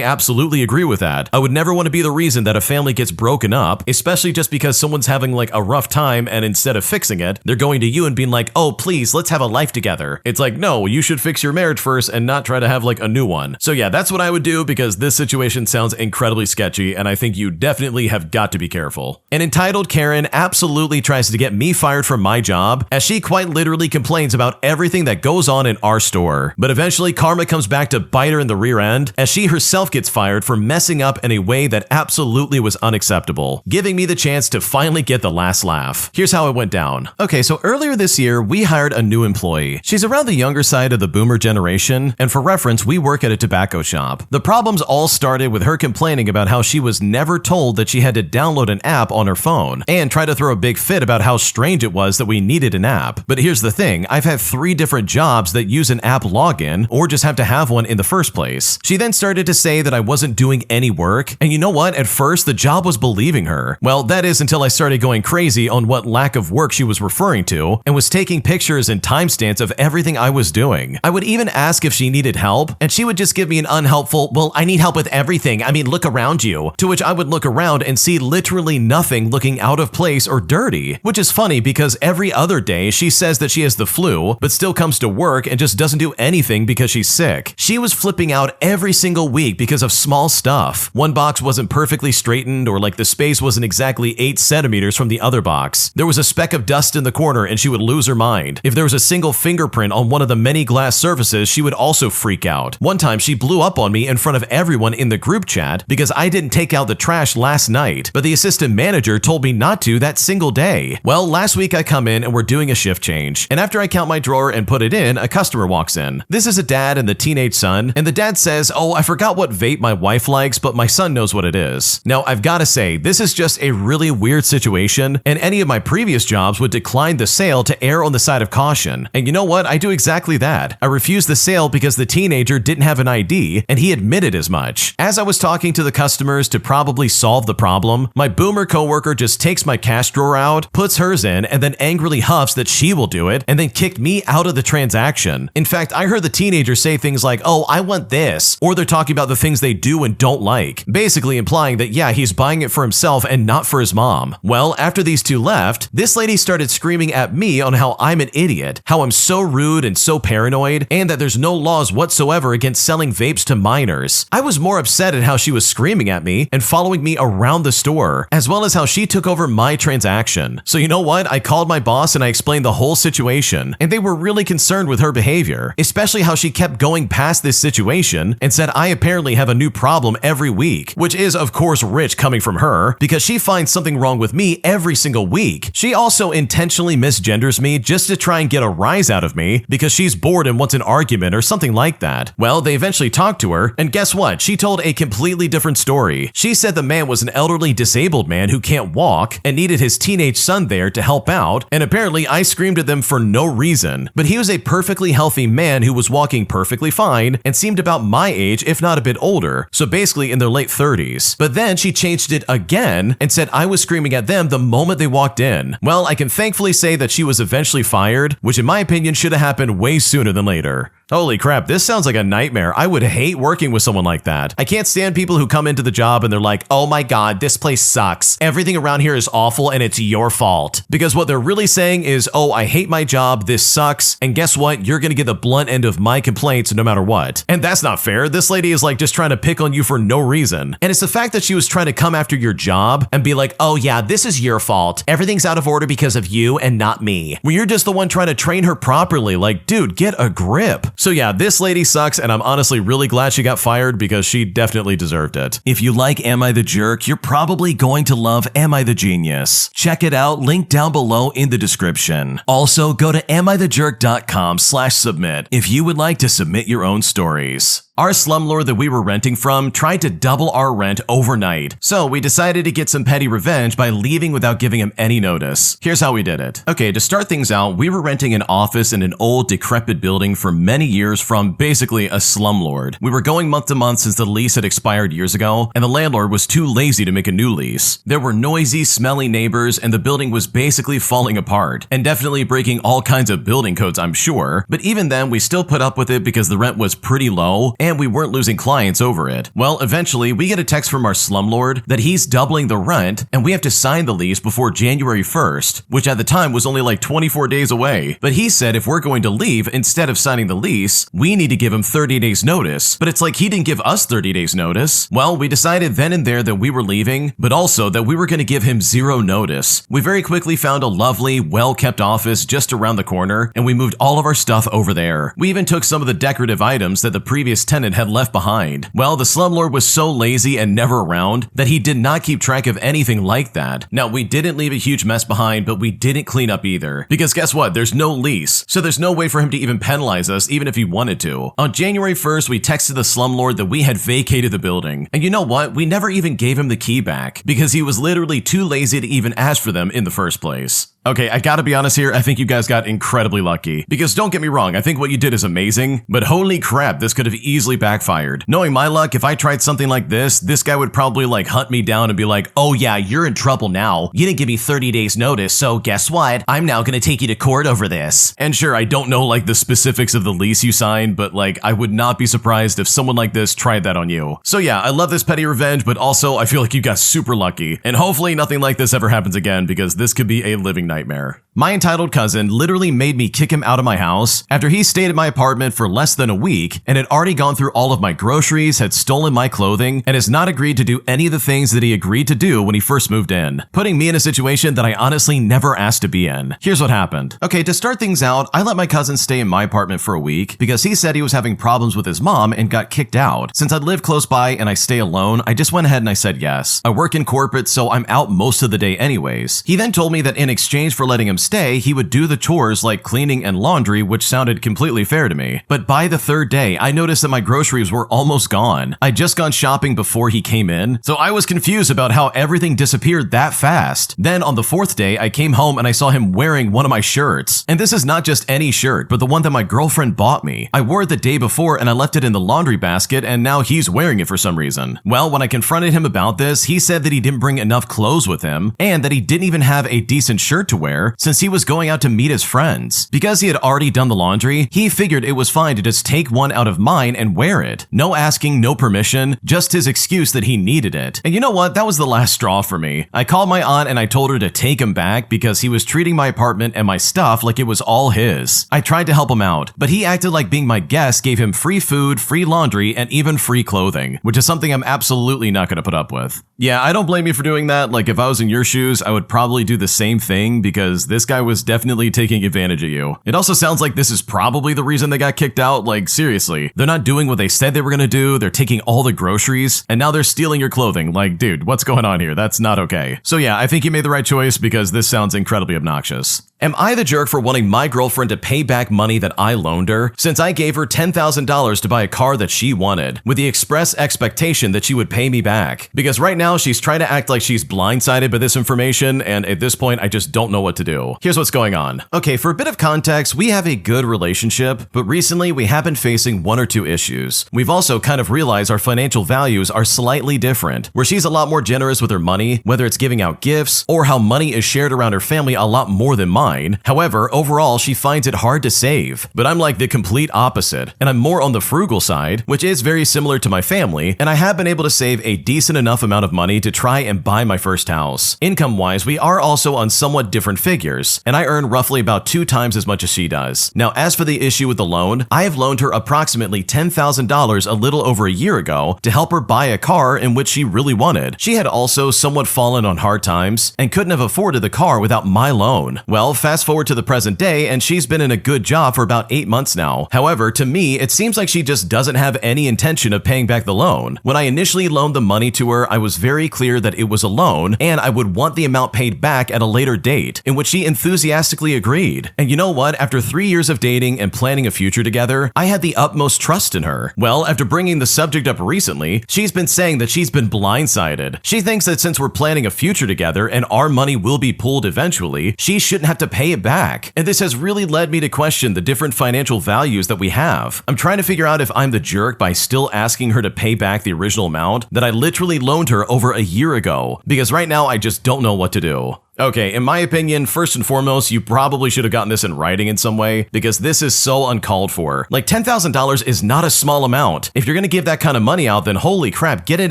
absolutely agree with that. I would never want to be the reason that a family gets broken up, especially just because someone's having like a rough time and instead of fixing it, they're going to you and being like, oh, please, let's have a life together. It's like, no, you should fix your marriage first and not try to have like a new one. So yeah, that's what I would do because this situation sounds incredibly sketchy and I think you definitely have got to be careful. An entitled Karen absolutely tries to get me fired from my job as she quite literally complains about everything that goes on in our store. But eventually karma comes back to bite her in the rear end as she herself gets fired for messing up in a way that absolutely was unacceptable, giving me the chance to finally get the last laugh. Here's how it went down. Okay, so earlier this year, we hired a new employee. She's around the younger side of the boomer generation, and for reference, we work at a tobacco shop. The problems all started with her complaining about how she was never told that she had to download an app on her phone, and try to throw a big fit about how strange it was that we needed an app. But here's the thing, I've had 3 different jobs that use an app login, or just have to have one in the first place. She then started to say that I wasn't doing any work, and you know what? At first, the job was believing her. Well, that is until I started going crazy on what lack of work she was referring to, and was taking pictures and timestamps of everything I was doing. I would even ask if she needed help, and she would just give me an unhelpful, well, I need help with everything. I mean, look around you. To which I would look around and see literally nothing looking out of place or dirty, which is funny because every other day she says that she has the flu, but still comes to work and just doesn't do anything because she's sick. She was flipping out every single week because of small stuff. One box wasn't perfectly straightened, or like the space wasn't exactly 8 centimeters from the other box. There was a speck of dust in the corner and she would lose her mind. If there was a single fingerprint on one of the many glass surfaces, she would also freak out. One time she blew up on me in front of everyone in the group chat because I didn't take out the trash last night, but the assistant manager told me not to that single day. Well, last week I come in and we're doing a shift change, and after I count my drawer and put it in, a customer walks in. This is a dad and the teenage son, and the dad says, oh, I forgot what vape my wife likes, but my son knows what it is. Now, I've got to say, this is just a really weird situation, and any of my previous jobs would decline the sale to err on the side of of caution. And you know what? I do exactly that. I refused the sale because the teenager didn't have an ID, and he admitted as much. As I was talking to the customers to probably solve the problem, my boomer coworker just takes my cash drawer out, puts hers in, and then angrily huffs that she will do it, and then kicked me out of the transaction. In fact, I heard the teenager say things like, "Oh, I want this," or they're talking about the things they do and don't like, basically implying that yeah, he's buying it for himself and not for his mom. Well, after these two left, this lady started screaming at me on how I'm an idiot, how I'm so rude and so paranoid, and that there's no laws whatsoever against selling vapes to minors. I was more upset at how she was screaming at me and following me around the store, as well as how she took over my transaction. So you know what? I called my boss and I explained the whole situation, and they were really concerned with her behavior, especially how she kept going past this situation and said I apparently have a new problem every week, which is of course rich coming from her because she finds something wrong with me every single week. She also intentionally misgenders me just to try and get a rise out of me because she's bored and wants an argument or something like that. Well, they eventually talked to her, and guess what? She told a completely different story. She said the man was an elderly disabled man who can't walk and needed his teenage son there to help out, and apparently I screamed at them for no reason. But he was a perfectly healthy man who was walking perfectly fine and seemed about my age, if not a bit older, so basically in their late 30s. But then she changed it again and said I was screaming at them the moment they walked in. Well, I can thankfully say that she was eventually fired, which in my opinion should have happened way sooner than later. Holy crap, this sounds like a nightmare. I would hate working with someone like that. I can't stand people who come into the job and they're like, "Oh my god, this place sucks. Everything around here is awful and it's your fault." Because what they're really saying is, "Oh, I hate my job, this sucks, and guess what? You're gonna get the blunt end of my complaints no matter what." And that's not fair. This lady is like just trying to pick on you for no reason. And it's the fact that she was trying to come after your job and be like, "Oh yeah, this is your fault. Everything's out of order because of you and not me." When you're just the one trying to train her properly, like, dude, get a grip. So yeah, this lady sucks, and I'm honestly really glad she got fired because she definitely deserved it. If you like Am I the Jerk, you're probably going to love Am I the Genius. Check it out, link down below in the description. Also, go to amithejerk.com/submit if you would like to submit your own stories. Our slumlord that we were renting from tried to double our rent overnight, so we decided to get some petty revenge by leaving without giving him any notice. Here's how we did it. Okay, to start things out, we were renting an office in an old, decrepit building for many years from basically a slumlord. We were going month to month since the lease had expired years ago, and the landlord was too lazy to make a new lease. There were noisy, smelly neighbors, and the building was basically falling apart, and definitely breaking all kinds of building codes, I'm sure. But even then, we still put up with it because the rent was pretty low, and we weren't losing clients over it. Well, eventually, we get a text from our slumlord that he's doubling the rent, and we have to sign the lease before January 1st, which at the time was only like 24 days away. But he said if we're going to leave, instead of signing the lease, we need to give him 30 days notice. But it's like he didn't give us 30 days notice. Well, we decided then and there that we were leaving, but also that we were going to give him 0 notice. We very quickly found a lovely, well-kept office just around the corner, and we moved all of our stuff over there. We even took some of the decorative items that the previous tenant had left behind. Well, the slumlord was so lazy and never around that he did not keep track of anything like that. Now, we didn't leave a huge mess behind, but we didn't clean up either. Because guess what? There's no lease, so there's no way for him to even penalize us even if he wanted to. On January 1st, we texted the slumlord that we had vacated the building. And you know what? We never even gave him the key back because he was literally too lazy to even ask for them in the first place. Okay, I gotta be honest here, I think you guys got incredibly lucky. Because don't get me wrong, I think what you did is amazing, but holy crap, this could have easily backfired. Knowing my luck, if I tried something like this guy would probably like hunt me down and be like, "Oh yeah, you're in trouble now. You didn't give me 30 days notice, so guess what? I'm now gonna take you to court over this." And sure, I don't know like the specifics of the lease you signed, but like I would not be surprised if someone like this tried that on you. So yeah, I love this petty revenge, but also I feel like you got super lucky. And hopefully nothing like this ever happens again because this could be a living nightmare. My entitled cousin literally made me kick him out of my house after he stayed at my apartment for less than a week and had already gone through all of my groceries, had stolen my clothing, and has not agreed to do any of the things that he agreed to do when he first moved in, putting me in a situation that I honestly never asked to be in. Here's what happened. Okay, to start things out, I let my cousin stay in my apartment for a week because he said he was having problems with his mom and got kicked out. Since I live close by and I stay alone, I just went ahead and I said yes. I work in corporate, so I'm out most of the day anyways. He then told me that in exchange for letting him stay, he would do the chores like cleaning and laundry, which sounded completely fair to me. But by the third day, I noticed that my groceries were almost gone. I'd just gone shopping before he came in, so I was confused about how everything disappeared that fast. Then on the fourth day, I came home and I saw him wearing one of my shirts. And this is not just any shirt, but the one that my girlfriend bought me. I wore it the day before and I left it in the laundry basket, and now he's wearing it for some reason. Well, when I confronted him about this, he said that he didn't bring enough clothes with him and that he didn't even have a decent shirt to wear since he was going out to meet his friends. Because he had already done the laundry, he figured it was fine to just take one out of mine and wear it. No asking, no permission, just his excuse that he needed it. And you know what? That was the last straw for me. I called my aunt and I told her to take him back because he was treating my apartment and my stuff like it was all his. I tried to help him out, but he acted like being my guest gave him free food, free laundry, and even free clothing, which is something I'm absolutely not going to put up with. Yeah, I don't blame you for doing that. Like, if I was in your shoes, I would probably do the same thing because this guy was definitely taking advantage of you. It also sounds like this is probably the reason they got kicked out. Like, seriously, they're not doing what they said they were going to do. They're taking all the groceries and now they're stealing your clothing. Like, dude, what's going on here? That's not okay. So yeah, I think you made the right choice because this sounds incredibly obnoxious. Am I the jerk for wanting my girlfriend to pay back money that I loaned her since I gave her $10,000 to buy a car that she wanted with the express expectation that she would pay me back? Because right now she's trying to act like she's blindsided by this information, and at this point I just don't know what to do. Here's what's going on. Okay, for a bit of context, we have a good relationship, but recently we have been facing one or two issues. We've also kind of realized our financial values are slightly different, where she's a lot more generous with her money, whether it's giving out gifts or how money is shared around her family a lot more than mine. However, overall, she finds it hard to save. But I'm like the complete opposite, and I'm more on the frugal side, which is very similar to my family, and I have been able to save a decent enough amount of money to try and buy my first house. Income-wise, we are also on somewhat different figures, and I earn roughly about 2 times as much as she does. Now, as for the issue with the loan, I have loaned her approximately $10,000 a little over a year ago to help her buy a car in which she really wanted. She had also somewhat fallen on hard times and couldn't have afforded the car without my loan. Well, fast forward to the present day, and she's been in a good job for about 8 months now. However, to me, it seems like she just doesn't have any intention of paying back the loan. When I initially loaned the money to her, I was very clear that it was a loan, and I would want the amount paid back at a later date, in which she enthusiastically agreed. And you know what? After 3 years of dating and planning a future together, I had the utmost trust in her. Well, after bringing the subject up recently, she's been saying that she's been blindsided. She thinks that since we're planning a future together and our money will be pooled eventually, she shouldn't have to pay it back. And this has really led me to question the different financial values that we have. I'm trying to figure out if I'm the jerk by still asking her to pay back the original amount that I literally loaned her over a year ago, because right now I just don't know what to do. Okay, in my opinion, first and foremost, you probably should have gotten this in writing in some way, because this is so uncalled for. Like, $10,000 is not a small amount. If you're gonna give that kind of money out, then holy crap, get it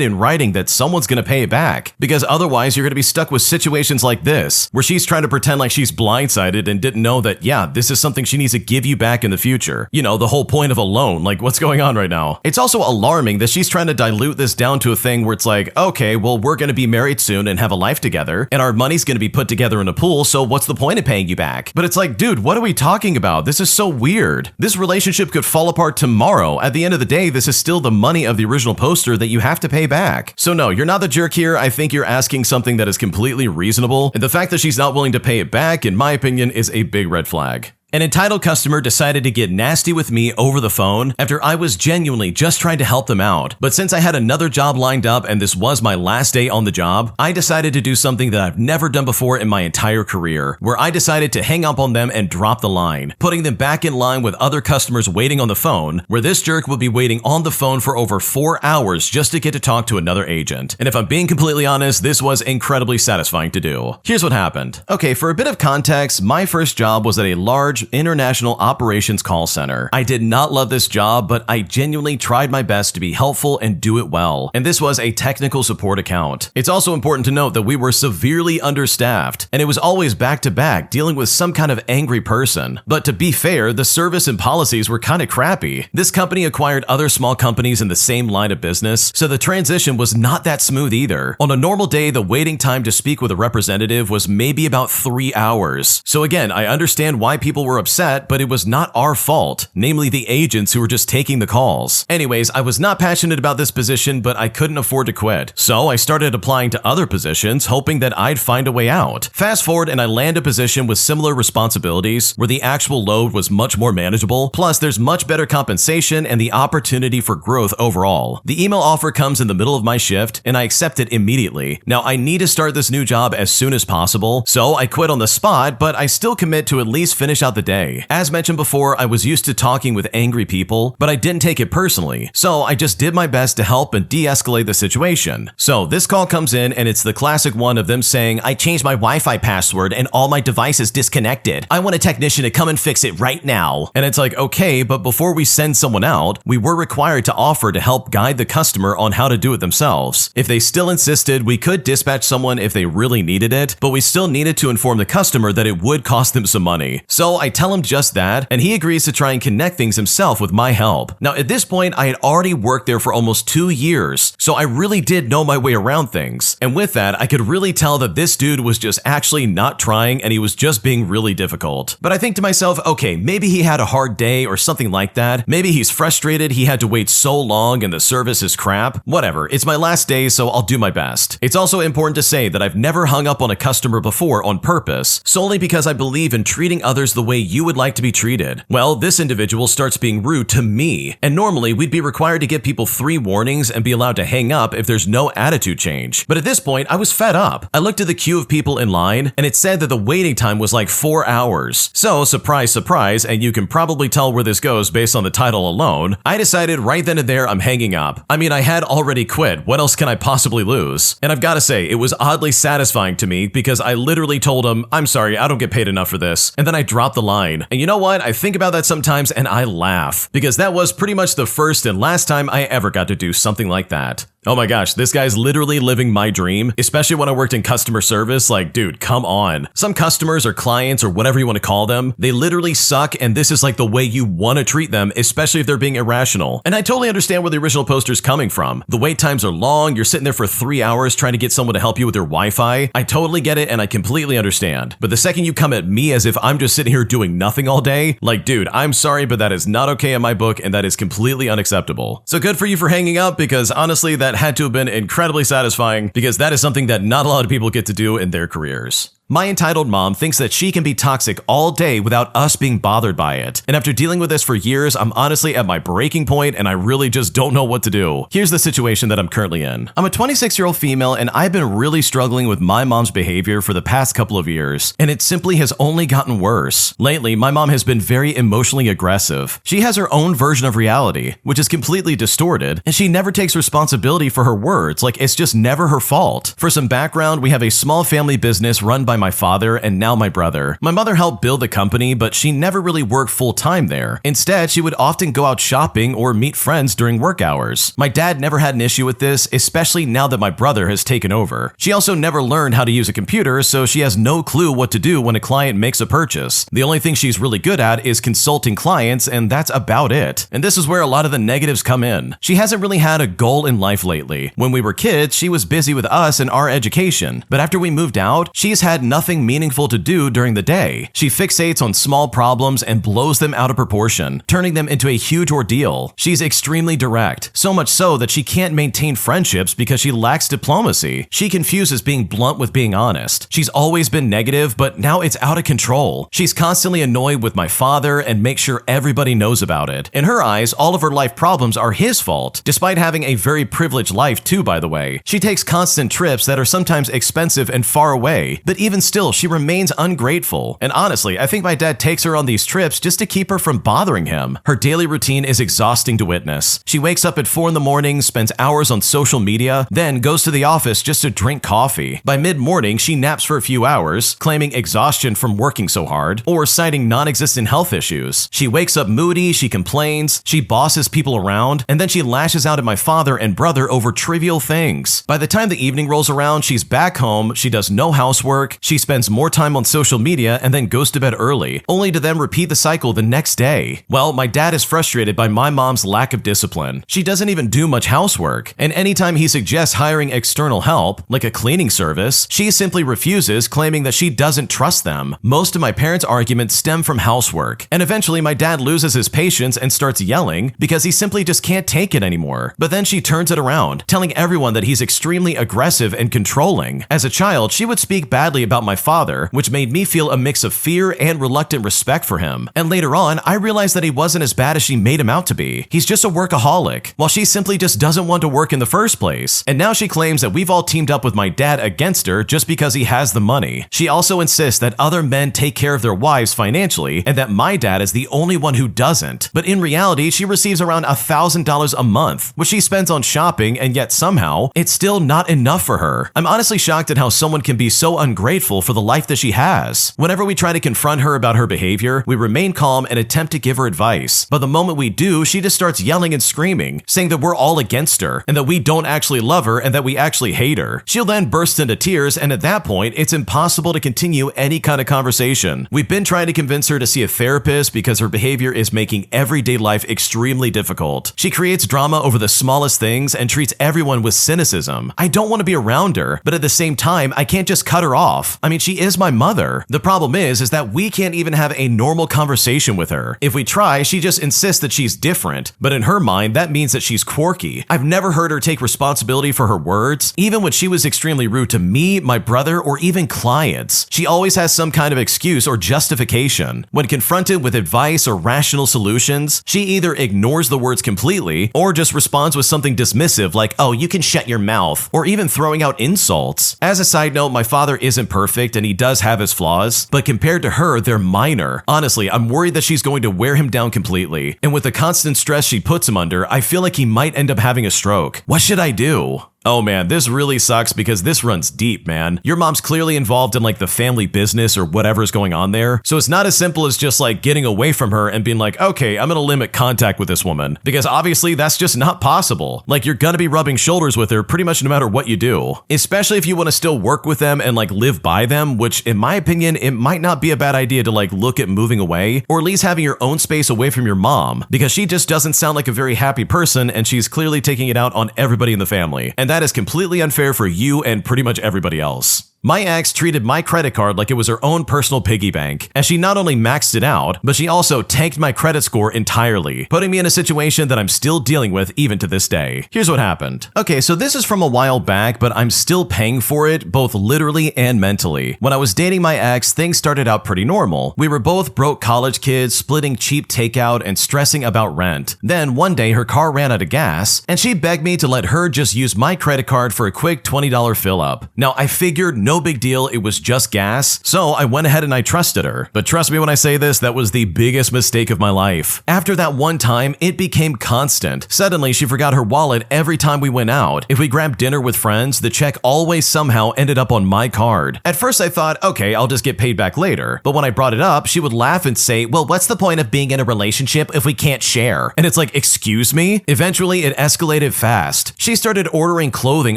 in writing that someone's gonna pay it back. Because otherwise, you're gonna be stuck with situations like this, where she's trying to pretend like she's blindsided and didn't know that, yeah, this is something she needs to give you back in the future. You know, the whole point of a loan. Like, what's going on right now? It's also alarming that she's trying to dilute this down to a thing where it's like, okay, well, we're gonna be married soon and have a life together, and our money's gonna be put together in a pool, so what's the point of paying you back? But it's like, dude, what are we talking about? This is so weird. This relationship could fall apart tomorrow. At the end of the day, this is still the money of the original poster that you have to pay back. So no, you're not the jerk here. I think you're asking something that is completely reasonable, and the fact that she's not willing to pay it back, in my opinion, is a big red flag. An entitled customer decided to get nasty with me over the phone after I was genuinely just trying to help them out. But since I had another job lined up and this was my last day on the job, I decided to do something that I've never done before in my entire career, where I decided to hang up on them and drop the line, putting them back in line with other customers waiting on the phone, where this jerk would be waiting on the phone for over 4 hours just to get to talk to another agent. And if I'm being completely honest, this was incredibly satisfying to do. Here's what happened. Okay, for a bit of context, my first job was at a large international operations call center. I did not love this job, but I genuinely tried my best to be helpful and do it well. And this was a technical support account. It's also important to note that we were severely understaffed, and it was always back to back dealing with some kind of angry person. But to be fair, the service and policies were kind of crappy. This company acquired other small companies in the same line of business, so the transition was not that smooth either. On a normal day, the waiting time to speak with a representative was maybe about 3 hours. So again, I understand why people people were upset, but it was not our fault, namely the agents who were just taking the calls. Anyways, I was not passionate about this position, but I couldn't afford to quit. So I started applying to other positions, hoping that I'd find a way out. Fast forward and I land a position with similar responsibilities where the actual load was much more manageable, plus there's much better compensation and the opportunity for growth overall. The email offer comes in the middle of my shift and I accept it immediately. Now I need to start this new job as soon as possible, so I quit on the spot, but I still commit to at least finish out the day. As mentioned before, I was used to talking with angry people, but I didn't take it personally, so I just did my best to help and de-escalate the situation. So this call comes in and it's the classic one of them saying, "I changed my Wi-Fi password and all my devices disconnected. I want a technician to come and fix it right now." And it's like, okay, but before we send someone out, we were required to offer to help guide the customer on how to do it themselves. If they still insisted, we could dispatch someone if they really needed it, but we still needed to inform the customer that it would cost them some money. So I tell him just that, and he agrees to try and connect things himself with my help. Now at this point, I had already worked there for almost 2 years, so I really did know my way around things. And with that, I could really tell that this dude was just actually not trying and he was just being really difficult. But I think to myself, okay, maybe he had a hard day or something like that. Maybe he's frustrated he had to wait so long and the service is crap. Whatever, it's my last day, so I'll do my best. It's also important to say that I've never hung up on a customer before on purpose, solely because I believe in treating others the way you would like to be treated. Well, this individual starts being rude to me, and normally we'd be required to give people 3 warnings and be allowed to hang up if there's no attitude change. But at this point, I was fed up. I looked at the queue of people in line, and it said that the waiting time was like 4 hours. So, surprise, surprise, and you can probably tell where this goes based on the title alone, I decided right then and there I'm hanging up. I mean, I had already quit. What else can I possibly lose? And I've got to say, it was oddly satisfying to me because I literally told him, "I'm sorry, I don't get paid enough for this." And then I dropped the line. And you know what? I think about that sometimes and I laugh because that was pretty much the first and last time I ever got to do something like that. Oh my gosh, this guy's literally living my dream, especially when I worked in customer service. Like, dude, come on. Some customers or clients or whatever you want to call them, they literally suck and this is like the way you want to treat them, especially if they're being irrational. And I totally understand where the original poster's coming from. The wait times are long, you're sitting there for 3 hours trying to get someone to help you with your Wi-Fi. I totally get it and I completely understand. But the second you come at me as if I'm just sitting here doing nothing all day, like, dude, I'm sorry, but that is not okay in my book and that is completely unacceptable. So good for you for hanging up because honestly, that had to have been incredibly satisfying because that is something that not a lot of people get to do in their careers. My entitled mom thinks that she can be toxic all day without us being bothered by it. And after dealing with this for years, I'm honestly at my breaking point and I really just don't know what to do. Here's the situation that I'm currently in. I'm a 26-year-old female and I've been really struggling with my mom's behavior for the past couple of years, and it simply has only gotten worse. Lately, my mom has been very emotionally aggressive. She has her own version of reality, which is completely distorted, and she never takes responsibility for her words, like it's just never her fault. For some background, we have a small family business run by my father and now my brother. My mother helped build the company, but she never really worked full-time there. Instead, she would often go out shopping or meet friends during work hours. My dad never had an issue with this, especially now that my brother has taken over. She also never learned how to use a computer, so she has no clue what to do when a client makes a purchase. The only thing she's really good at is consulting clients, and that's about it. And this is where a lot of the negatives come in. She hasn't really had a goal in life lately. When we were kids, she was busy with us and our education, but after we moved out, she's had nothing meaningful to do during the day. She fixates on small problems and blows them out of proportion, turning them into a huge ordeal. She's extremely direct, so much so that she can't maintain friendships because she lacks diplomacy. She confuses being blunt with being honest. She's always been negative, but now it's out of control. She's constantly annoyed with my father and makes sure everybody knows about it. In her eyes, all of her life problems are his fault, despite having a very privileged life too, by the way. She takes constant trips that are sometimes expensive and far away, but even still, she remains ungrateful. And honestly, I think my dad takes her on these trips just to keep her from bothering him. Her daily routine is exhausting to witness. She wakes up at 4 in the morning, spends hours on social media, then goes to the office just to drink coffee. By mid-morning, she naps for a few hours, claiming exhaustion from working so hard, or citing non-existent health issues. She wakes up moody, she complains, she bosses people around, and then she lashes out at my father and brother over trivial things. By the time the evening rolls around, she's back home, she does no housework, She spends more time on social media and then goes to bed early, only to then repeat the cycle the next day. Well, my dad is frustrated by my mom's lack of discipline. She doesn't even do much housework, and anytime he suggests hiring external help, like a cleaning service, she simply refuses, claiming that she doesn't trust them. Most of my parents' arguments stem from housework, and eventually my dad loses his patience and starts yelling because he simply just can't take it anymore. But then she turns it around, telling everyone that he's extremely aggressive and controlling. As a child, she would speak badly about my father, which made me feel a mix of fear and reluctant respect for him. And later on, I realized that he wasn't as bad as she made him out to be. He's just a workaholic, while she simply just doesn't want to work in the first place. And now she claims that we've all teamed up with my dad against her just because he has the money. She also insists that other men take care of their wives financially and that my dad is the only one who doesn't. But in reality, she receives around $1,000 a month, which she spends on shopping, and yet somehow it's still not enough for her. I'm honestly shocked at how someone can be so ungrateful for the life that she has. Whenever we try to confront her about her behavior, we remain calm and attempt to give her advice. But the moment we do, she just starts yelling and screaming, saying that we're all against her and that we don't actually love her and that we actually hate her. She'll then burst into tears, and at that point, it's impossible to continue any kind of conversation. We've been trying to convince her to see a therapist because her behavior is making everyday life extremely difficult. She creates drama over the smallest things and treats everyone with cynicism. I don't want to be around her, but at the same time, I can't just cut her off. I mean, she is my mother. The problem is that we can't even have a normal conversation with her. If we try, she just insists that she's different, but in her mind, that means that she's quirky. I've never heard her take responsibility for her words, even when she was extremely rude to me, my brother, or even clients. She always has some kind of excuse or justification. When confronted with advice or rational solutions, she either ignores the words completely or just responds with something dismissive like, "Oh, you can shut your mouth," or even throwing out insults. As a side note, my father isn't perfect and he does have his flaws, but compared to her, they're minor. Honestly, I'm worried that she's going to wear him down completely. And with the constant stress she puts him under, I feel like he might end up having a stroke. What should I do? Oh man, this really sucks because this runs deep, man. Your mom's clearly involved in like the family business or whatever's going on there. So it's not as simple as just like getting away from her and being like, okay, I'm gonna limit contact with this woman. Because obviously that's just not possible. Like you're gonna be rubbing shoulders with her pretty much no matter what you do. Especially if you wanna still work with them and like live by them, which in my opinion, it might not be a bad idea to like look at moving away or at least having your own space away from your mom. Because she just doesn't sound like a very happy person and she's clearly taking it out on everybody in the family. And that is completely unfair for you and pretty much everybody else. My ex treated my credit card like it was her own personal piggy bank, and she not only maxed it out, but she also tanked my credit score entirely, putting me in a situation that I'm still dealing with even to this day. Here's what happened. Okay, so this is from a while back, but I'm still paying for it, both literally and mentally. When I was dating my ex, things started out pretty normal. We were both broke college kids, splitting cheap takeout and stressing about rent. Then one day her car ran out of gas, and she begged me to let her just use my credit card for a quick $20 fill up. Now I figured no big deal, it was just gas, so I went ahead and I trusted her. But trust me when I say this, that was the biggest mistake of my life. After that one time, it became constant. Suddenly, she forgot her wallet every time we went out. If we grabbed dinner with friends, the check always somehow ended up on my card. At first I thought, okay, I'll just get paid back later. But when I brought it up, she would laugh and say, well, what's the point of being in a relationship if we can't share? And it's like, excuse me? Eventually, it escalated fast. She started ordering clothing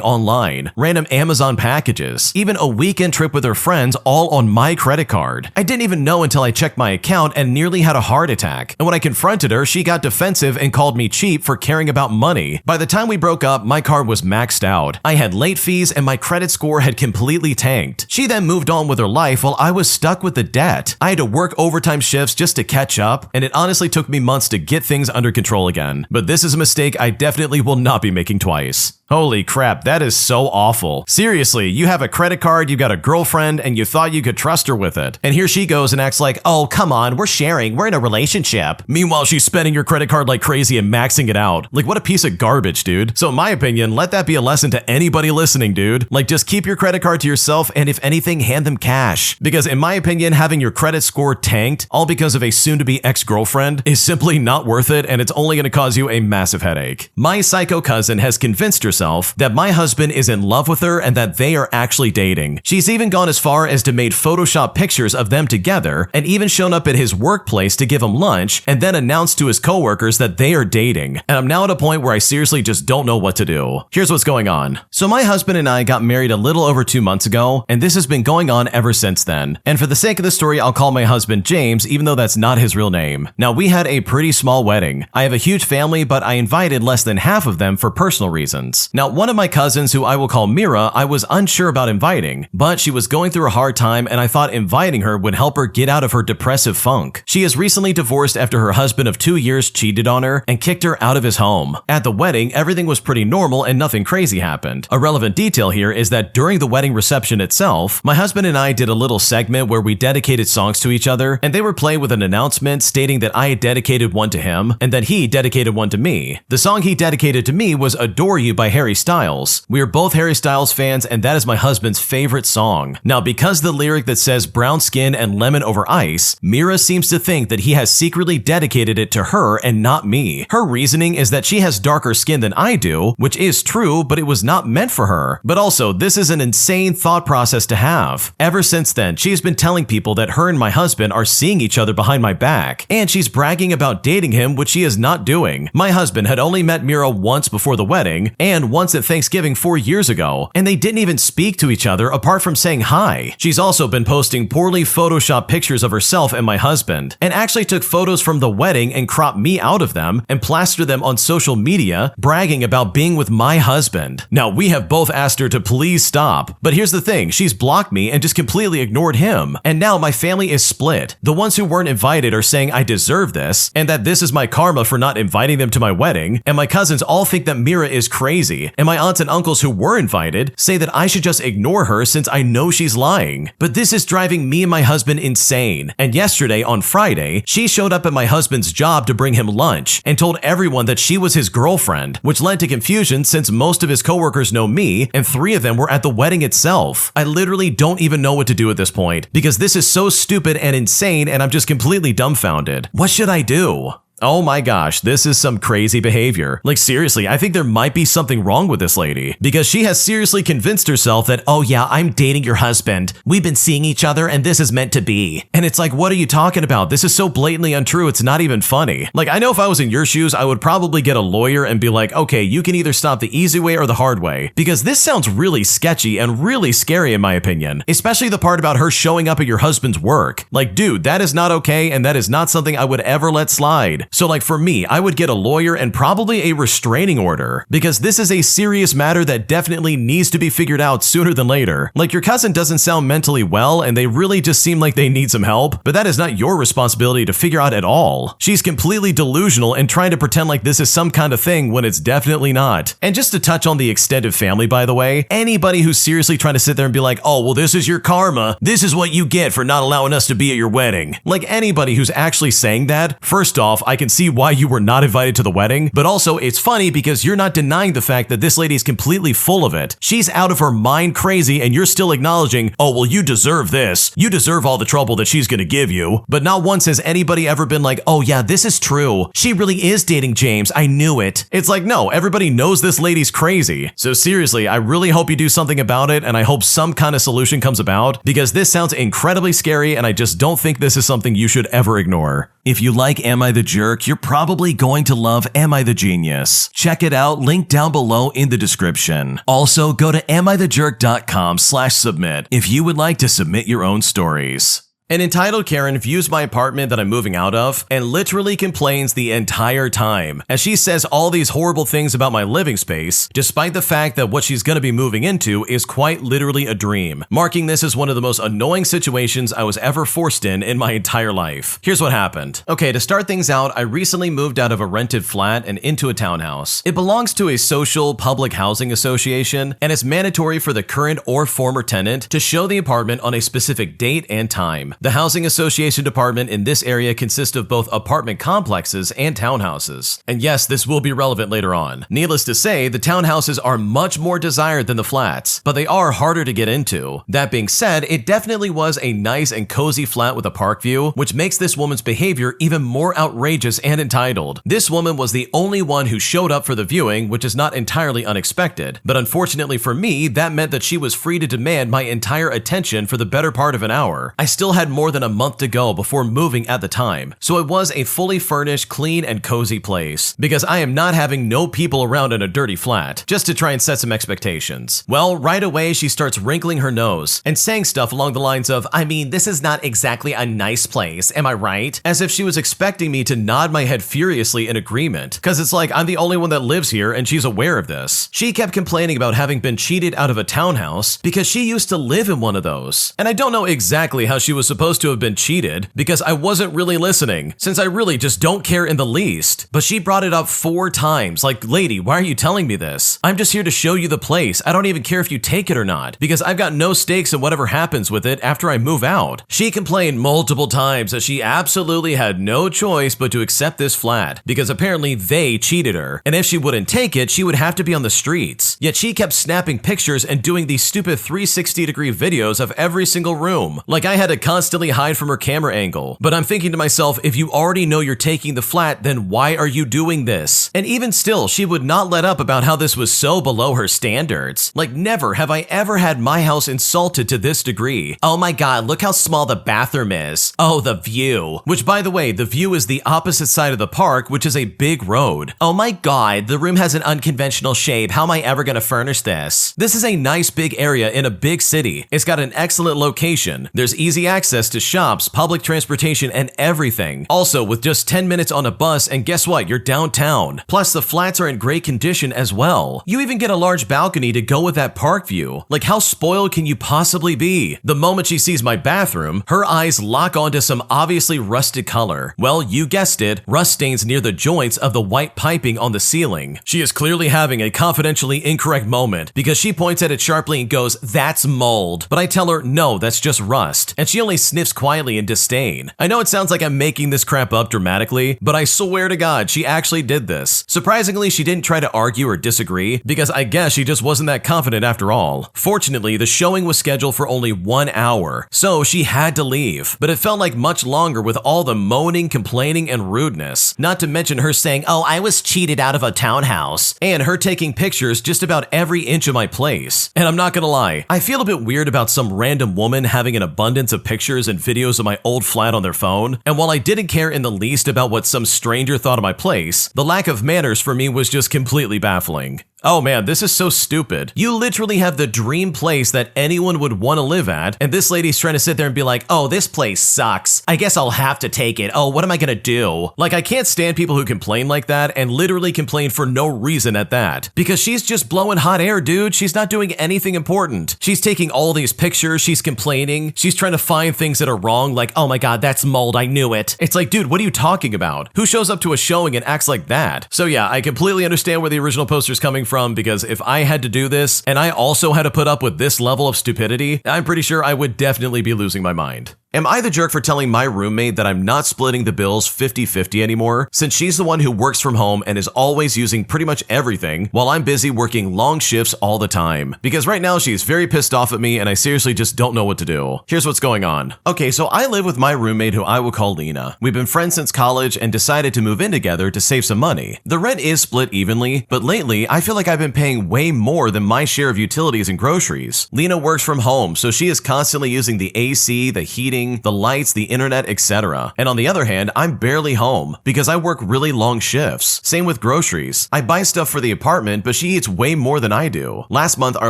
online, random Amazon packages, even a weekend trip with her friends, all on my credit card. I didn't even know until I checked my account and nearly had a heart attack. And when I confronted her, she got defensive and called me cheap for caring about money. By the time we broke up, my card was maxed out. I had late fees and my credit score had completely tanked. She then moved on with her life while I was stuck with the debt. I had to work overtime shifts just to catch up, and it honestly took me months to get things under control again. But this is a mistake I definitely will not be making twice. Holy crap, that is so awful. Seriously, you have a credit card, you got a girlfriend, and you thought you could trust her with it. And here she goes and acts like, oh, come on, we're sharing, we're in a relationship. Meanwhile, she's spending your credit card like crazy and maxing it out. Like, what a piece of garbage, dude. So in my opinion, let that be a lesson to anybody listening, dude. Like, just keep your credit card to yourself, and if anything, hand them cash. Because in my opinion, having your credit score tanked, all because of a soon-to-be ex-girlfriend, is simply not worth it, and it's only going to cause you a massive headache. My psycho cousin has convinced herself that my husband is in love with her and that they are actually dating. wedding. She's even gone as far as to make Photoshop pictures of them together and even shown up at his workplace to give him lunch and then announced to his coworkers that they are dating. And I'm now at a point where I seriously just don't know what to do. Here's what's going on. So my husband and I got married a little over 2 months ago, and this has been going on ever since then. And for the sake of the story, I'll call my husband James, even though that's not his real name. Now, we had a pretty small wedding. I have a huge family, but I invited less than half of them for personal reasons. Now, one of my cousins, who I will call Mira, I was unsure about inviting, but she was going through a hard time and I thought inviting her would help her get out of her depressive funk. She is recently divorced after her husband of 2 years cheated on her and kicked her out of his home. At the wedding, everything was pretty normal and nothing crazy happened. A relevant detail here is that during the wedding reception itself, my husband and I did a little segment where we dedicated songs to each other, and they were played with an announcement stating that I had dedicated one to him and that he dedicated one to me. The song he dedicated to me was Adore You by Harry Styles. We are both Harry Styles fans, and that is my husband's favorite song. Now, because the lyric that says brown skin and lemon over ice, Mira seems to think that he has secretly dedicated it to her and not me. Her reasoning is that she has darker skin than I do, which is true, but it was not meant for her. But also, this is an insane thought process to have. Ever since then, she's been telling people that her and my husband are seeing each other behind my back, and she's bragging about dating him, which she is not doing. My husband had only met Mira once before the wedding, and once at Thanksgiving 4 years ago, and they didn't even speak to each other apart from saying hi. She's also been posting poorly photoshopped pictures of herself and my husband, and actually took photos from the wedding and cropped me out of them and plastered them on social media, bragging about being with my husband. Now, we have both asked her to please stop, but here's the thing, she's blocked me and just completely ignored him, and now my family is split. The ones who weren't invited are saying I deserve this, and that this is my karma for not inviting them to my wedding, and my cousins all think that Mira is crazy, and my aunts and uncles who were invited say that I should just ignore her since I know she's lying. But this is driving me and my husband insane, and yesterday, on Friday, she showed up at my husband's job to bring him lunch and told everyone that she was his girlfriend, which led to confusion since most of his coworkers know me and 3 of them were at the wedding itself. I literally don't even know what to do at this point because this is so stupid and insane and I'm just completely dumbfounded. What should I do? Oh my gosh, this is some crazy behavior. Like seriously, I think there might be something wrong with this lady because she has seriously convinced herself that, oh yeah, I'm dating your husband. We've been seeing each other and this is meant to be. And it's like, what are you talking about? This is so blatantly untrue, it's not even funny. Like, I know if I was in your shoes, I would probably get a lawyer and be like, okay, you can either stop the easy way or the hard way, because this sounds really sketchy and really scary in my opinion, especially the part about her showing up at your husband's work. Like, dude, that is not okay and that is not something I would ever let slide. So like for me, I would get a lawyer and probably a restraining order because this is a serious matter that definitely needs to be figured out sooner than later. Like, your cousin doesn't sound mentally well and they really just seem like they need some help, but that is not your responsibility to figure out at all. She's completely delusional and trying to pretend like this is some kind of thing when it's definitely not. And just to touch on the extended family, by the way, anybody who's seriously trying to sit there and be like, oh, well, this is your karma. This is what you get for not allowing us to be at your wedding. Like, anybody who's actually saying that, first off, I can see why you were not invited to the wedding, but also it's funny because you're not denying the fact that this lady is completely full of it. She's out of her mind crazy and you're still acknowledging, oh, well, you deserve this. You deserve all the trouble that she's gonna give you. But not once has anybody ever been like, oh yeah, this is true. She really is dating James. I knew it. It's like, no, everybody knows this lady's crazy. So seriously, I really hope you do something about it and I hope some kind of solution comes about because this sounds incredibly scary and I just don't think this is something you should ever ignore. If you like Am I the Jerk, you're probably going to love Am I the Genius. Check it out, link down below in the description. Also, go to amithejerk.com/submit if you would like to submit your own stories. An entitled Karen views my apartment that I'm moving out of and literally complains the entire time, as she says all these horrible things about my living space, despite the fact that what she's going to be moving into is quite literally a dream, marking this as one of the most annoying situations I was ever forced in my entire life. Here's what happened. Okay, to start things out, I recently moved out of a rented flat and into a townhouse. It belongs to a social public housing association, and it's mandatory for the current or former tenant to show the apartment on a specific date and time. The housing association department in this area consists of both apartment complexes and townhouses. And yes, this will be relevant later on. Needless to say, the townhouses are much more desired than the flats, but they are harder to get into. That being said, it definitely was a nice and cozy flat with a park view, which makes this woman's behavior even more outrageous and entitled. This woman was the only one who showed up for the viewing, which is not entirely unexpected, but unfortunately for me, that meant that she was free to demand my entire attention for the better part of an hour. I still had more than a month to go before moving at the time, so it was a fully furnished, clean, and cozy place, because I am not having no people around in a dirty flat, just to try and set some expectations. Well, right away she starts wrinkling her nose and saying stuff along the lines of, I mean, this is not exactly a nice place, am I right? As if she was expecting me to nod my head furiously in agreement, cause it's like I'm the only one that lives here and she's aware of this. She kept complaining about having been cheated out of a townhouse because she used to live in one of those. And I don't know exactly how she was supposed to have been cheated because I wasn't really listening, since I really just don't care in the least. But she brought it up 4 times, like, lady, why are you telling me this? I'm just here to show you the place. I don't even care if you take it or not, because I've got no stakes in whatever happens with it after I move out. She complained multiple times that she absolutely had no choice but to accept this flat, because apparently they cheated her, and if she wouldn't take it, she would have to be on the streets. Yet she kept snapping pictures and doing these stupid 360-degree videos of every single room, like I had to constantly hide from her camera angle. But I'm thinking to myself, if you already know you're taking the flat, then why are you doing this? And even still, she would not let up about how this was so below her standards. Like, never have I ever had my house insulted to this degree. Oh my god, look how small the bathroom is. Oh, the view. Which, by the way, the view is the opposite side of the park, which is a big road. Oh my god, the room has an unconventional shape. How am I ever gonna furnish this? This is a nice big area in a big city. It's got an excellent location. There's easy access to shops, public transportation, and everything. Also, with just 10 minutes on a bus, and guess what? You're downtown. Plus, the flats are in great condition as well. You even get a large balcony to go with that park view. Like, how spoiled can you possibly be? The moment she sees my bathroom, her eyes lock onto some obviously rusted color. Well, you guessed it, rust stains near the joints of the white piping on the ceiling. She is clearly having a confidentially incorrect moment because she points at it sharply and goes, "That's mold." But I tell her, no, that's just rust. And she only sniffs quietly in disdain. I know it sounds like I'm making this crap up dramatically, but I swear to God, she actually did this. Surprisingly, she didn't try to argue or disagree because I guess she just wasn't that confident after all. Fortunately, the showing was scheduled for only 1 hour, so she had to leave. But it felt like much longer with all the moaning, complaining, and rudeness. Not to mention her saying, oh, I was cheated out of a townhouse, and her taking pictures just about every inch of my place. And I'm not gonna lie, I feel a bit weird about some random woman having an abundance of pictures and videos of my old flat on their phone. And while I didn't care in the least about what some stranger thought of my place, the lack of manners for me was just completely baffling. Oh man, this is so stupid. You literally have the dream place that anyone would want to live at, and this lady's trying to sit there and be like, oh, this place sucks. I guess I'll have to take it. Oh, what am I gonna do? Like, I can't stand people who complain like that and literally complain for no reason at that. Because she's just blowing hot air, dude. She's not doing anything important. She's taking all these pictures, she's complaining, she's trying to find things that are wrong, like, oh my god, that's mold, I knew it. It's like, dude, what are you talking about? Who shows up to a showing and acts like that? So yeah, I completely understand where the original poster's coming from, because if I had to do this and I also had to put up with this level of stupidity, I'm pretty sure I would definitely be losing my mind. Am I the jerk for telling my roommate that I'm not splitting the bills 50-50 anymore, since she's the one who works from home and is always using pretty much everything while I'm busy working long shifts all the time? Because right now she's very pissed off at me and I seriously just don't know what to do. Here's what's going on. Okay, so I live with my roommate who I will call Lena. We've been friends since college and decided to move in together to save some money. The rent is split evenly, but lately I feel like I've been paying way more than my share of utilities and groceries. Lena works from home, so she is constantly using the AC, the heating, the lights, the internet, etc. And on the other hand, I'm barely home because I work really long shifts. Same with groceries. I buy stuff for the apartment, but she eats way more than I do. Last month, our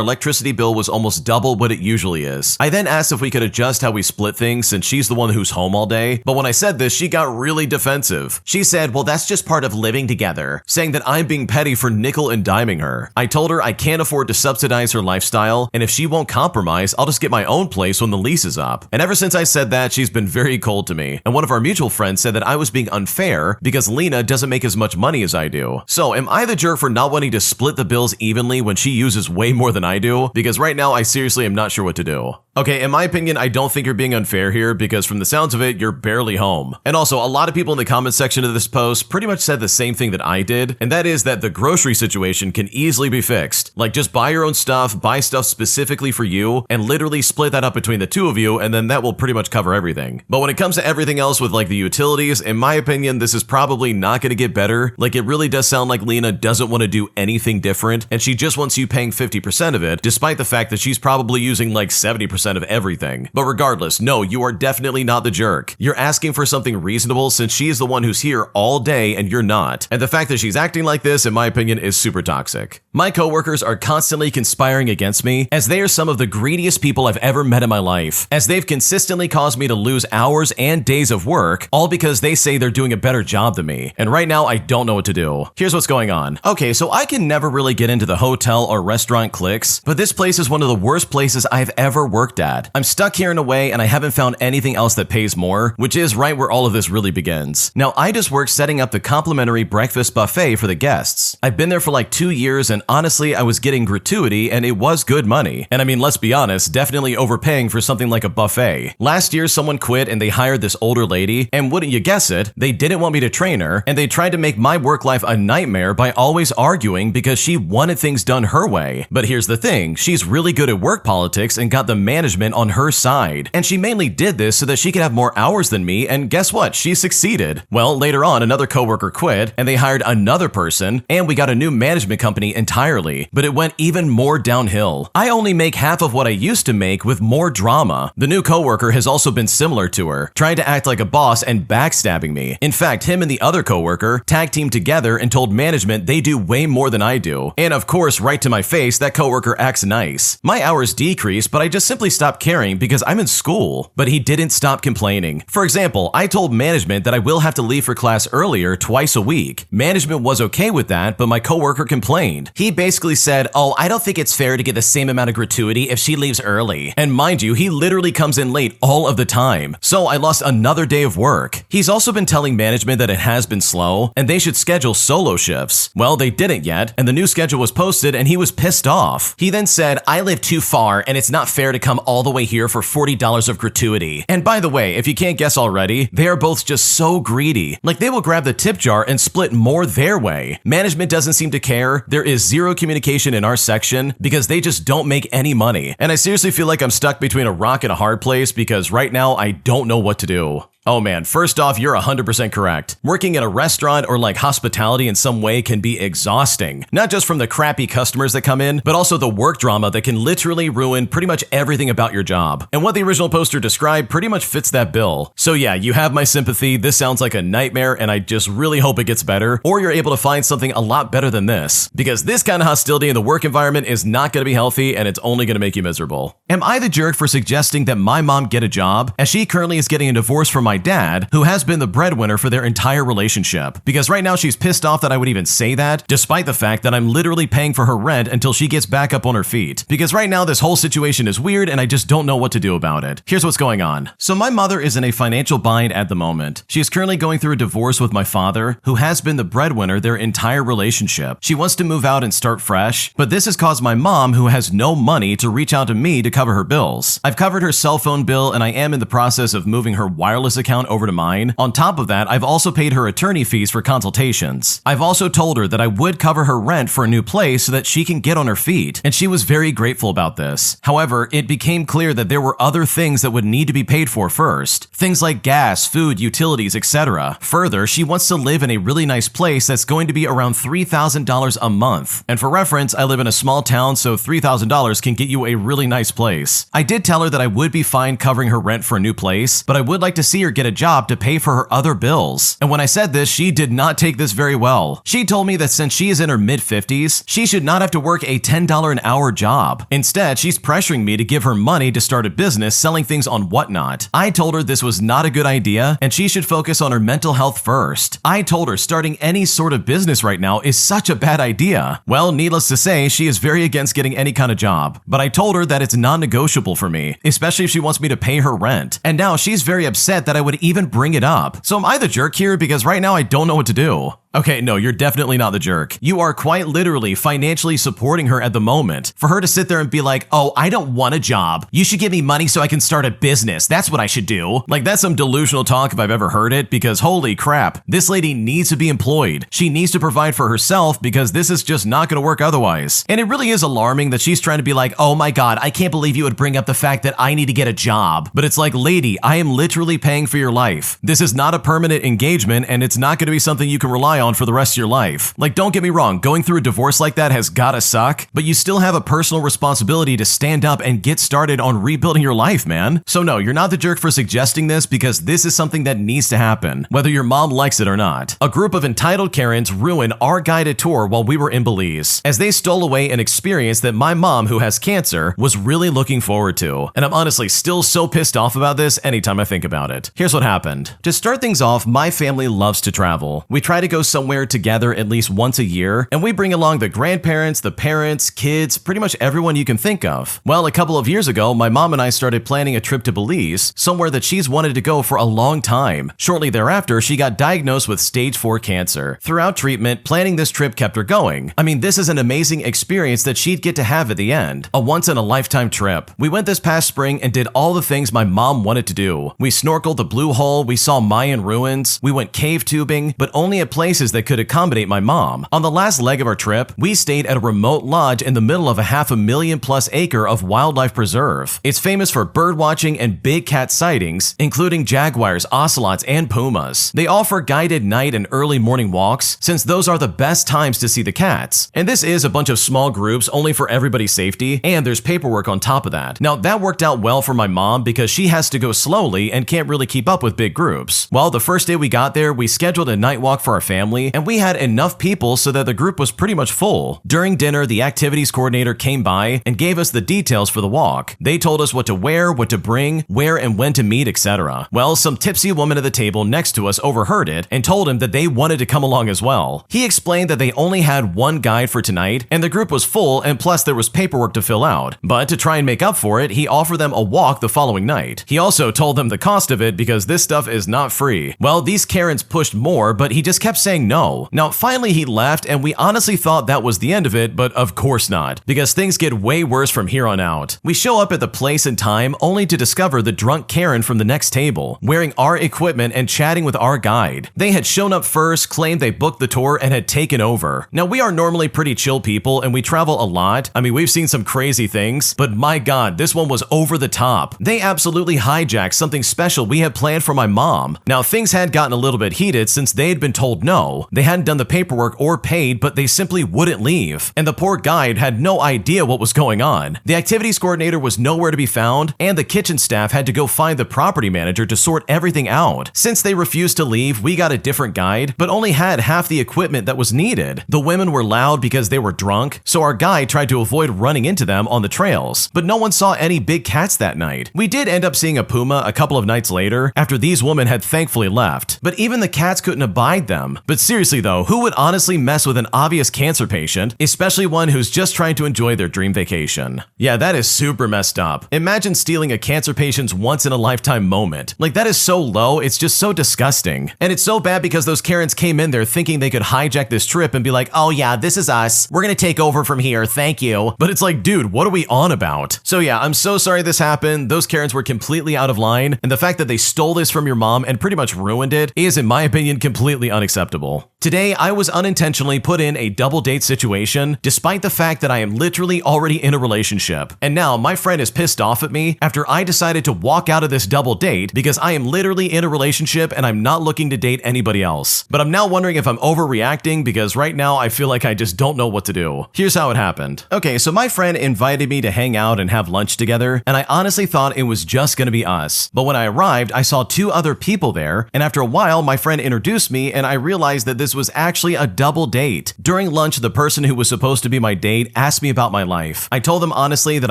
electricity bill was almost double what it usually is. I then asked if we could adjust how we split things since she's the one who's home all day, but when I said this, she got really defensive. She said, well, that's just part of living together, saying that I'm being petty for nickel and diming her. I told her I can't afford to subsidize her lifestyle, and if she won't compromise, I'll just get my own place when the lease is up. And ever since I said that, she's been very cold to me. And one of our mutual friends said that I was being unfair because Lena doesn't make as much money as I do. So am I the jerk for not wanting to split the bills evenly when she uses way more than I do? Because right now I seriously am not sure what to do. Okay, in my opinion, I don't think you're being unfair here because from the sounds of it, you're barely home. And also, a lot of people in the comment section of this post pretty much said the same thing that I did, and that is that the grocery situation can easily be fixed. Like, just buy your own stuff, buy stuff specifically for you, and literally split that up between the two of you, and then that will pretty much cover everything. But when it comes to everything else with like the utilities, in my opinion, this is probably not going to get better. Like, it really does sound like Lena doesn't want to do anything different, and she just wants you paying 50% of it, despite the fact that she's probably using like 70% of everything. But regardless, no, you are definitely not the jerk. You're asking for something reasonable since she is the one who's here all day and you're not. And the fact that she's acting like this, in my opinion, is super toxic. My coworkers are constantly conspiring against me as they are some of the greediest people I've ever met in my life, as they've consistently caused me to lose hours and days of work, all because they say they're doing a better job than me. And right now, I don't know what to do. Here's what's going on. Okay, so I can never really get into the hotel or restaurant cliques, but this place is one of the worst places I've ever worked at. I'm stuck here in a way and I haven't found anything else that pays more, which is right where all of this really begins. Now, I just worked setting up the complimentary breakfast buffet for the guests. I've been there for like 2 years and honestly, I was getting gratuity and it was good money. And I mean, let's be honest, definitely overpaying for something like a buffet. Last year, someone quit and they hired this older lady, and wouldn't you guess it, they didn't want me to train her, and they tried to make my work life a nightmare by always arguing because she wanted things done her way. But here's the thing, she's really good at work politics and got the management on her side. And she mainly did this so that she could have more hours than me, and guess what? She succeeded. Well, later on, another coworker quit, and they hired another person, and we got a new management company entirely. But it went even more downhill. I only make half of what I used to make with more drama. The new coworker has also been similar to her, trying to act like a boss and backstabbing me. In fact, him and the other coworker tag teamed together and told management they do way more than I do. And of course, right to my face, that coworker acts nice. My hours decrease, but I just simply stopped caring because I'm in school. But he didn't stop complaining. For example, I told management that I will have to leave for class earlier twice a week. Management was okay with that, but my coworker complained. He basically said, "Oh, I don't think it's fair to get the same amount of gratuity if she leaves early." And mind you, he literally comes in late all of the time. So I lost another day of work. He's also been telling management that it has been slow and they should schedule solo shifts. Well, they didn't yet, and the new schedule was posted and he was pissed off. He then said, "I live too far and it's not fair to come all the way here for $40 of gratuity." And by the way, if you can't guess already, they are both just so greedy. Like, they will grab the tip jar and split more their way. Management doesn't seem to care. There is zero communication in our section because they just don't make any money. And I seriously feel like I'm stuck between a rock and a hard place because right now I don't know what to do. Oh man, first off, you're 100% correct. Working at a restaurant or like hospitality in some way can be exhausting. Not just from the crappy customers that come in, but also the work drama that can literally ruin pretty much everything about your job. And what the original poster described pretty much fits that bill. So yeah, you have my sympathy. This sounds like a nightmare and I just really hope it gets better, or you're able to find something a lot better than this. Because this kind of hostility in the work environment is not going to be healthy and it's only going to make you miserable. Am I the jerk for suggesting that my mom get a job, as she currently is getting a divorce from my dad, who has been the breadwinner for their entire relationship? Because right now she's pissed off that I would even say that, despite the fact that I'm literally paying for her rent until she gets back up on her feet. Because right now this whole situation is weird and I just don't know what to do about it. Here's what's going on. So my mother is in a financial bind at the moment. She is currently going through a divorce with my father, who has been the breadwinner their entire relationship. She wants to move out and start fresh, but this has caused my mom, who has no money, to reach out to me to cover her bills. I've covered her cell phone bill and I am in the process of moving her wireless account over to mine. On top of that, I've also paid her attorney fees for consultations. I've also told her that I would cover her rent for a new place so that she can get on her feet, and she was very grateful about this. However, it became clear that there were other things that would need to be paid for first. Things like gas, food, utilities, etc. Further, she wants to live in a really nice place that's going to be around $3,000 a month. And for reference, I live in a small town, so $3,000 can get you a really nice place. I did tell her that I would be fine covering her rent for a new place, but I would like to see her get a job to pay for her other bills. And when I said this, she did not take this very well. She told me that since she is in her mid-50s, she should not have to work a $10 an hour job. Instead, she's pressuring me to give her money to start a business selling things on Whatnot. I told her this was not a good idea and she should focus on her mental health first. I told her starting any sort of business right now is such a bad idea. Well, needless to say, she is very against getting any kind of job. But I told her that it's non-negotiable for me, especially if she wants me to pay her rent. And now she's very upset that I would even bring it up. So am I the jerk here? Because right now I don't know what to do. Okay, no, you're definitely not the jerk. You are quite literally financially supporting her at the moment. For her to sit there and be like, oh, I don't want a job. You should give me money so I can start a business. That's what I should do. Like, that's some delusional talk if I've ever heard it, because holy crap, this lady needs to be employed. She needs to provide for herself because this is just not going to work otherwise. And it really is alarming that she's trying to be like, oh my God, I can't believe you would bring up the fact that I need to get a job. But it's like, lady, I am literally paying for your life. This is not a permanent engagement, and it's not going to be something you can rely on for the rest of your life. Like, don't get me wrong, going through a divorce like that has gotta suck, but you still have a personal responsibility to stand up and get started on rebuilding your life, man. So no, you're not the jerk for suggesting this, because this is something that needs to happen, whether your mom likes it or not. A group of entitled Karens ruined our guided tour while we were in Belize, as they stole away an experience that my mom, who has cancer, was really looking forward to. And I'm honestly still so pissed off about this anytime I think about it. Here's what happened. To start things off, my family loves to travel. We try to go somewhere together at least once a year, and we bring along the grandparents, the parents, kids, pretty much everyone you can think of. Well, a couple of years ago, my mom and I started planning a trip to Belize, somewhere that she's wanted to go for a long time. Shortly thereafter, she got diagnosed with stage 4 cancer. Throughout treatment, planning this trip kept her going. I mean, this is an amazing experience that she'd get to have at the end. A once-in-a-lifetime trip. We went this past spring and did all the things my mom wanted to do. We snorkeled the Blue Hole, we saw Mayan ruins, we went cave tubing, but only at places that could accommodate my mom. On the last leg of our trip, we stayed at a remote lodge in the middle of a 500,000+ acre of wildlife preserve. It's famous for bird watching and big cat sightings, including jaguars, ocelots, and pumas. They offer guided night and early morning walks, since those are the best times to see the cats. And this is a bunch of small groups only for everybody's safety, and there's paperwork on top of that. Now, that worked out well for my mom because she has to go slowly and can't really keep up with big groups. Well, the first day we got there, we scheduled a night walk for our family, and we had enough people so that the group was pretty much full. During dinner, the activities coordinator came by and gave us the details for the walk. They told us what to wear, what to bring, where and when to meet, etc. Well, some tipsy woman at the table next to us overheard it and told him that they wanted to come along as well. He explained that they only had one guide for tonight, and the group was full, and plus there was paperwork to fill out. But to try and make up for it, he offered them a walk the following night. He also told them the cost of it because this stuff is not free. Well, these Karens pushed more, but he just kept saying no. Now, finally he left, and we honestly thought that was the end of it, but of course not, because things get way worse from here on out. We show up at the place and time only to discover the drunk Karen from the next table, wearing our equipment and chatting with our guide. They had shown up first, claimed they booked the tour, and had taken over. Now, we are normally pretty chill people, and we travel a lot. I mean, we've seen some crazy things, but my God, this one was over the top. They absolutely hijacked something special we had planned for my mom. Now, things had gotten a little bit heated since they had been told no. They hadn't done the paperwork or paid, but they simply wouldn't leave. And the poor guide had no idea what was going on. The activities coordinator was nowhere to be found, and the kitchen staff had to go find the property manager to sort everything out. Since they refused to leave, we got a different guide, but only had half the equipment that was needed. The women were loud because they were drunk, so our guide tried to avoid running into them on the trails, but no one saw any big cats that night. We did end up seeing a puma a couple of nights later, after these women had thankfully left, but even the cats couldn't abide them. But seriously though, who would honestly mess with an obvious cancer patient, especially one who's just trying to enjoy their dream vacation? Yeah, that is super messed up. Imagine stealing a cancer patient's once-in-a-lifetime moment. Like, that is so low, it's just so disgusting. And it's so bad because those Karens came in there thinking they could hijack this trip and be like, oh yeah, this is us. We're gonna take over from here, thank you. But it's like, dude, what are we on about? So yeah, I'm so sorry this happened. Those Karens were completely out of line, and the fact that they stole this from your mom and pretty much ruined it is, in my opinion, completely unacceptable. Today, I was unintentionally put in a double date situation, despite the fact that I am literally already in a relationship. And now my friend is pissed off at me after I decided to walk out of this double date because I am literally in a relationship and I'm not looking to date anybody else. But I'm now wondering if I'm overreacting because right now I feel like I just don't know what to do. Here's how it happened. Okay, so my friend invited me to hang out and have lunch together, and I honestly thought it was just gonna be us. But when I arrived, I saw 2 other people there, and after a while, my friend introduced me and I realized that this was actually a double date. During lunch, the person who was supposed to be my date asked me about my life. I told them honestly that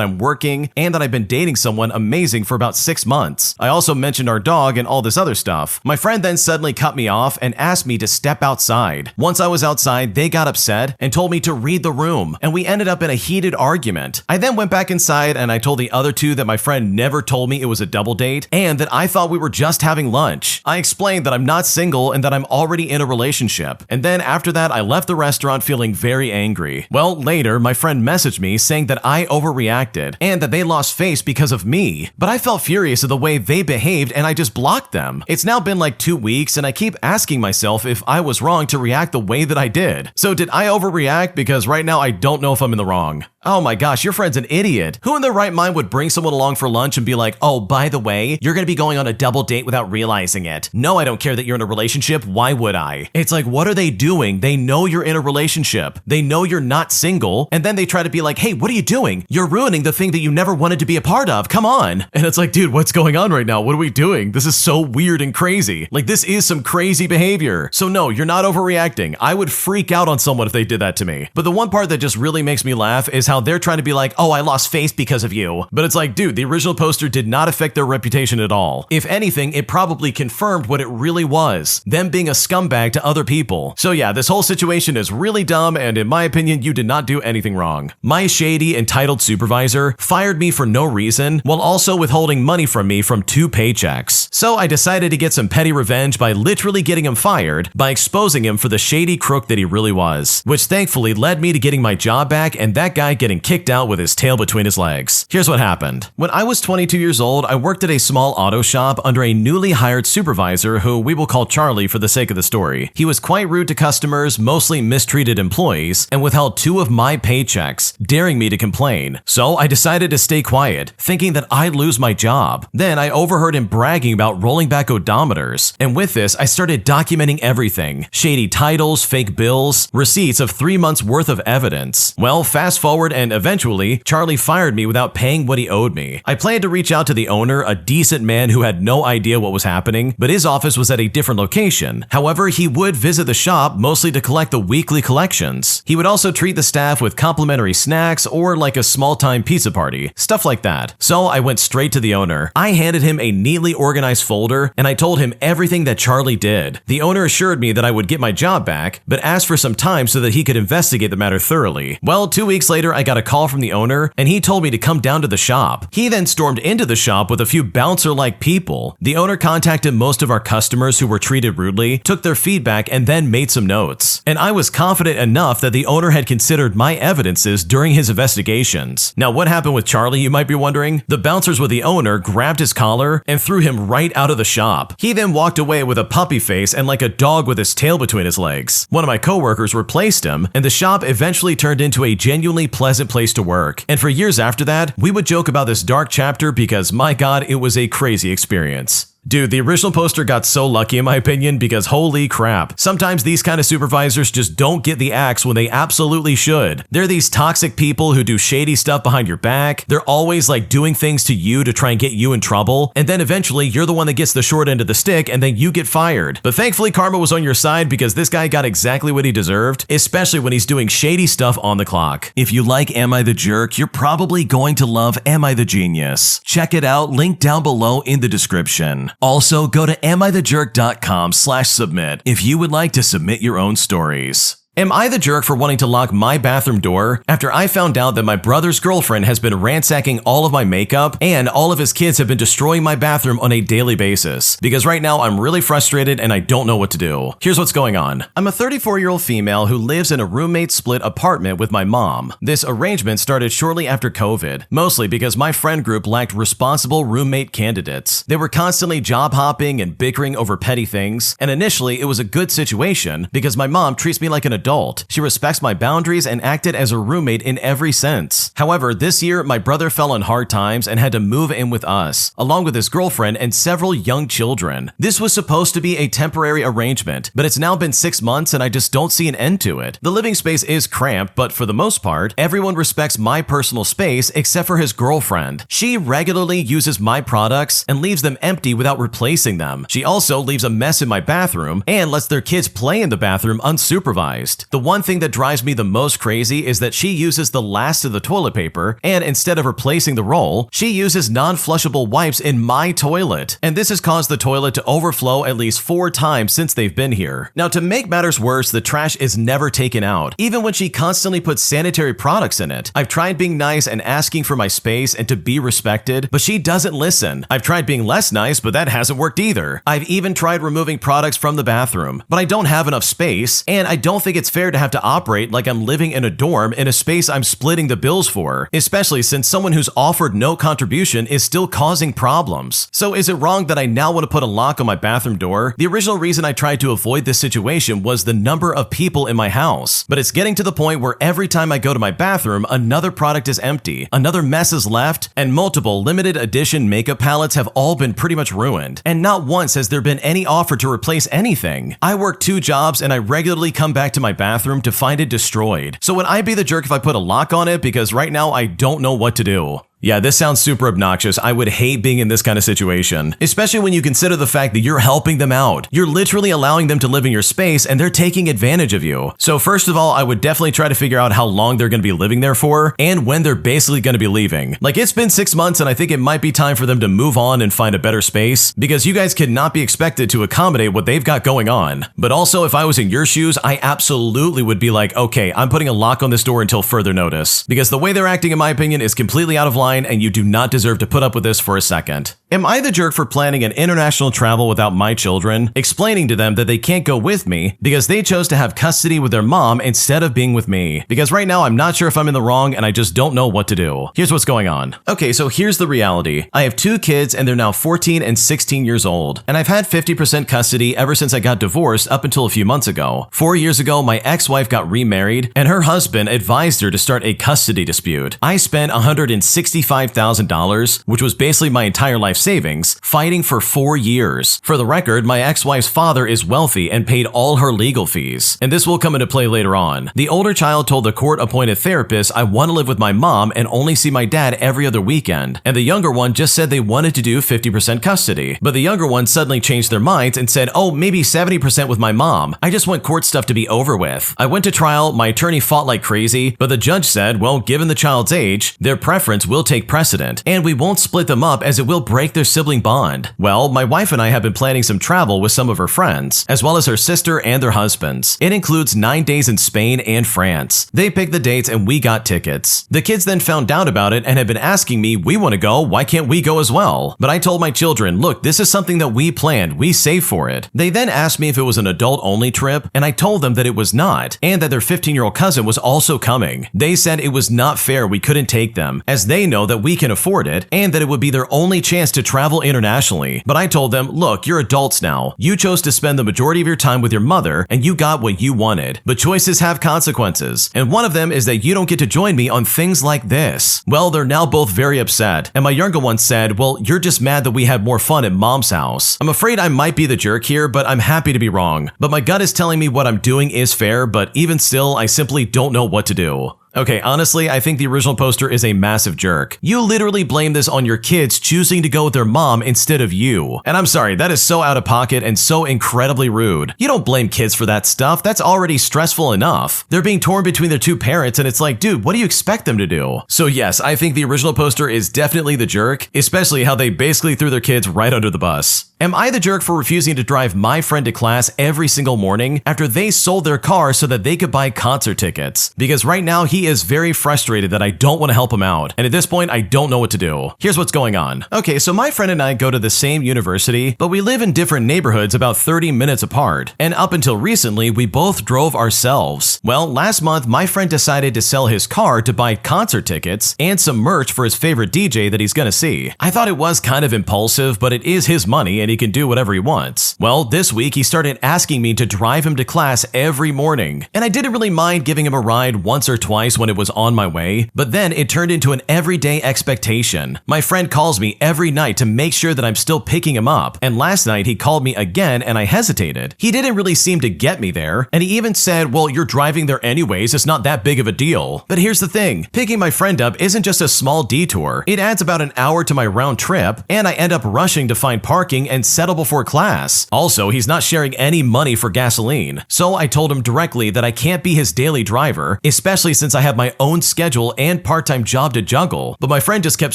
I'm working and that I've been dating someone amazing for about 6 months. I also mentioned our dog and all this other stuff. My friend then suddenly cut me off and asked me to step outside. Once I was outside, they got upset and told me to read the room, and we ended up in a heated argument. I then went back inside and I told the other 2 that my friend never told me it was a double date and that I thought we were just having lunch. I explained that I'm not single and that I'm already in a relationship relationship. And then after that, I left the restaurant feeling very angry. Well, later, my friend messaged me saying that I overreacted and that they lost face because of me. But I felt furious at the way they behaved and I just blocked them. It's now been like 2 weeks and I keep asking myself if I was wrong to react the way that I did. So did I overreact? Because right now I don't know if I'm in the wrong. Oh my gosh, your friend's an idiot. Who in their right mind would bring someone along for lunch and be like, oh, by the way, you're gonna be going on a double date without realizing it. No, I don't care that you're in a relationship. Why would I? It's like, what are they doing? They know you're in a relationship. They know you're not single. And then they try to be like, hey, what are you doing? You're ruining the thing that you never wanted to be a part of. Come on. And it's like, dude, what's going on right now? What are we doing? This is so weird and crazy. Like, this is some crazy behavior. So no, you're not overreacting. I would freak out on someone if they did that to me. But the one part that just really makes me laugh is how they're trying to be like, oh, I lost face because of you. But it's like, dude, the original poster did not affect their reputation at all. If anything, it probably confirmed what it really was, them being a scumbag to other people. So yeah, this whole situation is really dumb, and in my opinion, you did not do anything wrong. My shady, entitled supervisor fired me for no reason, while also withholding money from me from 2 paychecks. So I decided to get some petty revenge by literally getting him fired by exposing him for the shady crook that he really was, which thankfully led me to getting my job back and that guy getting kicked out with his tail between his legs. Here's what happened. When I was 22 years old, I worked at a small auto shop under a newly hired supervisor who we will call Charlie for the sake of the story. He was quite rude to customers, mostly mistreated employees, and withheld 2 of my paychecks, daring me to complain. So I decided to stay quiet, thinking that I'd lose my job. Then I overheard him bragging about rolling back odometers, and with this, I started documenting everything. Shady titles, fake bills, receipts of 3 months worth of evidence. Well, fast forward and eventually, Charlie fired me without paying what he owed me. I planned to reach out to the owner, a decent man who had no idea what was happening, but his office was at a different location. However, he would visit the shop mostly to collect the weekly collections. He would also treat the staff with complimentary snacks or like a small-time pizza party, stuff like that. So I went straight to the owner. I handed him a neatly organized folder and I told him everything that Charlie did. The owner assured me that I would get my job back, but asked for some time so that he could investigate the matter thoroughly. Well, 2 weeks later, I got a call from the owner and he told me to come down to the shop. He then stormed into the shop with a few bouncer-like people. The owner contacted most of our customers who were treated rudely, took their feedback, and then made some notes. And I was confident enough that the owner had considered my evidences during his investigations. Now, what happened with Charlie, you might be wondering? The bouncers with the owner grabbed his collar and threw him right out of the shop. He then walked away with a puppy face and like a dog with his tail between his legs. One of my coworkers replaced him, and the shop eventually turned into a genuinely pleasant place to work. And for years after that, we would joke about this dark chapter because, my God, it was a crazy experience. Dude, the original poster got so lucky in my opinion because holy crap. Sometimes these kind of supervisors just don't get the axe when they absolutely should. They're these toxic people who do shady stuff behind your back. They're always like doing things to you to try and get you in trouble. And then eventually you're the one that gets the short end of the stick and then you get fired. But thankfully karma was on your side because this guy got exactly what he deserved, especially when he's doing shady stuff on the clock. If you like Am I the Jerk, you're probably going to love Am I the Genius. Check it out, link down below in the description. Also, go to amithejerk.com/submit if you would like to submit your own stories. Am I the jerk for wanting to lock my bathroom door after I found out that my brother's girlfriend has been ransacking all of my makeup and all of his kids have been destroying my bathroom on a daily basis? Because right now I'm really frustrated and I don't know what to do. Here's what's going on. I'm a 34-year-old female who lives in a roommate split apartment with my mom. This arrangement started shortly after COVID, mostly because my friend group lacked responsible roommate candidates. They were constantly job hopping and bickering over petty things, and initially it was a good situation because my mom treats me like an adult. She respects my boundaries and acted as a roommate in every sense. However, this year, my brother fell on hard times and had to move in with us, along with his girlfriend and several young children. This was supposed to be a temporary arrangement, but it's now been 6 months and I just don't see an end to it. The living space is cramped, but for the most part, everyone respects my personal space except for his girlfriend. She regularly uses my products and leaves them empty without replacing them. She also leaves a mess in my bathroom and lets their kids play in the bathroom unsupervised. honest. The one thing that drives me the most crazy is that she uses the last of the toilet paper, and instead of replacing the roll, she uses non-flushable wipes in my toilet. And this has caused the toilet to overflow at least 4 times since they've been here. Now, to make matters worse, the trash is never taken out, even when she constantly puts sanitary products in it. I've tried being nice and asking for my space and to be respected, but she doesn't listen. I've tried being less nice, but that hasn't worked either. I've even tried removing products from the bathroom, but I don't have enough space, and I don't think it's fair to have to operate like I'm living in a dorm in a space I'm splitting the bills for, especially since someone who's offered no contribution is still causing problems. So is it wrong that I now want to put a lock on my bathroom door? The original reason I tried to avoid this situation was the number of people in my house, but it's getting to the point where every time I go to my bathroom, another product is empty, another mess is left, and multiple limited edition makeup palettes have all been pretty much ruined. And not once has there been any offer to replace anything. I work 2 jobs and I regularly come back to my bathroom to find it destroyed. So would I be the jerk if I put a lock on it? Because right now I don't know what to do. Yeah, this sounds super obnoxious. I would hate being in this kind of situation, especially when you consider the fact that you're helping them out. You're literally allowing them to live in your space and they're taking advantage of you. So first of all, I would definitely try to figure out how long they're going to be living there for and when they're basically going to be leaving. Like, it's been 6 months and I think it might be time for them to move on and find a better space, because you guys cannot be expected to accommodate what they've got going on. But also, if I was in your shoes, I absolutely would be like, okay, I'm putting a lock on this door until further notice, because the way they're acting, in my opinion, is completely out of line and you do not deserve to put up with this for a second. Am I the jerk for planning an international travel without my children, explaining to them that they can't go with me because they chose to have custody with their mom instead of being with me? Because right now I'm not sure if I'm in the wrong and I just don't know what to do. Here's what's going on. Okay, so here's the reality. I have 2 kids and they're now 14 and 16 years old, and I've had 50% custody ever since I got divorced up until a few months ago. 4 years ago, my ex-wife got remarried and her husband advised her to start a custody dispute. I spent $165,000, which was basically my entire life savings, fighting for 4 years. For the record, my ex-wife's father is wealthy and paid all her legal fees, and this will come into play later on. The older child told the court-appointed therapist, I want to live with my mom and only see my dad every other weekend, and the younger one just said they wanted to do 50% custody. But the younger one suddenly changed their minds and said, oh, maybe 70% with my mom. I just want court stuff to be over with. I went to trial, my attorney fought like crazy, but the judge said, well, given the child's age, their preference will take precedent, and we won't split them up as it will break their sibling bond. Well, my wife and I have been planning some travel with some of her friends, as well as her sister and their husbands. It includes 9 days in Spain and France. They picked the dates and we got tickets. The kids then found out about it and have been asking me, we want to go, why can't we go as well? But I told my children, look, this is something that we planned, we saved for it. They then asked me if it was an adult-only trip, and I told them that it was not, and that their 15-year-old cousin was also coming. They said it was not fair we couldn't take them, as they know that we can afford it, and that it would be their only chance to travel internationally. But I told them, look, you're adults now. You chose to spend the majority of your time with your mother, and you got what you wanted. But choices have consequences, and one of them is that you don't get to join me on things like this. Well, they're now both very upset, and my younger one said, well, you're just mad that we had more fun at mom's house. I'm afraid I might be the jerk here, but I'm happy to be wrong. But my gut is telling me what I'm doing is fair, but even still, I simply don't know what to do. Okay, honestly, I think the original poster is a massive jerk. You literally blame this on your kids choosing to go with their mom instead of you. And I'm sorry, that is so out of pocket and so incredibly rude. You don't blame kids for that stuff. That's already stressful enough. They're being torn between their 2 parents and it's like, dude, what do you expect them to do? So yes, I think the original poster is definitely the jerk, especially how they basically threw their kids right under the bus. Am I the jerk for refusing to drive my friend to class every single morning after they sold their car so that they could buy concert tickets? Because right now he is very frustrated that I don't want to help him out, and at this point I don't know what to do. Here's what's going on. Okay, so my friend and I go to the same university, but we live in different neighborhoods about 30 minutes apart, and up until recently we both drove ourselves. Well, last month my friend decided to sell his car to buy concert tickets and some merch for his favorite DJ that he's gonna see. I thought it was kind of impulsive, but it is his money and he can do whatever he wants. Well, this week he started asking me to drive him to class every morning, and I didn't really mind giving him a ride once or twice when it was on my way, but then it turned into an everyday expectation. My friend calls me every night to make sure that I'm still picking him up, and last night he called me again and I hesitated. He didn't really seem to get me there, and he even said, well, you're driving there anyways, it's not that big of a deal. But here's the thing, picking my friend up isn't just a small detour, it adds about an hour to my round trip, and I end up rushing to find parking and and settle before class. Also, he's not sharing any money for gasoline. So I told him directly that I can't be his daily driver, especially since I have my own schedule and part-time job to juggle. But my friend just kept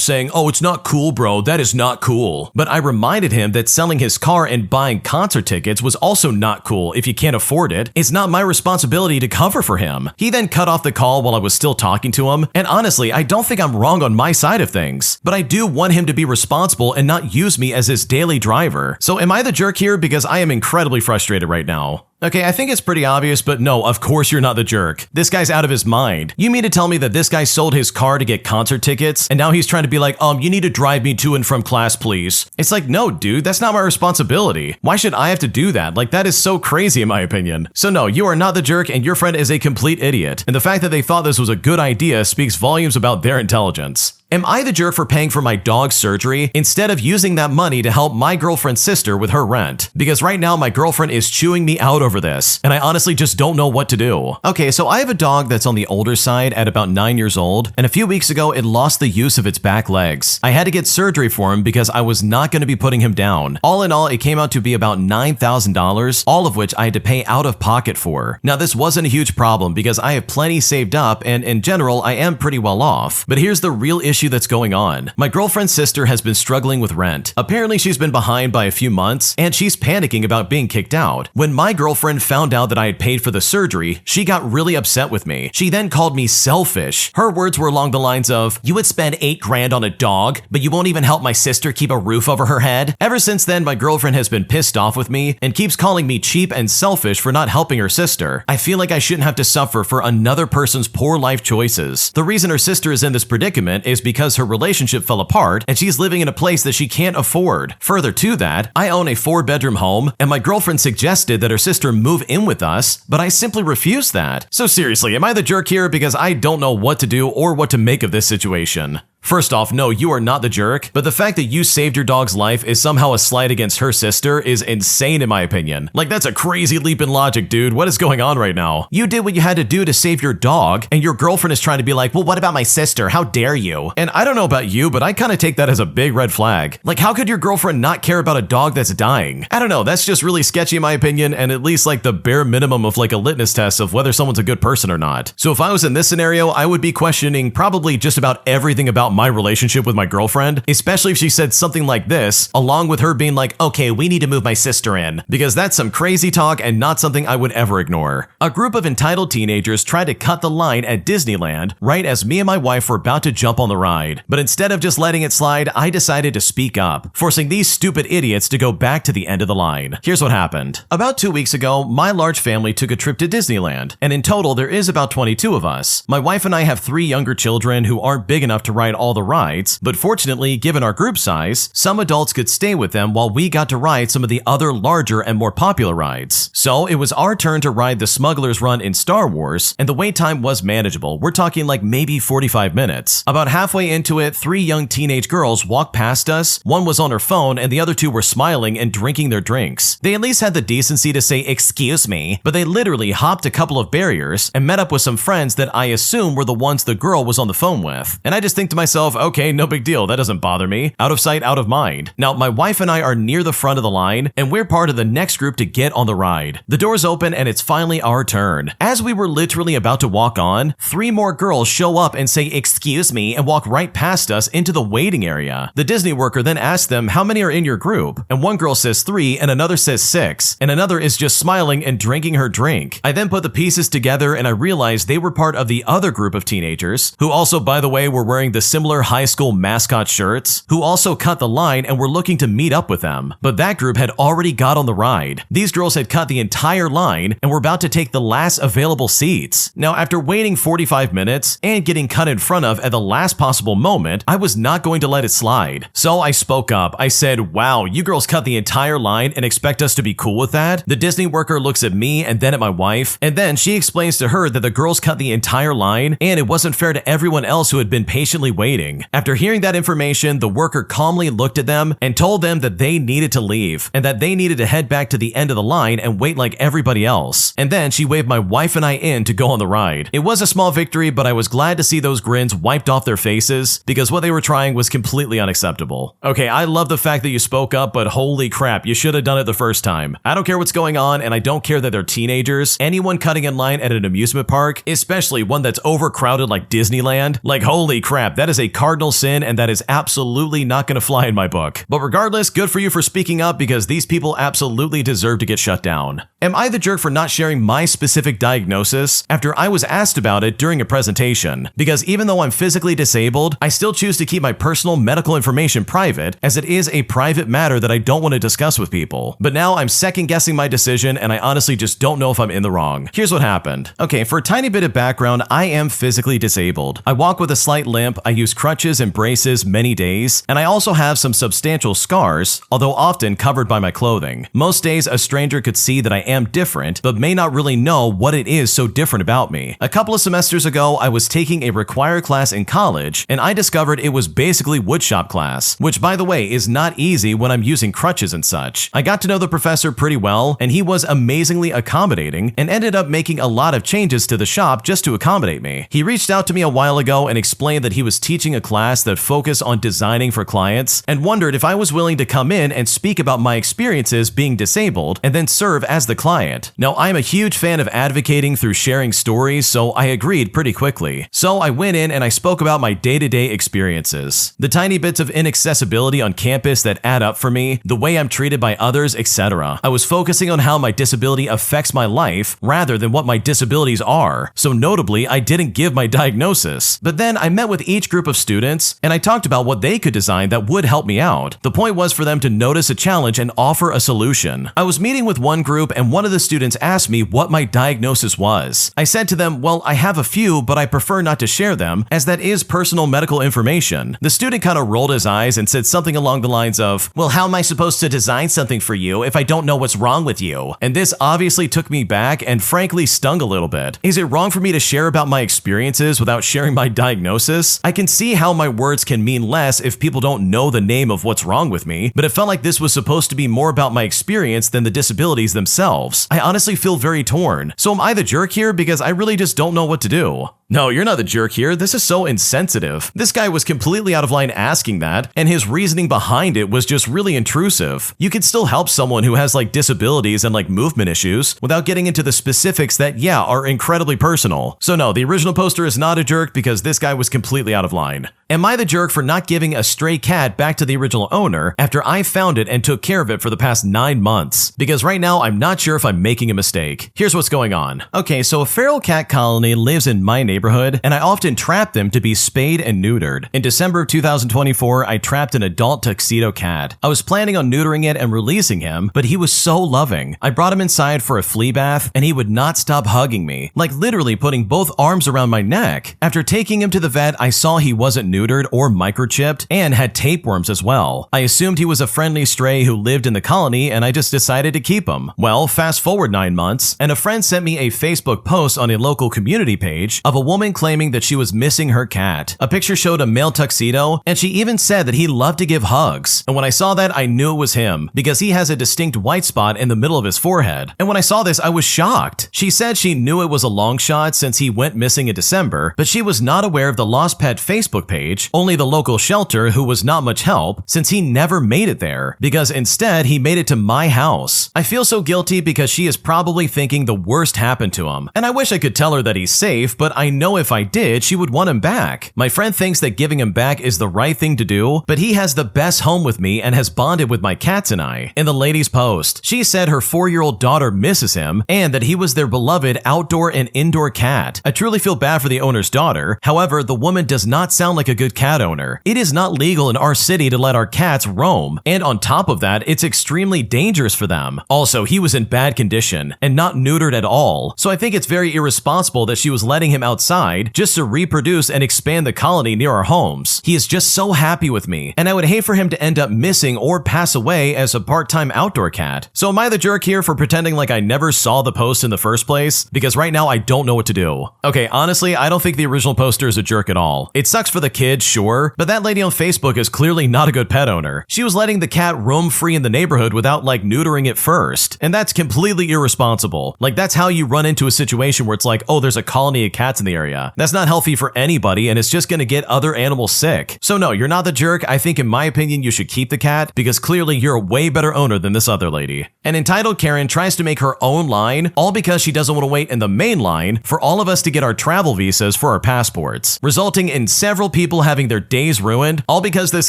saying, "Oh, it's not cool, bro. That is not cool." But I reminded him that selling his car and buying concert tickets was also not cool if you can't afford it. It's not my responsibility to cover for him. He then cut off the call while I was still talking to him, and honestly, I don't think I'm wrong on my side of things. But I do want him to be responsible and not use me as his daily driver. So am I the jerk here? Because I am incredibly frustrated right now. Okay, I think it's pretty obvious, but no, of course you're not the jerk. This guy's out of his mind. You mean to tell me that this guy sold his car to get concert tickets, and now he's trying to be like, you need to drive me to and from class, please? It's like, no, dude, that's not my responsibility. Why should I have to do that? Like, that is so crazy in my opinion. So no, you are not the jerk, and your friend is a complete idiot. And the fact that they thought this was a good idea speaks volumes about their intelligence. Am I the jerk for paying for my dog's surgery instead of using that money to help my girlfriend's sister with her rent? Because right now my girlfriend is chewing me out over this, and I honestly just don't know what to do. Okay, so I have a dog that's on the older side at about 9 years old, and a few weeks ago it lost the use of its back legs. I had to get surgery for him because I was not going to be putting him down. All in all, it came out to be about $9,000, all of which I had to pay out of pocket for. Now this wasn't a huge problem because I have plenty saved up, and in general I am pretty well off. But here's the real issue that's going on. My girlfriend's sister has been struggling with rent. Apparently she's been behind by a few months, and she's panicking about being kicked out. When my girlfriend found out that I had paid for the surgery, she got really upset with me. She then called me selfish. Her words were along the lines of, "You would spend $8 grand on a dog, but you won't even help my sister keep a roof over her head." Ever since then, my girlfriend has been pissed off with me and keeps calling me cheap and selfish for not helping her sister. I feel like I shouldn't have to suffer for another person's poor life choices. The reason her sister is in this predicament is because her relationship fell apart and she's living in a place that she can't afford. Further to that, I own a 4-bedroom home, and my girlfriend suggested that her sister move in with us, but I simply refused that. So seriously, am I the jerk here? Because I don't know what to do or what to make of this situation. First off, no, you are not the jerk, but the fact that you saved your dog's life is somehow a slight against her sister is insane in my opinion. Like, that's a crazy leap in logic, dude. What is going on right now? You did what you had to do to save your dog, and your girlfriend is trying to be like, "Well, what about my sister? How dare you?" And I don't know about you, but I kind of take that as a big red flag. Like, how could your girlfriend not care about a dog that's dying? I don't know, that's just really sketchy in my opinion, and at least like the bare minimum of like a litmus test of whether someone's a good person or not. So if I was in this scenario, I would be questioning probably just about everything about my relationship with my girlfriend, especially if she said something like this, along with her being like, "Okay, we need to move my sister in," because that's some crazy talk and not something I would ever ignore. A group of entitled teenagers tried to cut the line at Disneyland right as me and my wife were about to jump on the ride. But instead of just letting it slide, I decided to speak up, forcing these stupid idiots to go back to the end of the line. Here's what happened. About 2 weeks ago, my large family took a trip to Disneyland, and in total there is about 22 of us. My wife and I have 3 younger children who aren't big enough to ride all the rides, but fortunately, given our group size, some adults could stay with them while we got to ride some of the other larger and more popular rides. So it was our turn to ride the Smuggler's Run in Star Wars, and the wait time was manageable. We're talking like maybe 45 minutes. About halfway into it, 3 young teenage girls walked past us. One was on her phone, and the other 2 were smiling and drinking their drinks. They at least had the decency to say, "Excuse me," but they literally hopped a couple of barriers and met up with some friends that I assume were the ones the girl was on the phone with. And I just think to myself, okay, no big deal, that doesn't bother me. Out of sight, out of mind. Now, my wife and I are near the front of the line, and we're part of the next group to get on the ride. The doors open, and it's finally our turn. As we were literally about to walk on, 3 more girls show up and say, "Excuse me," and walk right past us into the waiting area. The Disney worker then asks them, "How many are in your group?" And one girl says 3, and another says 6, and another is just smiling and drinking her drink. I then put the pieces together, and I realized they were part of the other group of teenagers, who also, by the way, were wearing the similar high school mascot shirts, who also cut the line and were looking to meet up with them. But that group had already got on the ride. These girls had cut the entire line and were about to take the last available seats. Now, after waiting 45 minutes and getting cut in front of at the last possible moment, I was not going to let it slide. So I spoke up. I said, "Wow, you girls cut the entire line and expect us to be cool with that?" The Disney worker looks at me and then at my wife, and then she explains to her that the girls cut the entire line and it wasn't fair to everyone else who had been patiently waiting. waiting. After hearing that information, the worker calmly looked at them and told them that they needed to leave and that they needed to head back to the end of the line and wait like everybody else. And then she waved my wife and I in to go on the ride. It was a small victory, but I was glad to see those grins wiped off their faces because what they were trying was completely unacceptable. Okay, I love the fact that you spoke up, but holy crap, you should have done it the first time. I don't care what's going on, and I don't care that they're teenagers. Anyone cutting in line at an amusement park, especially one that's overcrowded like Disneyland, like holy crap, that is a cardinal sin, and that is absolutely not going to fly in my book. But regardless, good for you for speaking up because these people absolutely deserve to get shut down. Am I the jerk for not sharing my specific diagnosis after I was asked about it during a presentation? Because even though I'm physically disabled, I still choose to keep my personal medical information private, as it is a private matter that I don't want to discuss with people. But now I'm second guessing my decision, and I honestly just don't know if I'm in the wrong. Here's what happened. Okay, for a tiny bit of background, I am physically disabled. I walk with a slight limp, I use crutches and braces many days, and I also have some substantial scars, although often covered by my clothing. Most days, a stranger could see that I am different, but may not really know what it is so different about me. A couple of semesters ago, I was taking a required class in college, and I discovered it was basically woodshop class, which by the way is not easy when I'm using crutches and such. I got to know the professor pretty well, and he was amazingly accommodating and ended up making a lot of changes to the shop just to accommodate me. He reached out to me a while ago and explained that he was teaching a class that focused on designing for clients and wondered if I was willing to come in and speak about my experiences being disabled and then serve as the client. Now, I'm a huge fan of advocating through sharing stories, so I agreed pretty quickly. So I went in and I spoke about my day-to-day experiences, the tiny bits of inaccessibility on campus that add up for me, the way I'm treated by others, etc. I was focusing on how my disability affects my life rather than what my disabilities are. So notably, I didn't give my diagnosis. But then I met with each group of students and I talked about what they could design that would help me out. The point was for them to notice a challenge and offer a solution. I was meeting with one group and one of the students asked me what my diagnosis was. I said to them, well, I have a few, but I prefer not to share them as that is personal medical information. The student kind of rolled his eyes and said something along the lines of, well, how am I supposed to design something for you if I don't know what's wrong with you? And this obviously took me back and frankly stung a little bit. Is it wrong for me to share about my experiences without sharing my diagnosis? I can see how my words can mean less if people don't know the name of what's wrong with me, but it felt like this was supposed to be more about my experience than the disabilities themselves. I honestly feel very torn. So am I the jerk here because I really just don't know what to do? No, you're not the jerk here. This is so insensitive. This guy was completely out of line asking that, and his reasoning behind it was just really intrusive. You can still help someone who has like disabilities and like movement issues without getting into the specifics that, yeah, are incredibly personal. So no, the original poster is not a jerk because this guy was completely out of line. Am I the jerk for not giving a stray cat back to the original owner after I found it and took care of it for the past 9 months? Because right now, I'm not sure if I'm making a mistake. Here's what's going on. Okay, so a feral cat colony lives in my neighborhood, and I often trap them to be spayed and neutered. In December of 2024, I trapped an adult tuxedo cat. I was planning on neutering it and releasing him, but he was so loving. I brought him inside for a flea bath, and he would not stop hugging me, like literally putting both arms around my neck. After taking him to the vet, I saw he wasn't neutered or microchipped and had tapeworms as well. I assumed he was a friendly stray who lived in the colony, and I just decided to keep him. Well, fast forward 9 months, and a friend sent me a Facebook post on a local community page of a woman claiming that she was missing her cat. A picture showed a male tuxedo, and she even said that he loved to give hugs. And when I saw that, I knew it was him, because he has a distinct white spot in the middle of his forehead. And when I saw this, I was shocked. She said she knew it was a long shot since he went missing in December, but she was not aware of the Lost Pet Facebook page, only the local shelter, who was not much help since he never made it there, because instead he made it to my house. I feel so guilty because she is probably thinking the worst happened to him, and I wish I could tell her that he's safe, but I know if I did, she would want him back. My friend thinks that giving him back is the right thing to do, but he has the best home with me and has bonded with my cats and I. In the lady's post, she said her 4-year-old daughter misses him and that he was their beloved outdoor and indoor cat. I truly feel bad for the owner's daughter. However, the woman does not sound like a good cat owner. It is not legal in our city to let our cats roam, and on top of that, it's extremely dangerous for them. Also, he was in bad condition and not neutered at all, so I think it's very irresponsible that she was letting him outside just to reproduce and expand the colony near our homes. He is just so happy with me, and I would hate for him to end up missing or pass away as a part-time outdoor cat. So am I the jerk here for pretending like I never saw the post in the first place? Because right now I don't know what to do. Okay, honestly, I don't think the original poster is a jerk at all. It sucks for the kid kid, sure, but that lady on Facebook is clearly not a good pet owner. She was letting the cat roam free in the neighborhood without like neutering it first, and that's completely irresponsible. Like that's how you run into a situation where it's like, oh, there's a colony of cats in the area. That's not healthy for anybody, and it's just gonna get other animals sick. So no, you're not the jerk. I think in my opinion, you should keep the cat because clearly you're a way better owner than this other lady. An entitled Karen tries to make her own line, all because she doesn't want to wait in the main line for all of us to get our travel visas for our passports, resulting in several people having their days ruined, all because this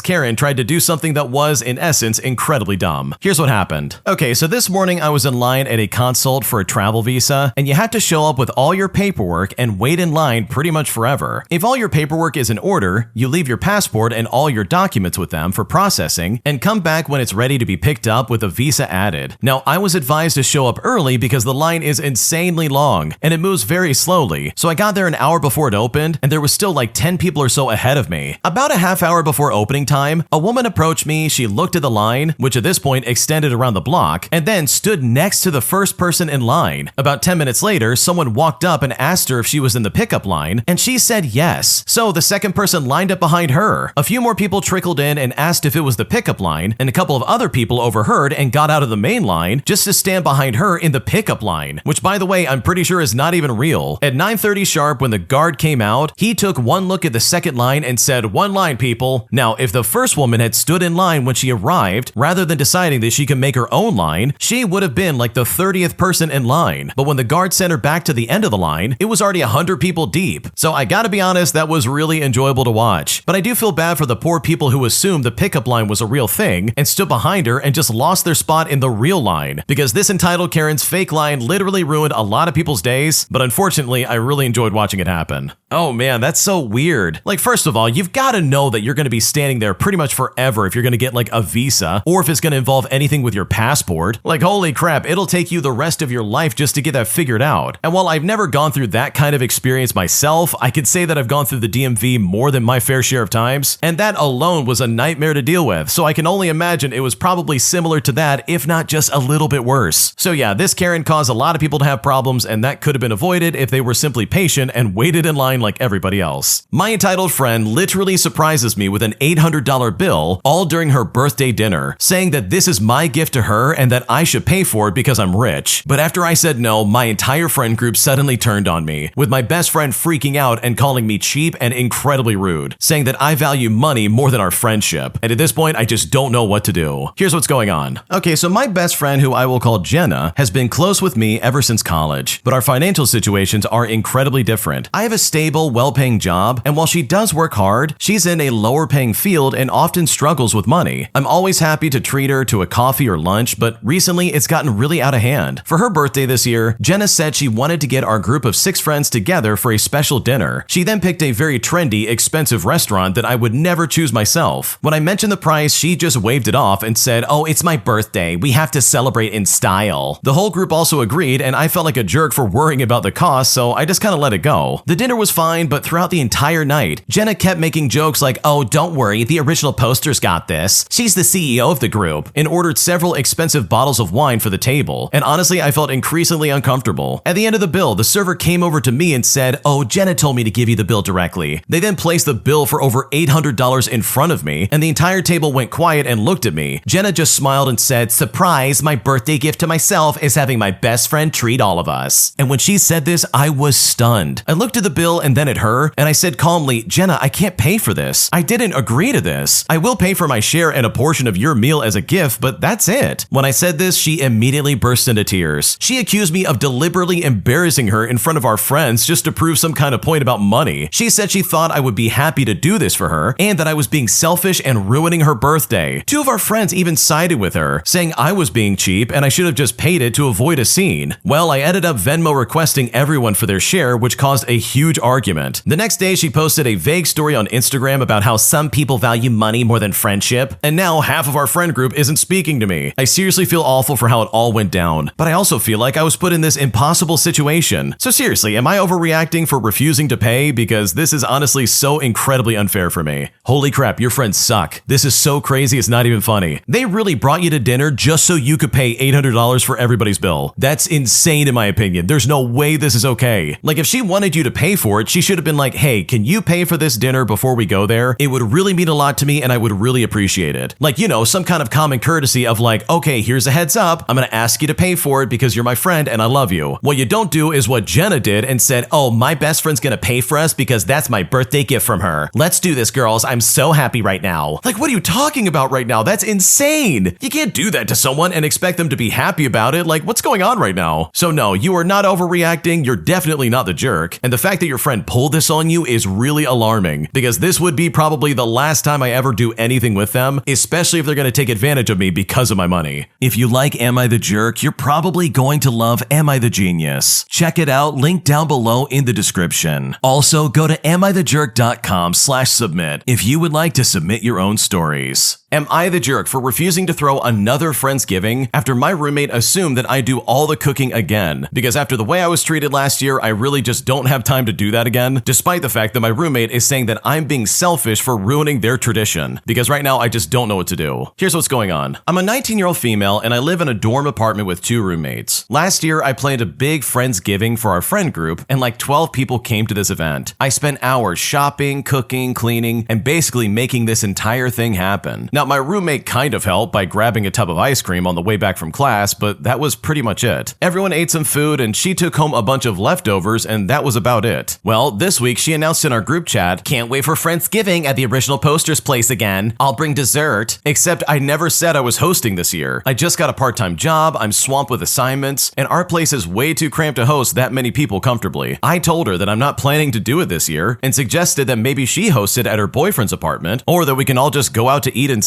Karen tried to do something that was, in essence, incredibly dumb. Here's what happened. Okay, so this morning I was in line at a consult for a travel visa, and you had to show up with all your paperwork and wait in line pretty much forever. If all your paperwork is in order, you leave your passport and all your documents with them for processing and come back when it's ready to be picked up with a visa added. Now, I was advised to show up early because the line is insanely long and it moves very slowly, so I got there an hour before it opened and there was still like 10 people or so ahead of me. About a half hour before opening time, a woman approached me, she looked at the line, which at this point extended around the block, and then stood next to the first person in line. About 10 minutes later, someone walked up and asked her if she was in the pickup line, and she said yes. So the second person lined up behind her. A few more people trickled in and asked if it was the pickup line, and a couple of other people overheard and got out of the main line just to stand behind her in the pickup line, which by the way, I'm pretty sure is not even real. At 9:30 sharp, when the guard came out, he took one look at the second line and said, "One line, people." Now, if the first woman had stood in line when she arrived, rather than deciding that she could make her own line, she would have been like the 30th person in line. But when the guard sent her back to the end of the line, it was already 100 people deep. So I gotta be honest, that was really enjoyable to watch. But I do feel bad for the poor people who assumed the pickup line was a real thing and stood behind her and just lost their spot in the real line, because this entitled Karen's fake line literally ruined a lot of people's days, but unfortunately, I really enjoyed watching it happen. Oh man, that's so weird. Like, first of all, you've got to know that you're going to be standing there pretty much forever if you're going to get like a visa, or if it's going to involve anything with your passport. Like, holy crap, it'll take you the rest of your life just to get that figured out. And while I've never gone through that kind of experience myself, I could say that I've gone through the DMV more than my fair share of times, and that alone was a nightmare to deal with. So I can only imagine it was probably similar to that, if not just a little bit worse. So yeah, this Karen caused a lot of people to have problems, and that could have been avoided if they were simply patient and waited in line like everybody else. My entitled friend literally surprises me with an $800 bill all during her birthday dinner, saying that this is my gift to her and that I should pay for it because I'm rich. But after I said no, my entire friend group suddenly turned on me, with my best friend freaking out and calling me cheap and incredibly rude, saying that I value money more than our friendship. And at this point, I just don't know what to do. Here's what's going on. Okay, so my best friend, who I will call Jenna, has been close with me ever since college, but our financial situations are incredibly different. I have a stable, well-paying job, and while she does work hard, she's in a lower-paying field and often struggles with money. I'm always happy to treat her to a coffee or lunch, but recently it's gotten really out of hand. For her birthday this year, Jenna said she wanted to get our group of 6 friends together for a special dinner. She then picked a very trendy, expensive restaurant that I would never choose myself. When I mentioned the price, she just waved it off and said, "Oh, it's my birthday. We have to celebrate in style." The whole group also agreed, and I felt like a jerk for worrying about the cost, so I just kind of let it go. The dinner was fine, but throughout the entire night, Jenna kept making jokes like, "Oh, don't worry, the original poster's got this. She's the CEO of the group," and ordered several expensive bottles of wine for the table. And honestly, I felt increasingly uncomfortable. At the end of the bill, the server came over to me and said, "Oh, Jenna told me to give you the bill directly." They then placed the bill for over $800 in front of me, and the entire table went quiet and looked at me. Jenna just smiled and said, "Surprise, my birthday gift to myself is having my best friend treat all of us." And when she said this, I was stunned. I looked at the bill and then at her, and I said calmly, "Jenna, I can't pay for this. I didn't agree to this. I will pay for my share and a portion of your meal as a gift, but that's it." When I said this, she immediately burst into tears. She accused me of deliberately embarrassing her in front of our friends just to prove some kind of point about money. She said she thought I would be happy to do this for her, and that I was being selfish and ruining her birthday. 2 of our friends even sided with her, saying I was being cheap and I should have just paid it to avoid a scene. Well, I ended up Venmo requesting everyone for their share, which caused a huge argument. The next day, she posted a vague story on Instagram about how some people value money more than friendship, and now half of our friend group isn't speaking to me. I seriously feel awful for how it all went down, but I also feel like I was put in this impossible situation. So seriously, am I overreacting for refusing to pay? Because this is honestly so incredibly unfair for me. Holy crap, your friends suck. This is so crazy, it's not even funny. They really brought you to dinner just so you could pay $800 for everybody's bill. That's insane in my opinion. There's no way this is okay. Like, if she wanted you to pay for it, she should have been like, "Hey, can you pay for this dinner dinner before we go there, it would really mean a lot to me and I would really appreciate it. Like, you know, some kind of common courtesy of like, okay, here's a heads up. I'm going to ask you to pay for it because you're my friend and I love you. What you don't do is what Jenna did and said, oh, my best friend's going to pay for us because that's my birthday gift from her. Let's do this, girls. I'm so happy right now. Like, what are you talking about right now? That's insane. You can't do that to someone and expect them to be happy about it. Like, what's going on right now? So no, you are not overreacting. You're definitely not the jerk. And the fact that your friend pulled this on you is really alarming because this would be probably the last time I ever do anything with them, especially if they're going to take advantage of me because of my money. If you like Am I the Jerk, you're probably going to love Am I the Genius. Check it out, link down below in the description. Also, go to amithejerk.com/submit if you would like to submit your own stories. Am I the jerk for refusing to throw another Friendsgiving after my roommate assumed that I do all the cooking again? Because after the way I was treated last year, I really just don't have time to do that again, despite the fact that my roommate is saying that I'm being selfish for ruining their tradition. Because right now, I just don't know what to do. Here's what's going on. I'm a 19-year-old female and I live in a dorm apartment with 2 roommates. Last year, I planned a big Friendsgiving for our friend group and like 12 people came to this event. I spent hours shopping, cooking, cleaning, and basically making this entire thing happen. Now, my roommate kind of helped by grabbing a tub of ice cream on the way back from class, but that was pretty much it. Everyone ate some food and she took home a bunch of leftovers and that was about it. Well, this week she announced in our group chat, "Can't wait for Friendsgiving at the original Poster's place again. I'll bring dessert." Except I never said I was hosting this year. I just got a part-time job, I'm swamped with assignments, and our place is way too cramped to host that many people comfortably. I told her that I'm not planning to do it this year and suggested that maybe she host it at her boyfriend's apartment or that we can all just go out to eat instead.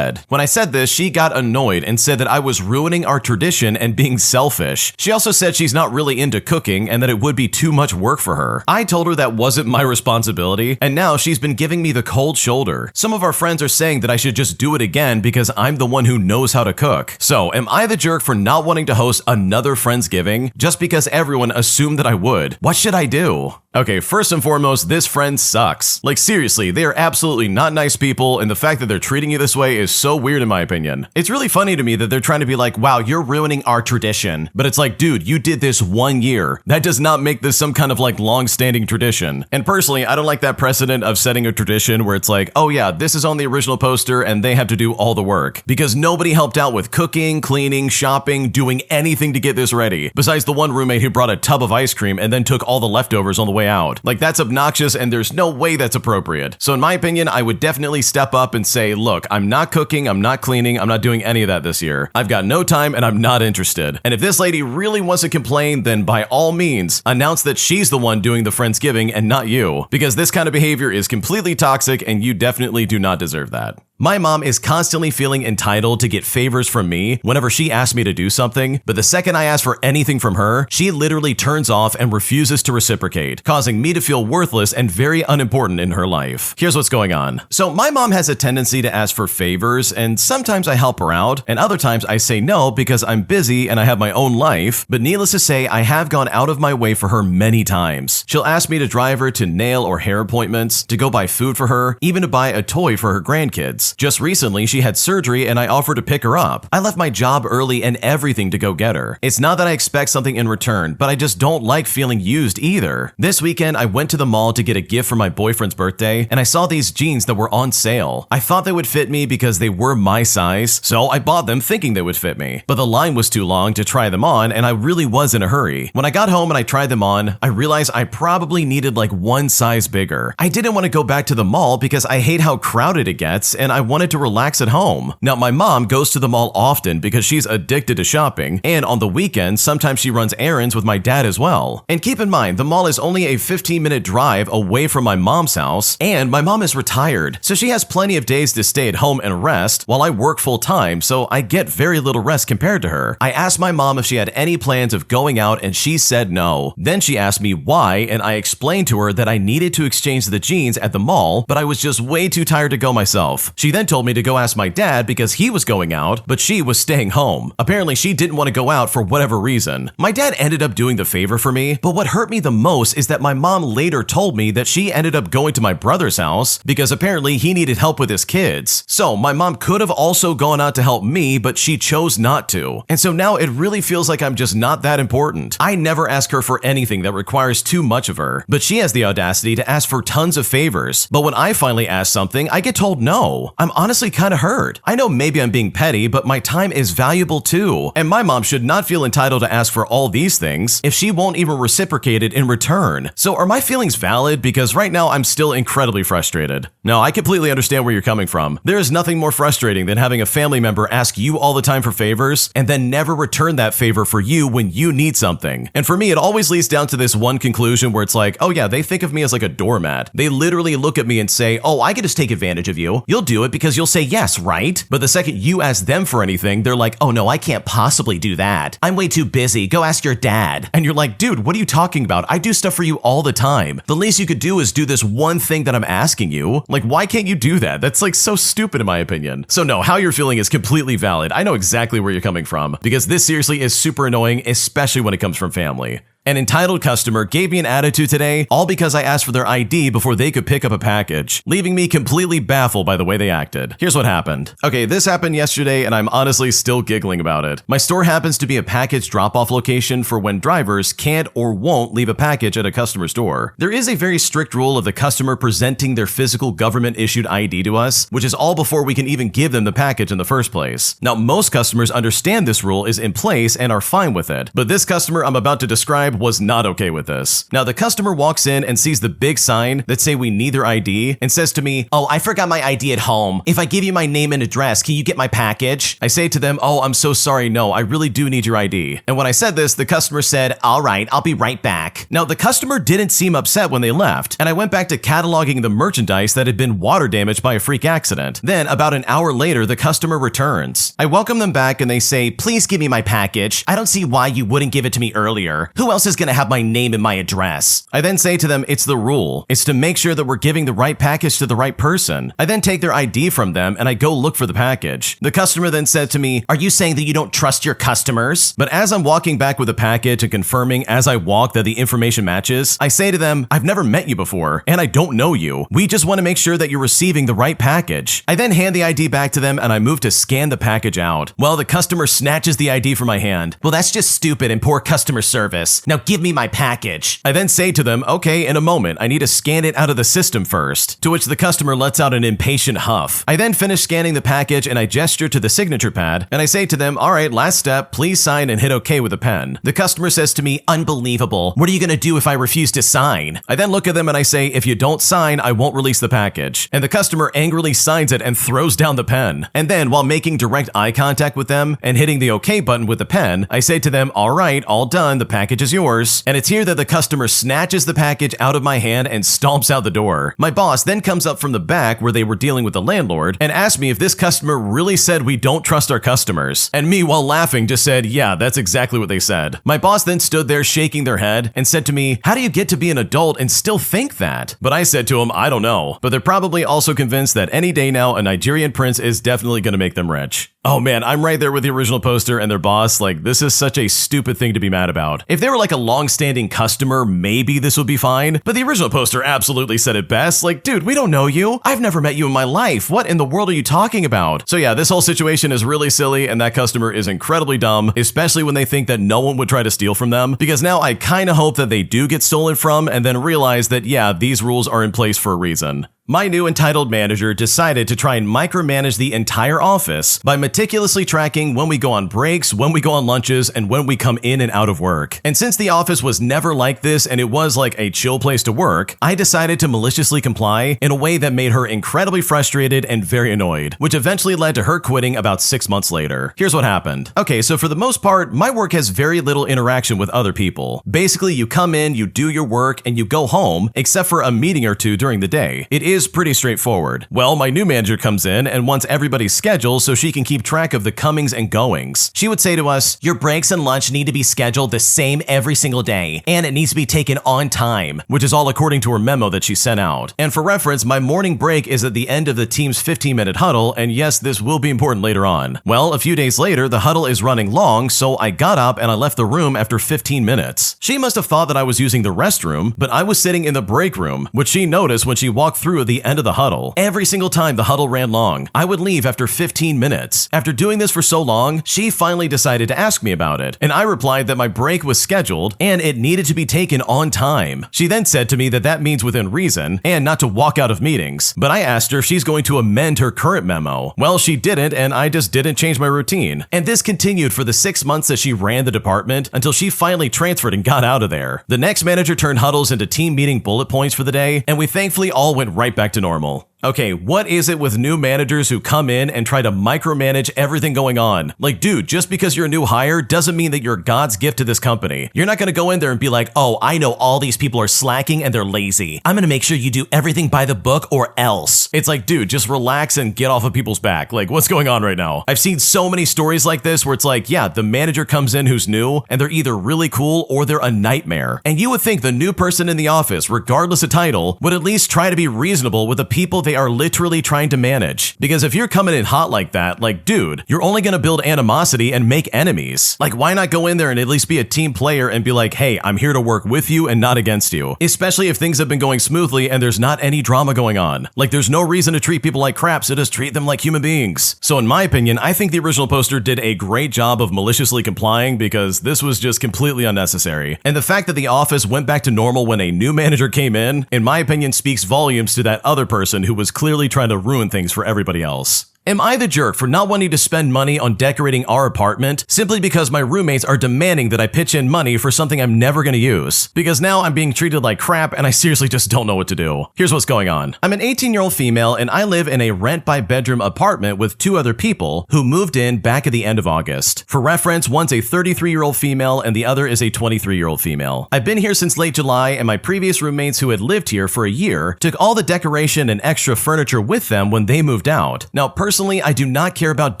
When I said this, she got annoyed and said that I was ruining our tradition and being selfish. She also said she's not really into cooking and that it would be too much work for her. I told her that wasn't my responsibility, and now she's been giving me the cold shoulder. Some of our friends are saying that I should just do it again because I'm the one who knows how to cook. So, am I the jerk for not wanting to host another Friendsgiving just because everyone assumed that I would? What should I do? Okay, first and foremost, this friend sucks. Like seriously, they are absolutely not nice people, and the fact that they're treating you this way is so weird in my opinion. It's really funny to me that they're trying to be like, wow, you're ruining our tradition. But it's like, dude, you did this 1 year. That does not make this some kind of like long-standing tradition. And personally, I don't like that precedent of setting a tradition where it's like, oh yeah, this is on the original poster and they have to do all the work. Because nobody helped out with cooking, cleaning, shopping, doing anything to get this ready. Besides the one roommate who brought a tub of ice cream and then took all the leftovers on the way out. Like that's obnoxious and there's no way that's appropriate. So in my opinion, I would definitely step up and say, look, I'm not cooking, I'm not cleaning, I'm not doing any of that this year. I've got no time and I'm not interested. And if this lady really wants to complain, then by all means, announce that she's the one doing the Friendsgiving and not you. Because this kind of behavior is completely toxic and you definitely do not deserve that. My mom is constantly feeling entitled to get favors from me whenever she asks me to do something, but the second I ask for anything from her, she literally turns off and refuses to reciprocate, causing me to feel worthless and very unimportant in her life. Here's what's going on. So my mom has a tendency to ask for favors, and sometimes I help her out, and other times I say no because I'm busy and I have my own life, but needless to say, I have gone out of my way for her many times. She'll ask me to drive her to nail or hair appointments, to go buy food for her, even to buy a toy for her grandkids. Just recently, she had surgery and I offered to pick her up. I left my job early and everything to go get her. It's not that I expect something in return, but I just don't like feeling used either. This weekend, I went to the mall to get a gift for my boyfriend's birthday, and I saw these jeans that were on sale. I thought they would fit me because they were my size, so I bought them thinking they would fit me. But the line was too long to try them on, and I really was in a hurry. When I got home and I tried them on, I realized I probably needed like one size bigger. I didn't want to go back to the mall because I hate how crowded it gets, and I wanted to relax at home. Now, my mom goes to the mall often because she's addicted to shopping, and on the weekends, sometimes she runs errands with my dad as well. And keep in mind, the mall is only a 15-minute drive away from my mom's house, and my mom is retired, so she has plenty of days to stay at home and rest while I work full-time, so I get very little rest compared to her. I asked my mom if she had any plans of going out, and she said no. Then she asked me why, and I explained to her that I needed to exchange the jeans at the mall, but I was just way too tired to go myself. She then told me to go ask my dad because he was going out, but she was staying home. Apparently, she didn't want to go out for whatever reason. My dad ended up doing the favor for me, but what hurt me the most is that my mom later told me that she ended up going to my brother's house because apparently he needed help with his kids. So my mom could have also gone out to help me, but she chose not to. And so now it really feels like I'm just not that important. I never ask her for anything that requires too much of her, but she has the audacity to ask for tons of favors. But when I finally ask something, I get told no. I'm honestly kind of hurt. I know maybe I'm being petty, but my time is valuable too. And my mom should not feel entitled to ask for all these things if she won't even reciprocate it in return. So are my feelings valid? Because right now I'm still incredibly frustrated. No, I completely understand where you're coming from. There is nothing more frustrating than having a family member ask you all the time for favors and then never return that favor for you when you need something. And for me, it always leads down to this one conclusion where it's like, oh yeah, they think of me as like a doormat. They literally look at me and say, oh, I could just take advantage of you. You'll do it because you'll say yes, right? But the second you ask them for anything, they're like, oh no, I can't possibly do that. I'm way too busy. Go ask your dad. And you're like, dude, what are you talking about? I do stuff for you all the time. The least you could do is do this one thing that I'm asking you. Like, why can't you do that? That's like so stupid in my opinion. So no, how you're feeling is completely valid. I know exactly where you're coming from because this seriously is super annoying, especially when it comes from family. An entitled customer gave me an attitude today, all because I asked for their ID before they could pick up a package, leaving me completely baffled by the way they acted. Here's what happened. Okay, this happened yesterday and I'm honestly still giggling about it. My store happens to be a package drop-off location for when drivers can't or won't leave a package at a customer's door. There is a very strict rule of the customer presenting their physical government-issued ID to us, which is all before we can even give them the package in the first place. Now, most customers understand this rule is in place and are fine with it, but this customer I'm about to describe was not okay with this. Now, the customer walks in and sees the big sign that say we need their ID and says to me, oh, I forgot my ID at home. If I give you my name and address, can you get my package? I say to them, oh, I'm so sorry. No, I really do need your ID. And when I said this, the customer said, all right, I'll be right back. Now, the customer didn't seem upset when they left, and I went back to cataloging the merchandise that had been water damaged by a freak accident. Then, about an hour later, the customer returns. I welcome them back and they say, please give me my package. I don't see why you wouldn't give it to me earlier. Who else is gonna have my name and my address? I then say to them, it's the rule. It's to make sure that we're giving the right package to the right person. I then take their ID from them and I go look for the package. The customer then said to me, are you saying that you don't trust your customers? But as I'm walking back with the package and confirming as I walk that the information matches, I say to them, I've never met you before and I don't know you. We just want to make sure that you're receiving the right package. I then hand the ID back to them and I move to scan the package out. Well, the customer snatches the ID from my hand. Well, that's just stupid and poor customer service. Now give me my package. I then say to them, okay, in a moment, I need to scan it out of the system first, to which the customer lets out an impatient huff. I then finish scanning the package and I gesture to the signature pad and I say to them, all right, last step, please sign and hit okay with a pen. The customer says to me, unbelievable. What are you going to do if I refuse to sign? I then look at them and I say, if you don't sign, I won't release the package. And the customer angrily signs it and throws down the pen. And then while making direct eye contact with them and hitting the okay button with the pen, I say to them, all right, all done, the package is yours. And it's here that the customer snatches the package out of my hand and stomps out the door. My boss then comes up from the back where they were dealing with the landlord and asked me if this customer really said we don't trust our customers. And me, while laughing, just said, yeah, that's exactly what they said. My boss then stood there shaking their head and said to me, how do you get to be an adult and still think that? But I said to him, I don't know. But they're probably also convinced that any day now a Nigerian prince is definitely going to make them rich. Oh man, I'm right there with the original poster and their boss. Like, this is such a stupid thing to be mad about. If they were like a long-standing customer, maybe this would be fine. But the original poster absolutely said it best. Like, dude, we don't know you. I've never met you in my life. What in the world are you talking about? So yeah, this whole situation is really silly and that customer is incredibly dumb, especially when they think that no one would try to steal from them. Because now I kind of hope that they do get stolen from and then realize that yeah, these rules are in place for a reason. My new entitled manager decided to try and micromanage the entire office by meticulously tracking when we go on breaks, when we go on lunches, and when we come in and out of work. And since the office was never like this and it was like a chill place to work, I decided to maliciously comply in a way that made her incredibly frustrated and very annoyed, which eventually led to her quitting about 6 months later. Here's what happened. Okay, so for the most part, my work has very little interaction with other people. Basically, you come in, you do your work, and you go home, except for a meeting or two during the day. It is is pretty straightforward. Well, my new manager comes in and wants everybody's schedule so she can keep track of the comings and goings. She would say to us, "Your breaks and lunch need to be scheduled the same every single day, and it needs to be taken on time," which is all according to her memo that she sent out. And for reference, my morning break is at the end of the team's 15-minute huddle, and yes, this will be important later on. Well, a few days later, the huddle is running long, so I got up and I left the room after 15 minutes. She must have thought that I was using the restroom, but I was sitting in the break room, which she noticed when she walked through at the end of the huddle. Every single time the huddle ran long, I would leave after 15 minutes. After doing this for so long, she finally decided to ask me about it, and I replied that my break was scheduled and it needed to be taken on time. She then said to me that that means within reason and not to walk out of meetings, but I asked her if she's going to amend her current memo. Well, she didn't, and I just didn't change my routine. And this continued for the 6 months that she ran the department until she finally transferred and got out of there. The next manager turned huddles into team meeting bullet points for the day, and we thankfully all went right back to normal. Okay, what is it with new managers who come in and try to micromanage everything going on? Like, dude, just because you're a new hire doesn't mean that you're God's gift to this company. You're not gonna go in there and be like, "Oh, I know all these people are slacking and they're lazy. I'm gonna make sure you do everything by the book or else." It's like, dude, just relax and get off of people's back. Like, what's going on right now? I've seen so many stories like this where it's like, yeah, the manager comes in who's new and they're either really cool or they're a nightmare. And you would think the new person in the office, regardless of title, would at least try to be reasonable with the people they are literally trying to manage. Because if you're coming in hot like that, like, dude, you're only gonna build animosity and make enemies. Like, why not go in there and at least be a team player and be like, "Hey, I'm here to work with you and not against you." Especially if things have been going smoothly and there's not any drama going on. Like, there's no reason to treat people like crap, so just treat them like human beings. So in my opinion, I think the original poster did a great job of maliciously complying because this was just completely unnecessary. And the fact that the office went back to normal when a new manager came in my opinion, speaks volumes to that other person who was clearly trying to ruin things for everybody else. Am I the jerk for not wanting to spend money on decorating our apartment simply because my roommates are demanding that I pitch in money for something I'm never going to use? Because now I'm being treated like crap and I seriously just don't know what to do. Here's what's going on. I'm an 18-year-old female and I live in a rent-by-bedroom apartment with 2 other people who moved in back at the end of August. For reference, one's a 33-year-old female and the other is a 23-year-old female. I've been here since late July and my previous roommates who had lived here for a year took all the decoration and extra furniture with them when they moved out. Now, personally, I do not care about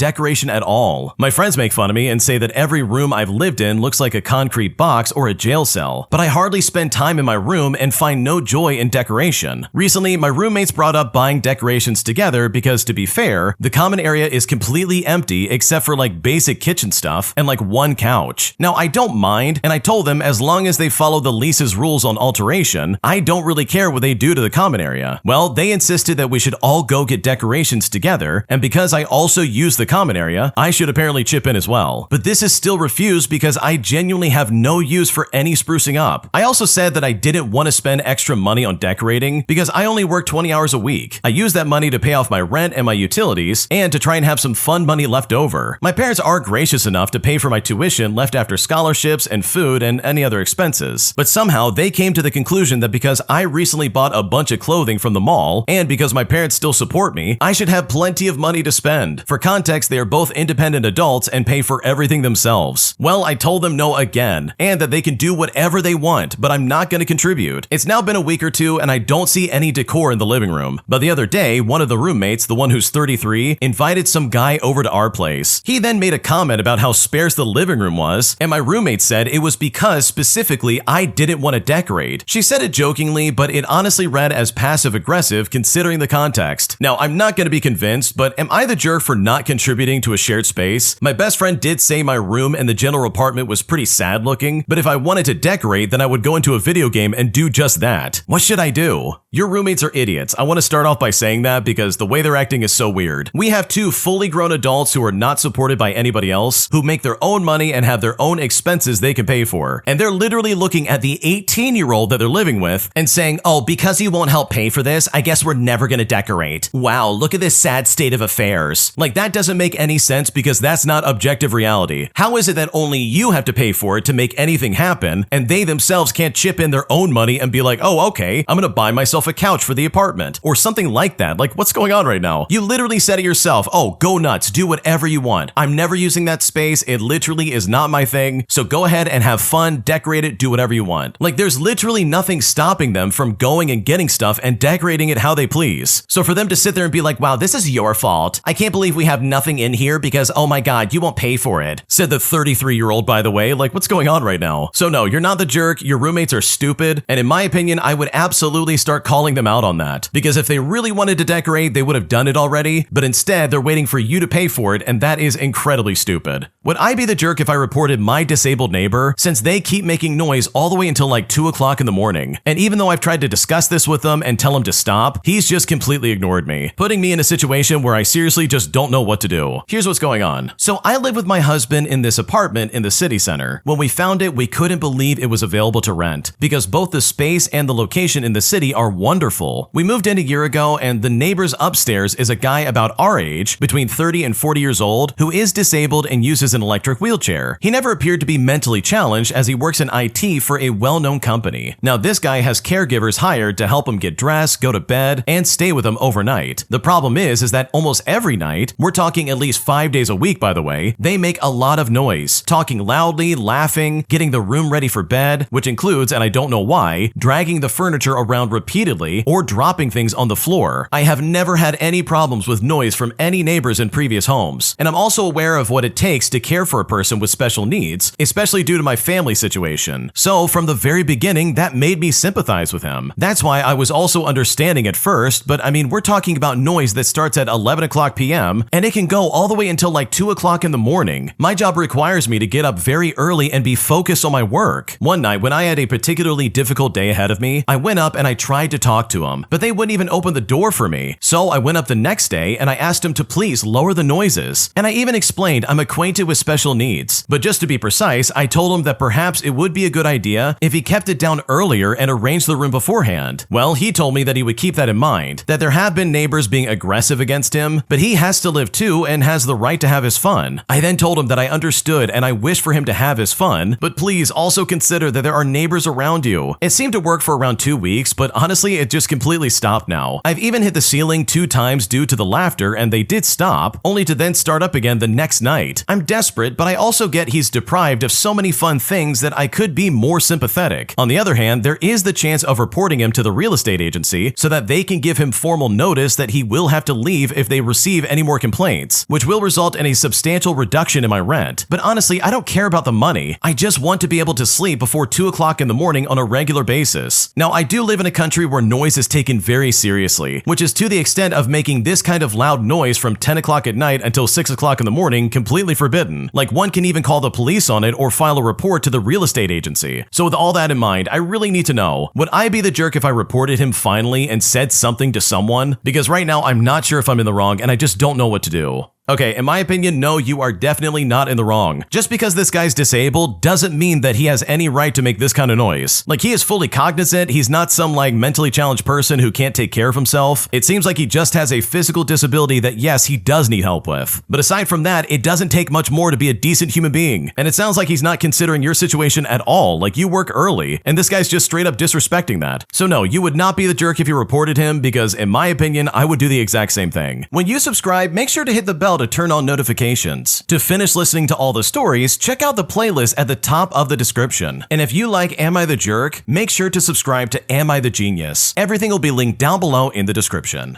decoration at all. My friends make fun of me and say that every room I've lived in looks like a concrete box or a jail cell, but I hardly spend time in my room and find no joy in decoration. Recently, my roommates brought up buying decorations together because, to be fair, the common area is completely empty except for like basic kitchen stuff and like one couch. Now, I don't mind, and I told them as long as they follow the lease's rules on alteration, I don't really care what they do to the common area. Well, they insisted that we should all go get decorations together, and because I also use the common area, I should apparently chip in as well. But this is still refused because I genuinely have no use for any sprucing up. I also said that I didn't want to spend extra money on decorating because I only work 20 hours a week. I use that money to pay off my rent and my utilities and to try and have some fun money left over. My parents are gracious enough to pay for my tuition left after scholarships and food and any other expenses. But somehow they came to the conclusion that because I recently bought a bunch of clothing from the mall and because my parents still support me, I should have plenty of money to spend. For context, they are both independent adults and pay for everything themselves. Well, I told them no again, and that they can do whatever they want, but I'm not going to contribute. It's now been a week or two, and I don't see any decor in the living room. But the other day, one of the roommates, the one who's 33, invited some guy over to our place. He then made a comment about how sparse the living room was, and my roommate said it was because specifically I didn't want to decorate. She said it jokingly, but it honestly read as passive-aggressive considering the context. Now, I'm not going to be convinced, but am I the jerk for not contributing to a shared space? My best friend did say my room and the general apartment was pretty sad looking, but if I wanted to decorate, then I would go into a video game and do just that. What should I do? Your roommates are idiots. I want to start off by saying that because the way they're acting is so weird. We have 2 fully grown adults who are not supported by anybody else, who make their own money and have their own expenses they can pay for. And they're literally looking at the 18-year-old that they're living with and saying, "Oh, because you won't help pay for this, I guess we're never gonna decorate. Wow, look at this sad state of affairs. affairs. Like, that doesn't make any sense because that's not objective reality. How is it that only you have to pay for it to make anything happen, and they themselves can't chip in their own money and be like, oh, okay, I'm gonna buy myself a couch for the apartment, or something like that? Like, what's going on right now? You literally said it yourself, oh, go nuts, do whatever you want. I'm never using that space, it literally is not my thing, so go ahead and have fun, decorate it, do whatever you want. Like, there's literally nothing stopping them from going and getting stuff and decorating it how they please. So for them to sit there and be like, wow, this is your fault. I can't believe we have nothing in here because, oh my god, you won't pay for it, said the 33-year-old, by the way. Like, what's going on right now? So no, you're not the jerk, your roommates are stupid, and in my opinion, I would absolutely start calling them out on that. Because if they really wanted to decorate, they would have done it already, but instead, they're waiting for you to pay for it, and that is incredibly stupid. Would I be the jerk if I reported my disabled neighbor, since they keep making noise all the way until like 2 o'clock in the morning? And even though I've tried to discuss this with them and tell him to stop, he's just completely ignored me, putting me in a situation where I seriously just don't know what to do. Here's what's going on. So I live with my husband in this apartment in the city center. When we found it, we couldn't believe it was available to rent, because both the space and the location in the city are wonderful. We moved in a year ago, and the neighbors upstairs is a guy about our age, between 30 and 40 years old, who is disabled and uses an electric wheelchair. He never appeared to be mentally challenged, as he works in IT for a well-known company. Now, this guy has caregivers hired to help him get dressed, go to bed, and stay with him overnight. The problem is that almost every night, we're talking at least 5 days a week, by the way, they make a lot of noise, talking loudly, laughing, getting the room ready for bed, which includes, and I don't know why, dragging the furniture around repeatedly or dropping things on the floor. I have never had any problems with noise from any neighbors in previous homes, and I'm also aware of what it takes to care for a person with special needs, especially due to my family situation. So from the very beginning, that made me sympathize with him. That's why I was also understanding at first, but I mean, we're talking about noise that starts at 11 o'clock p.m. and it can go all the way until like 2 o'clock in the morning. My job requires me to get up very early and be focused on my work. One night, when I had a particularly difficult day ahead of me, I went up and I tried to talk to him, but they wouldn't even open the door for me. So I went up the next day and I asked him to please lower the noises. And I even explained I'm acquainted with special needs. But just to be precise, I told him that perhaps it would be a good idea if he kept it down earlier and arranged the room beforehand. Well, he told me that he would keep that in mind, that there have been neighbors being aggressive against him, but he has to live too and has the right to have his fun. I then told him that I understood and I wish for him to have his fun, but please also consider that there are neighbors around you. It seemed to work for around 2 weeks, but honestly, it just completely stopped now. I've even hit the ceiling 2 times due to the laughter, and they did stop, only to then start up again the next night. I'm desperate, but I also get he's deprived of so many fun things that I could be more sympathetic. On the other hand, there is the chance of reporting him to the real estate agency so that they can give him formal notice that he will have to leave if they receive any more complaints, which will result in a substantial reduction in my rent. But honestly, I don't care about the money. I just want to be able to sleep before 2 o'clock in the morning on a regular basis. Now, I do live in a country where noise is taken very seriously, which is to the extent of making this kind of loud noise from 10 o'clock at night until 6 o'clock in the morning completely forbidden. Like, one can even call the police on it or file a report to the real estate agency. So with all that in mind, I really need to know, would I be the jerk if I reported him finally and said something to someone? Because right now, I'm not sure if I'm in the wrong and I just don't know what to do. Okay, in my opinion, no, you are definitely not in the wrong. Just because this guy's disabled doesn't mean that he has any right to make this kind of noise. Like, he is fully cognizant, he's not some like mentally challenged person who can't take care of himself. It seems like he just has a physical disability that yes, he does need help with. But aside from that, it doesn't take much more to be a decent human being. And it sounds like he's not considering your situation at all, like you work early, and this guy's just straight up disrespecting that. So no, you would not be the jerk if you reported him, because in my opinion, I would do the exact same thing. When you subscribe, make sure to hit the bell to turn on notifications. To finish listening to all the stories, check out the playlist at the top of the description. And if you like Am I the Jerk, make sure to subscribe to Am I the Genius. Everything will be linked down below in the description.